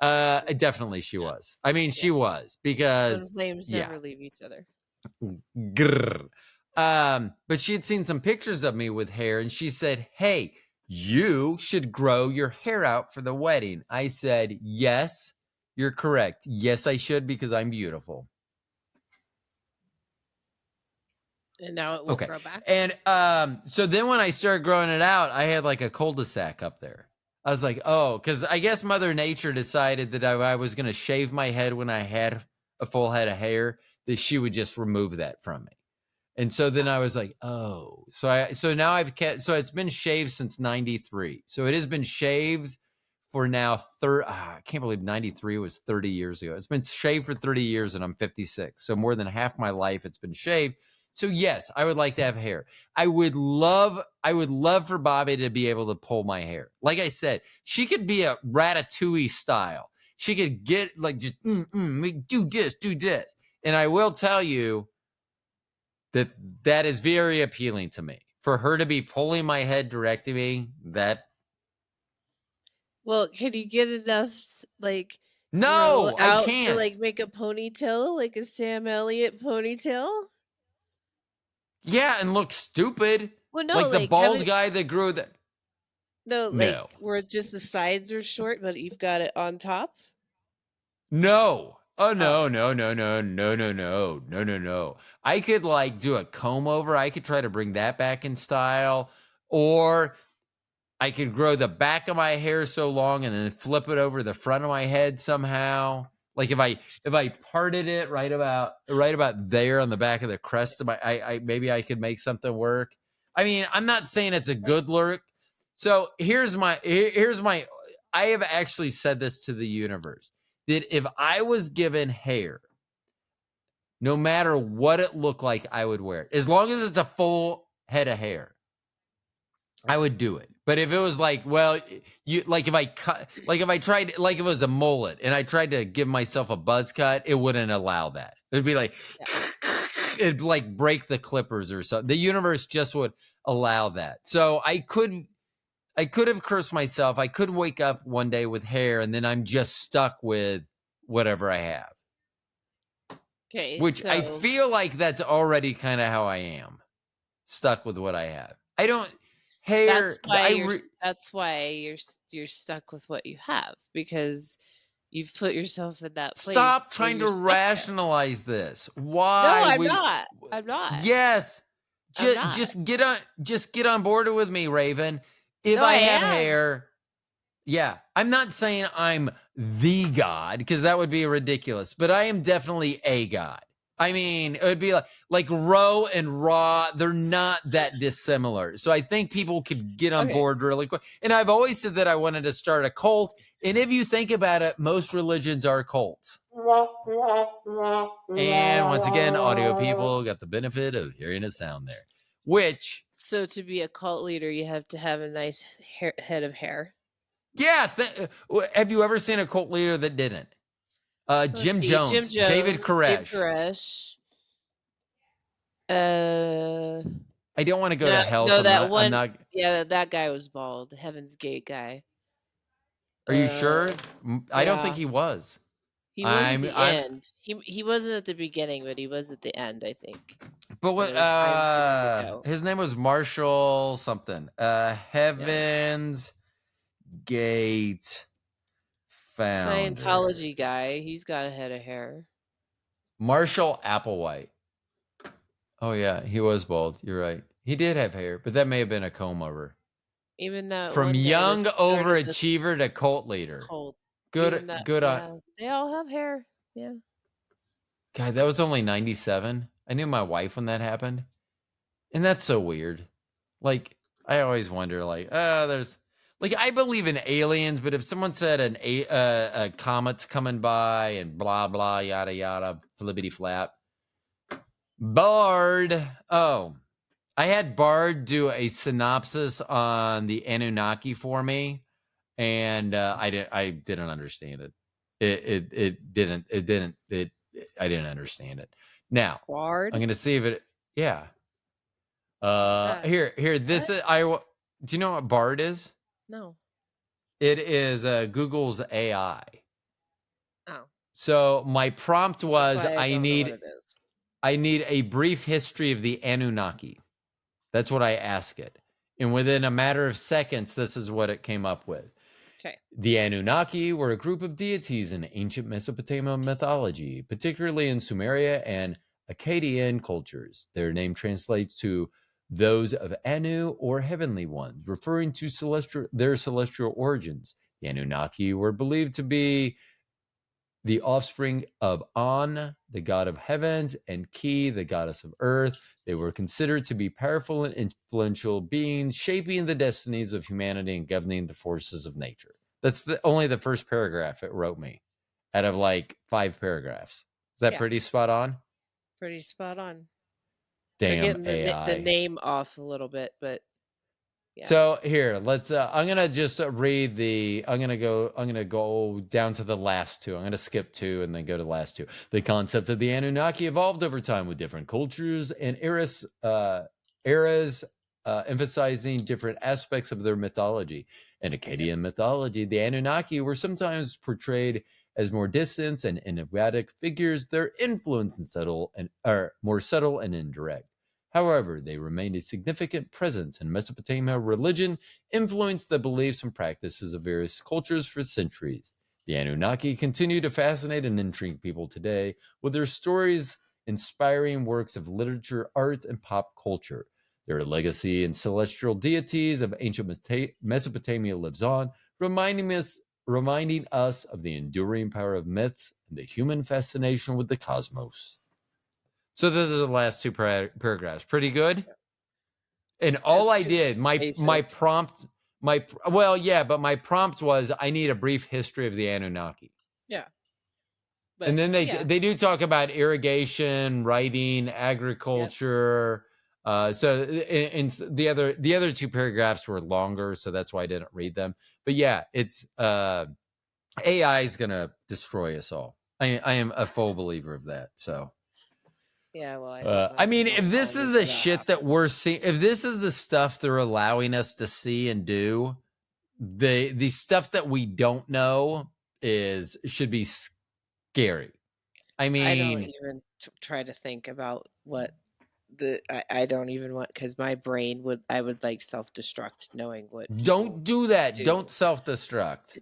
Speaker 1: though. Definitely she was. I mean, she was because,
Speaker 2: Flames never leave each other.
Speaker 1: Grr. But she had seen some pictures of me with hair, and she said, "Hey, you should grow your hair out for the wedding." I said, "Yes. You're correct. Yes, I should because I'm beautiful."
Speaker 2: And now it won't grow back.
Speaker 1: And so then when I started growing it out, I had like a cul-de-sac up there. I was like, oh, because I guess Mother Nature decided that I was going to shave my head when I had a full head of hair, that she would just remove that from me. And so then I was like, oh, so now I've kept, so it's been shaved since 93. So it has been shaved for now, I can't believe 93 was 30 years ago. It's been shaved for 30 years and I'm 56. So more than half my life it's been shaved. So yes, I would like to have hair. I would love for Bobby to be able to pull my hair. Like I said, she could be a Ratatouille style. She could get like just do this. And I will tell you that is very appealing to me. For her to be pulling my head directly me, that
Speaker 2: Well, can you get enough like grow
Speaker 1: no, I
Speaker 2: out to
Speaker 1: can't.
Speaker 2: like make a ponytail, like a Sam Elliott ponytail?
Speaker 1: Yeah, and look stupid.
Speaker 2: Well, no,
Speaker 1: Like the
Speaker 2: like
Speaker 1: bald guy that grew the
Speaker 2: no, like
Speaker 1: No.
Speaker 2: where just the sides are short, but you've got it on top.
Speaker 1: No. Oh
Speaker 2: Oh,
Speaker 1: no. I could like do a comb over. I could try to bring that back in style. Or I could grow the back of my hair so long and then flip it over the front of my head somehow. Like if I parted it right about there on the back of the crest of my, I maybe I could make something work. I mean, I'm not saying it's a good look. So here's my I have actually said this to the universe, that if I was given hair, no matter what it looked like, I would wear it. As long as it's a full head of hair, I would do it. But if it was like, well, you like if I cut, like if I tried, like if it was a mullet and I tried to give myself a buzz cut, it wouldn't allow that. It'd be like, it'd like break the clippers or something. The universe just would allow that. So I could have cursed myself. I could wake up one day with hair and then I'm just stuck with whatever I have.
Speaker 2: Okay,
Speaker 1: Which I
Speaker 2: so
Speaker 1: feel like that's already kind of how I am. Stuck with what I have. I don't hair.
Speaker 2: that's why you're stuck with what you have, because you've put yourself in that place.
Speaker 1: Stop
Speaker 2: where
Speaker 1: trying to
Speaker 2: you're stuck there.
Speaker 1: rationalize this.
Speaker 2: No,
Speaker 1: Why?
Speaker 2: I'm not. I'm not.
Speaker 1: Yes.
Speaker 2: I'm not.
Speaker 1: Just get on board with me, Raven. If
Speaker 2: No,
Speaker 1: I
Speaker 2: I
Speaker 1: have
Speaker 2: am.
Speaker 1: hair, yeah. I'm not saying I'm the god, because that would be ridiculous, but I am definitely a god. I mean, it would be like Ro and Ra, they're not that dissimilar. So I think people could get on board really quick. And I've always said that I wanted to start a cult. And if you think about it, most religions are cults. And once again, audio people got the benefit of hearing a sound there. Which,
Speaker 2: so to be a cult leader, you have to have a nice head of hair.
Speaker 1: yeah. Have you ever seen a cult leader that didn't? Jim Jones, David Koresh. I don't want to go to hell.
Speaker 2: No,
Speaker 1: so
Speaker 2: that
Speaker 1: I'm not.
Speaker 2: Yeah, that guy was bald. The Heaven's Gate guy.
Speaker 1: Are you sure? I don't think he was.
Speaker 2: He was at the end. He wasn't at the beginning, but he was at the end, I think.
Speaker 1: But what? His name was Marshall something. Heaven's Gate founder.
Speaker 2: Scientology guy. He's got a head of hair.
Speaker 1: Marshall Applewhite. Oh yeah, he was bald. You're right. He did have hair, but that may have been a comb over.
Speaker 2: Even that
Speaker 1: from young overachiever to cult leader. Good on.
Speaker 2: They all have hair. Yeah.
Speaker 1: God, that was only 97. I knew my wife when that happened, and that's so weird. Like I always wonder, like, there's, like, I believe in aliens, but if someone said a comet's coming by and blah blah yada yada flippity flap, Bard. Oh, I had Bard do a synopsis on the Anunnaki for me, and I didn't understand it. I didn't understand it. Now
Speaker 2: Bard?
Speaker 1: I'm gonna see if it. Yeah. Here. This is Do you know what Bard is?
Speaker 2: No.
Speaker 1: It is Google's AI.
Speaker 2: Oh.
Speaker 1: So my prompt was I need a brief history of the Anunnaki. That's what I ask it. And within a matter of seconds, this is what it came up with.
Speaker 2: Okay.
Speaker 1: The Anunnaki were a group of deities in ancient Mesopotamian mythology, particularly in Sumeria and Akkadian cultures. Their name translates to those of Anu or heavenly ones, referring to their celestial origins. The Anunnaki were believed to be the offspring of An, the god of heavens, and Ki, the goddess of earth. They were considered to be powerful and influential beings, shaping the destinies of humanity and governing the forces of nature. That's only the first paragraph it wrote me out of like 5 paragraphs. Is that
Speaker 2: Yeah.
Speaker 1: pretty spot on?
Speaker 2: Pretty spot on. They're
Speaker 1: Damn
Speaker 2: getting
Speaker 1: AI.
Speaker 2: the name off a little bit, but yeah.
Speaker 1: So here, let's I'm going to just read I'm going to go down to the last 2. I'm going to skip 2 and then go to the last 2. The concept of the Anunnaki evolved over time with different cultures and eras emphasizing different aspects of their mythology. In Akkadian mythology, the Anunnaki were sometimes portrayed as more distant and enigmatic figures. Their influence are more subtle and indirect. However, they remained a significant presence in Mesopotamia. Religion influenced the beliefs and practices of various cultures for centuries. The Anunnaki continue to fascinate and intrigue people today, with their stories inspiring works of literature, art, and pop culture. Their legacy and celestial deities of ancient Mesopotamia lives on, reminding us of the enduring power of myths and the human fascination with the cosmos. So those are the last 2 paragraphs. Pretty good. And all I did, my prompt, but my prompt was I need a brief history of the Anunnaki.
Speaker 2: Yeah. But,
Speaker 1: And then they do talk about irrigation, writing, agriculture. Yep. So and the other 2 paragraphs were longer, so that's why I didn't read them. But yeah, it's AI is gonna destroy us all. I am a full believer of that. So.
Speaker 2: Yeah, well,
Speaker 1: I mean, if this is the shit that we're seeing, if this is the stuff they're allowing us to see and do, the stuff that we don't know should be scary. I mean,
Speaker 2: I don't even try to think about what I don't even want, because my brain I would like self-destruct knowing what
Speaker 1: don't do that.
Speaker 2: do.
Speaker 1: Don't self-destruct.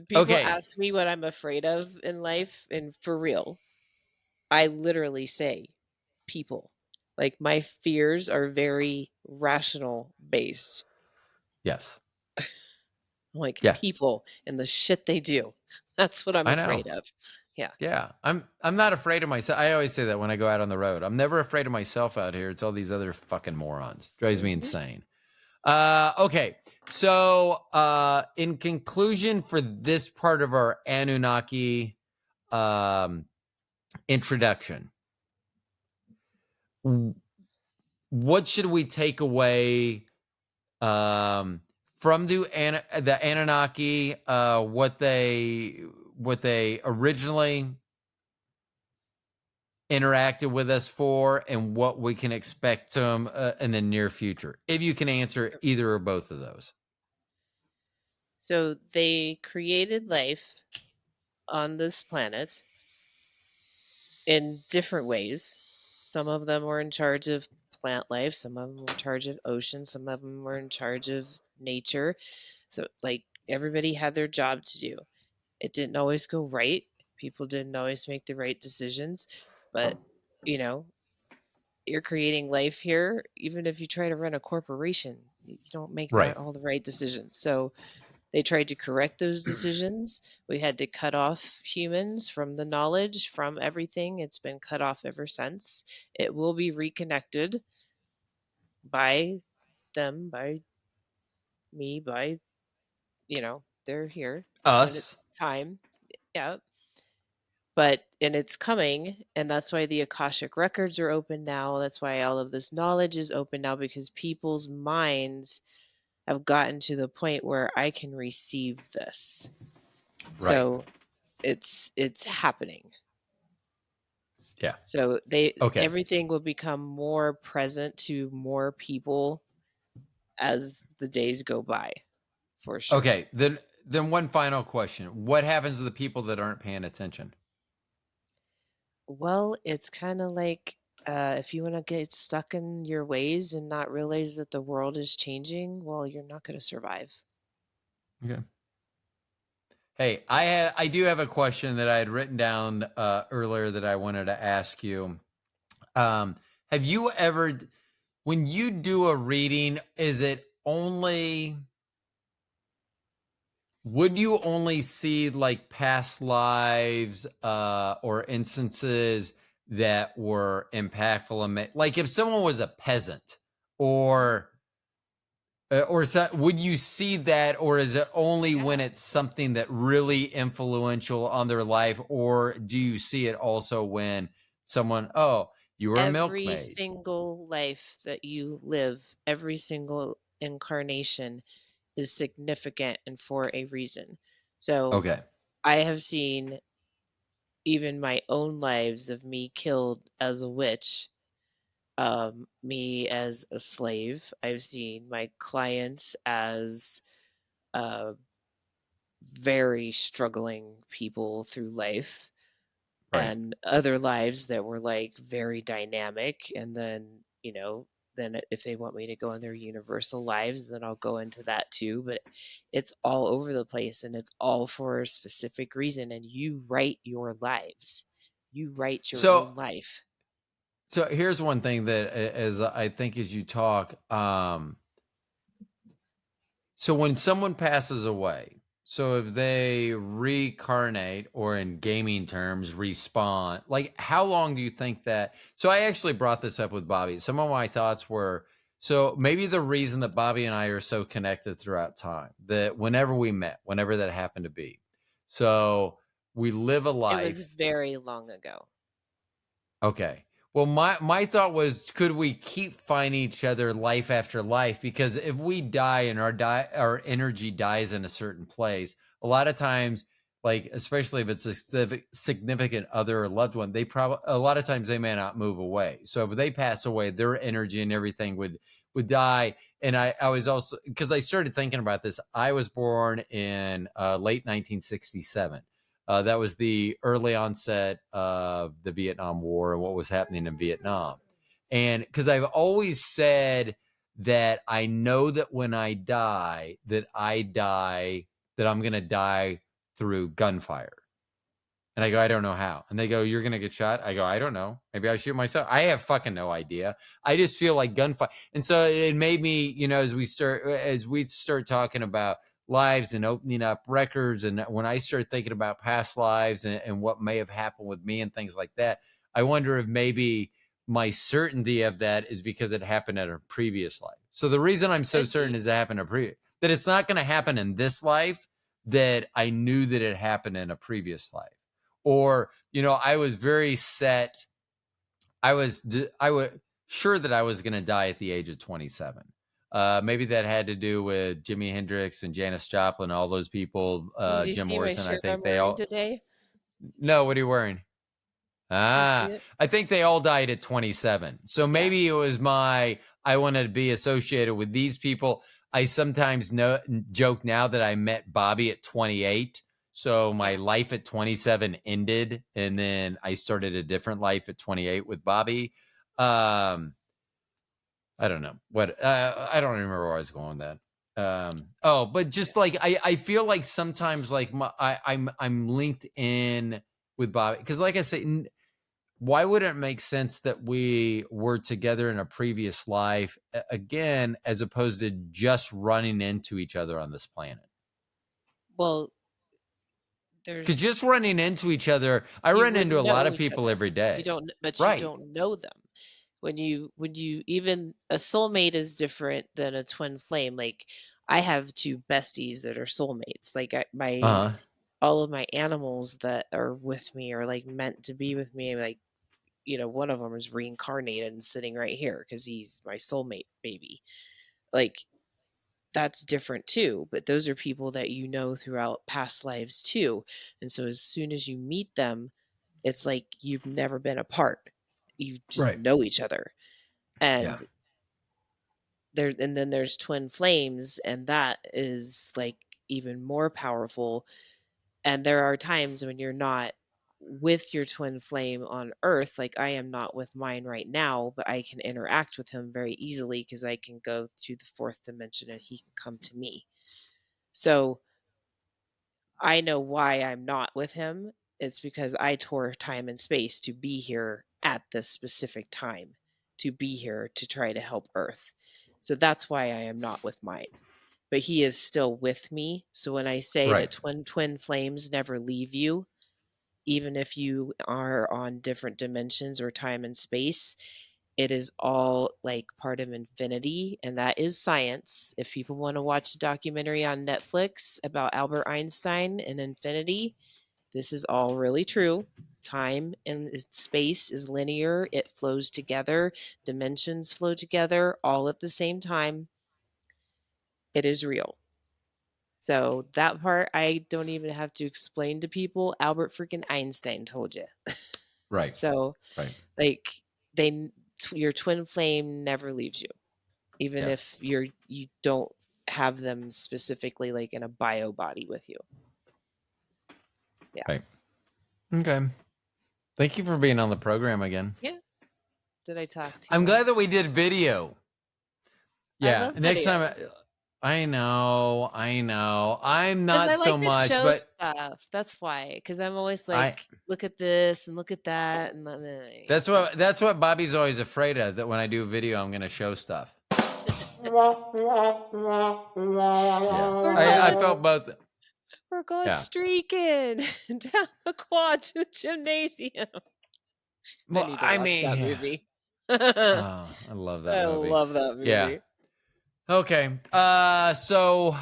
Speaker 2: People ask me what I'm afraid of in life, and for real, I literally say people. Like, my fears are very rational based.
Speaker 1: Yes.
Speaker 2: Like, people and the shit they do. That's what I'm afraid of. Yeah.
Speaker 1: Yeah. I'm not afraid of myself. I always say that when I go out on the road. I'm never afraid of myself out here. It's all these other fucking morons. Drives me insane. Okay. So in conclusion for this part of our Anunnaki introduction, what should we take away from the Anunnaki, what they originally interacted with us for, and what we can expect them in the near future, if you can answer either or both of those?
Speaker 2: So they created life on this planet in different ways. Some of them were in charge of plant life, some of them were in charge of ocean, some of them were in charge of nature. So, like, everybody had their job to do. It didn't always go right. People didn't always make the right decisions, but you're creating life here. Even if you try to run a corporation, you don't make all the right decisions. So they tried to correct those decisions. We had to cut off humans from the knowledge, from everything. It's been cut off ever since. It will be reconnected by them, by me, by, they're here.
Speaker 1: Us.
Speaker 2: When it's time. Yeah. And it's coming, and that's why the Akashic records are open now. That's why all of this knowledge is open now, because people's minds have gotten to the point where I can receive this. Right. So it's happening.
Speaker 1: Yeah.
Speaker 2: So everything will become more present to more people as the days go by, for sure.
Speaker 1: Okay, then one final question. What happens to the people that aren't paying attention?
Speaker 2: Well, it's kind of like if you want to get stuck in your ways and not realize that the world is changing, well, you're not going to survive.
Speaker 1: Okay. Hey, I do have a question that I had written down earlier that I wanted to ask you. Have you ever, when you do a reading, is it only, would you only see like past lives or instances that were impactful? Like if someone was a peasant or would you see that, or is it only when
Speaker 2: Yeah.
Speaker 1: it's something that really influential on their life, or do you see it also when someone, oh, you were a
Speaker 2: Every
Speaker 1: milkmaid?
Speaker 2: single life that you live, every single incarnation is significant and for a reason. So
Speaker 1: Okay,
Speaker 2: I have seen even my own lives of me killed as a witch, me as a slave. I've seen my clients as uh, very struggling people through life,
Speaker 1: right.
Speaker 2: and other lives that were like very dynamic. And then, then if they want me to go in their universal lives, then I'll go into that too. But it's all over the place and it's all for a specific reason. And you write your lives, you write your
Speaker 1: So
Speaker 2: own life.
Speaker 1: so here's one thing that as I think as you talk, so when someone passes away, so if they reincarnate, or in gaming terms, respawn, like how long do you think that? So I actually brought this up with Bobby. Some of my thoughts were, so maybe the reason that Bobby and I are so connected throughout time, that whenever we met, whenever that happened to be, so we live a
Speaker 2: It was
Speaker 1: life.
Speaker 2: very long ago.
Speaker 1: Okay. Well, my thought was, could we keep finding each other life after life? Because if we die and our energy dies in a certain place, a lot of times, like especially if it's a significant other or loved one, they probably, a lot of times they may not move away. So if they pass away, their energy and everything would die. And I was also, because I started thinking about this. I was born in late 1967. That was the early onset of the Vietnam War and what was happening in Vietnam. And because I've always said that I know that when I die, that I'm going to die through gunfire. And I go, I don't know how. And they go, you're going to get shot. I go, I don't know. Maybe I shoot myself. I have fucking no idea. I just feel like gunfire. And so it made me, as we start talking about lives and opening up records, and when I start thinking about past lives and what may have happened with me and things like that, I wonder if maybe my certainty of that is because it happened at a previous life. So the reason I'm so
Speaker 2: Could
Speaker 1: certain
Speaker 2: be.
Speaker 1: is it happened that it's not going to happen in this life, that I knew that it happened in a previous life. Or I was very set. I was sure that I was going to die at the age of 27. Maybe that had to do with Jimi Hendrix and Janis Joplin, all those people.
Speaker 2: Did you
Speaker 1: Jim
Speaker 2: see my
Speaker 1: Morrison, I
Speaker 2: shirt
Speaker 1: think
Speaker 2: I'm
Speaker 1: they
Speaker 2: wearing
Speaker 1: all.
Speaker 2: today?
Speaker 1: No, what are you wearing?
Speaker 2: Do you see
Speaker 1: Ah,
Speaker 2: it?
Speaker 1: I think they all died at 27. So
Speaker 2: Yeah.
Speaker 1: maybe it was I wanted to be associated with these people. I sometimes joke now that I met Bobby at 28. So my
Speaker 2: Yeah.
Speaker 1: life at 27 ended, and then I started a different life at 28 with Bobby. I don't know what, I don't remember where I was going with that. But just like I feel like sometimes like I'm linked in with Bobby, because like I say, why wouldn't it make sense that we were together in a previous life again, as opposed to just running into each other on this planet?
Speaker 2: Well,
Speaker 1: Because
Speaker 2: there's
Speaker 1: just running into each other, I
Speaker 2: you
Speaker 1: run into
Speaker 2: wouldn't
Speaker 1: a lot
Speaker 2: know
Speaker 1: of
Speaker 2: each
Speaker 1: people
Speaker 2: other.
Speaker 1: every
Speaker 2: You
Speaker 1: day.
Speaker 2: don't, but you
Speaker 1: Right.
Speaker 2: don't know them. When you even a soulmate is different than a twin flame. Like I have two besties that are soulmates. Like my
Speaker 1: Uh-huh.
Speaker 2: all of my animals that are with me are like meant to be with me. Like one of them is reincarnated and sitting right here because he's my soulmate baby. Like that's different too. But those are people that you know throughout past lives too. And so as soon as you meet them, it's like you've never been apart. You just
Speaker 1: Right.
Speaker 2: know each other.
Speaker 1: Yeah.
Speaker 2: And then there's twin flames, and that is like even more powerful. And there are times when you're not with your twin flame on earth, like I am not with mine right now, but I can interact with him very easily because I can go to the fourth dimension and he can come to me. So I know why I'm not with him. It's because I tore time and space to be here at this specific time to be here to try to help Earth. So that's why I am not with mine. But he is still with me. So when I say
Speaker 1: Right.
Speaker 2: that twin flames never leave you, even if you are on different dimensions or time and space, it is all like part of infinity, and that is science. If people want to watch a documentary on Netflix about Albert Einstein and infinity, this is all really true. Time and space is linear, it flows together, dimensions flow together all at the same time. It is real. So that part I don't even have to explain to people. Albert freaking Einstein told you.
Speaker 1: Right.
Speaker 2: So
Speaker 1: Right.
Speaker 2: like your twin flame never leaves you, even
Speaker 1: Yeah.
Speaker 2: if you don't have them specifically like in a bio body with you. Yeah.
Speaker 1: Right. Okay. Thank you for being on the program again.
Speaker 2: Yeah. Did I talk too
Speaker 1: I'm
Speaker 2: much?
Speaker 1: glad that we did video.
Speaker 2: I
Speaker 1: Yeah.
Speaker 2: love
Speaker 1: Next
Speaker 2: video.
Speaker 1: time, I know. I'm
Speaker 2: Because
Speaker 1: not
Speaker 2: I
Speaker 1: so
Speaker 2: like to
Speaker 1: much,
Speaker 2: show
Speaker 1: but
Speaker 2: stuff. That's why. Because I'm always
Speaker 1: I.
Speaker 2: like, look at this and look at that, and then
Speaker 1: That's what Bobby's always afraid of. That when I do video, I'm going to show stuff. Yeah. I felt both.
Speaker 2: We're going
Speaker 1: Yeah.
Speaker 2: streaking down the quad to the gymnasium.
Speaker 1: Well,
Speaker 2: I need to
Speaker 1: I
Speaker 2: watch that
Speaker 1: mean,
Speaker 2: movie.
Speaker 1: oh, I love that
Speaker 2: I
Speaker 1: movie.
Speaker 2: love that movie.
Speaker 1: Yeah. Okay. So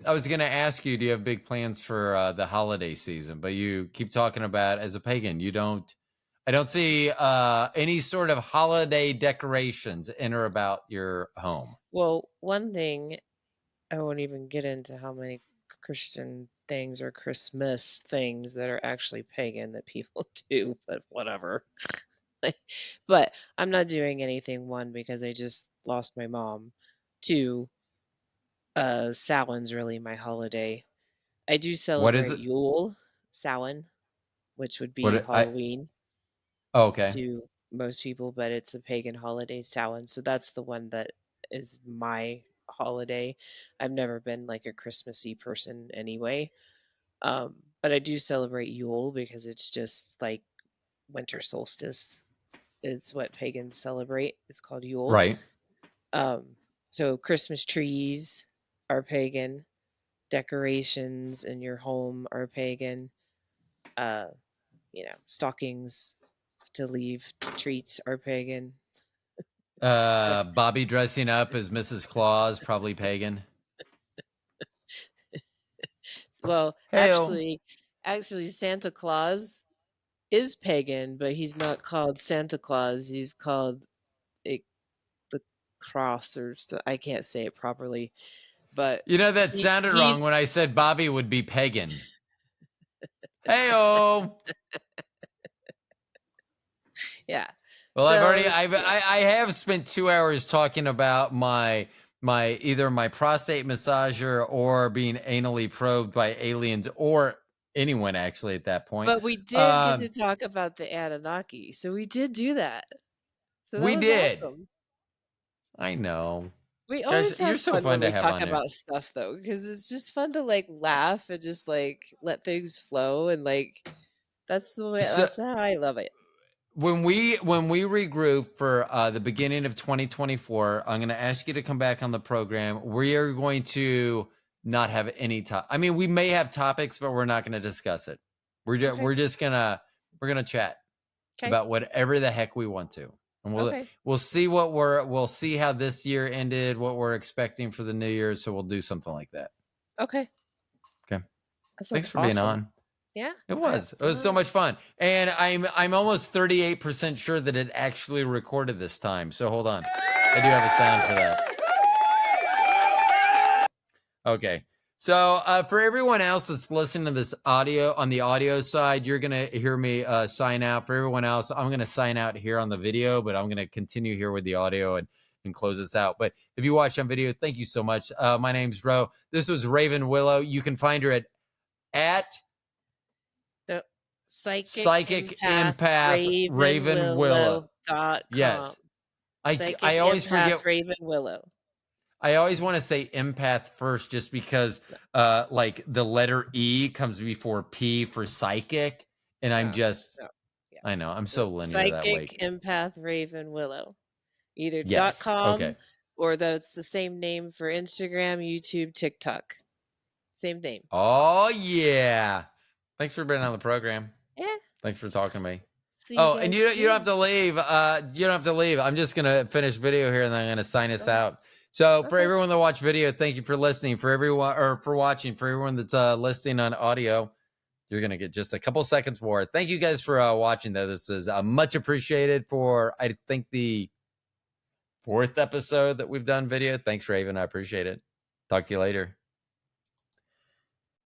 Speaker 1: I was going to ask you, do you have big plans for the holiday season? But you keep talking about as a pagan, I don't see any sort of holiday decorations in or about your home.
Speaker 2: Well, one thing, I won't even get into how many Christian things or Christmas things that are actually pagan that people do, but whatever. But I'm not doing anything, one, because I just lost my mom. Two, Samhain's really my holiday. I do
Speaker 1: What is
Speaker 2: celebrate
Speaker 1: it?
Speaker 2: Yule, Samhain, which would be
Speaker 1: What I
Speaker 2: Halloween
Speaker 1: oh, okay.
Speaker 2: to most people, but it's a pagan holiday, Samhain. So that's the one that is my holiday. I've never been like a Christmassy person anyway. But I do celebrate Yule because it's just like winter solstice is what pagans celebrate. It's called Yule.
Speaker 1: Right.
Speaker 2: Um, so Christmas trees are pagan, decorations in your home are pagan. Uh, stockings to leave treats are pagan.
Speaker 1: Bobby dressing up as Mrs. Claus, probably pagan.
Speaker 2: Well,
Speaker 1: Hell.
Speaker 2: actually Santa Claus is pagan, but he's not called Santa Claus. He's called a, the cross or so. I can't say it properly, but
Speaker 1: You know, that sounded wrong
Speaker 2: he's
Speaker 1: when I said Bobby would be pagan. Heyo.
Speaker 2: yeah.
Speaker 1: Well,
Speaker 2: So
Speaker 1: I have spent 2 hours talking about my either my prostate massager or being anally probed by aliens or anyone actually at that point.
Speaker 2: but we did get to talk about the Anunnaki, so we did do that. So that
Speaker 1: We
Speaker 2: was
Speaker 1: did.
Speaker 2: awesome.
Speaker 1: I know.
Speaker 2: We
Speaker 1: Gosh,
Speaker 2: always
Speaker 1: you're
Speaker 2: have
Speaker 1: so
Speaker 2: fun
Speaker 1: fun
Speaker 2: when
Speaker 1: to
Speaker 2: we
Speaker 1: have
Speaker 2: talk
Speaker 1: on here.
Speaker 2: about stuff though, because it's just fun to like laugh and just like let things flow and like that's
Speaker 1: So
Speaker 2: how I love it.
Speaker 1: when we regroup for the beginning of 2024, I'm going to ask you to come back on the program. We are going to not have any I mean, we may have topics, but we're not going to discuss it.
Speaker 2: Okay.
Speaker 1: We're just gonna chat
Speaker 2: Okay.
Speaker 1: about whatever the heck we want to, and
Speaker 2: Okay.
Speaker 1: we'll see we'll see how this year ended, what we're expecting for the new year. So we'll do something like that.
Speaker 2: Okay.
Speaker 1: Okay.
Speaker 2: That sounds
Speaker 1: Thanks for being
Speaker 2: awesome.
Speaker 1: on.
Speaker 2: Yeah.
Speaker 1: It was so much fun. And I'm almost 38% sure that it actually recorded this time. So hold on. I do have a sound for that. Okay. So for everyone else that's listening to this audio on the audio side, you're going to hear me sign out. For everyone else, I'm going to sign out here on the video, but I'm going to continue here with the audio and close this out. But if you watch on video, thank you so much. My name's Ro. This was Raven Willow. You can find her at
Speaker 2: No,
Speaker 1: Psychic Empath Raven Willow.
Speaker 2: Ravenwillow.com.
Speaker 1: Yes.
Speaker 2: Psychic
Speaker 1: I always
Speaker 2: Empath
Speaker 1: forget.
Speaker 2: Raven Willow.
Speaker 1: I always want to say empath first just because like the letter E comes before P for psychic. And I'm just
Speaker 2: No.
Speaker 1: I know. I'm so linear that
Speaker 2: Psychic,
Speaker 1: way.
Speaker 2: empath, raven, willow. Either
Speaker 1: Yes.
Speaker 2: .com
Speaker 1: Okay.
Speaker 2: or that's the same name for Instagram, YouTube, TikTok. Same name.
Speaker 1: Oh yeah. Thanks for being on the program.
Speaker 2: Yeah.
Speaker 1: Thanks for talking to me.
Speaker 2: See you
Speaker 1: Oh, and
Speaker 2: guys
Speaker 1: you don't have
Speaker 2: soon.
Speaker 1: to leave. You don't have to leave. I'm just gonna finish video here and then I'm gonna sign us
Speaker 2: Oh,
Speaker 1: out. So for
Speaker 2: okay.
Speaker 1: everyone that watched video, thank you for listening. For everyone or for watching, for everyone that's listening on audio, you're gonna get just a couple seconds more. Thank you guys for watching though. This is much appreciated for I think the 4th episode that we've done video. Thanks, Raven. I appreciate it. Talk to you later.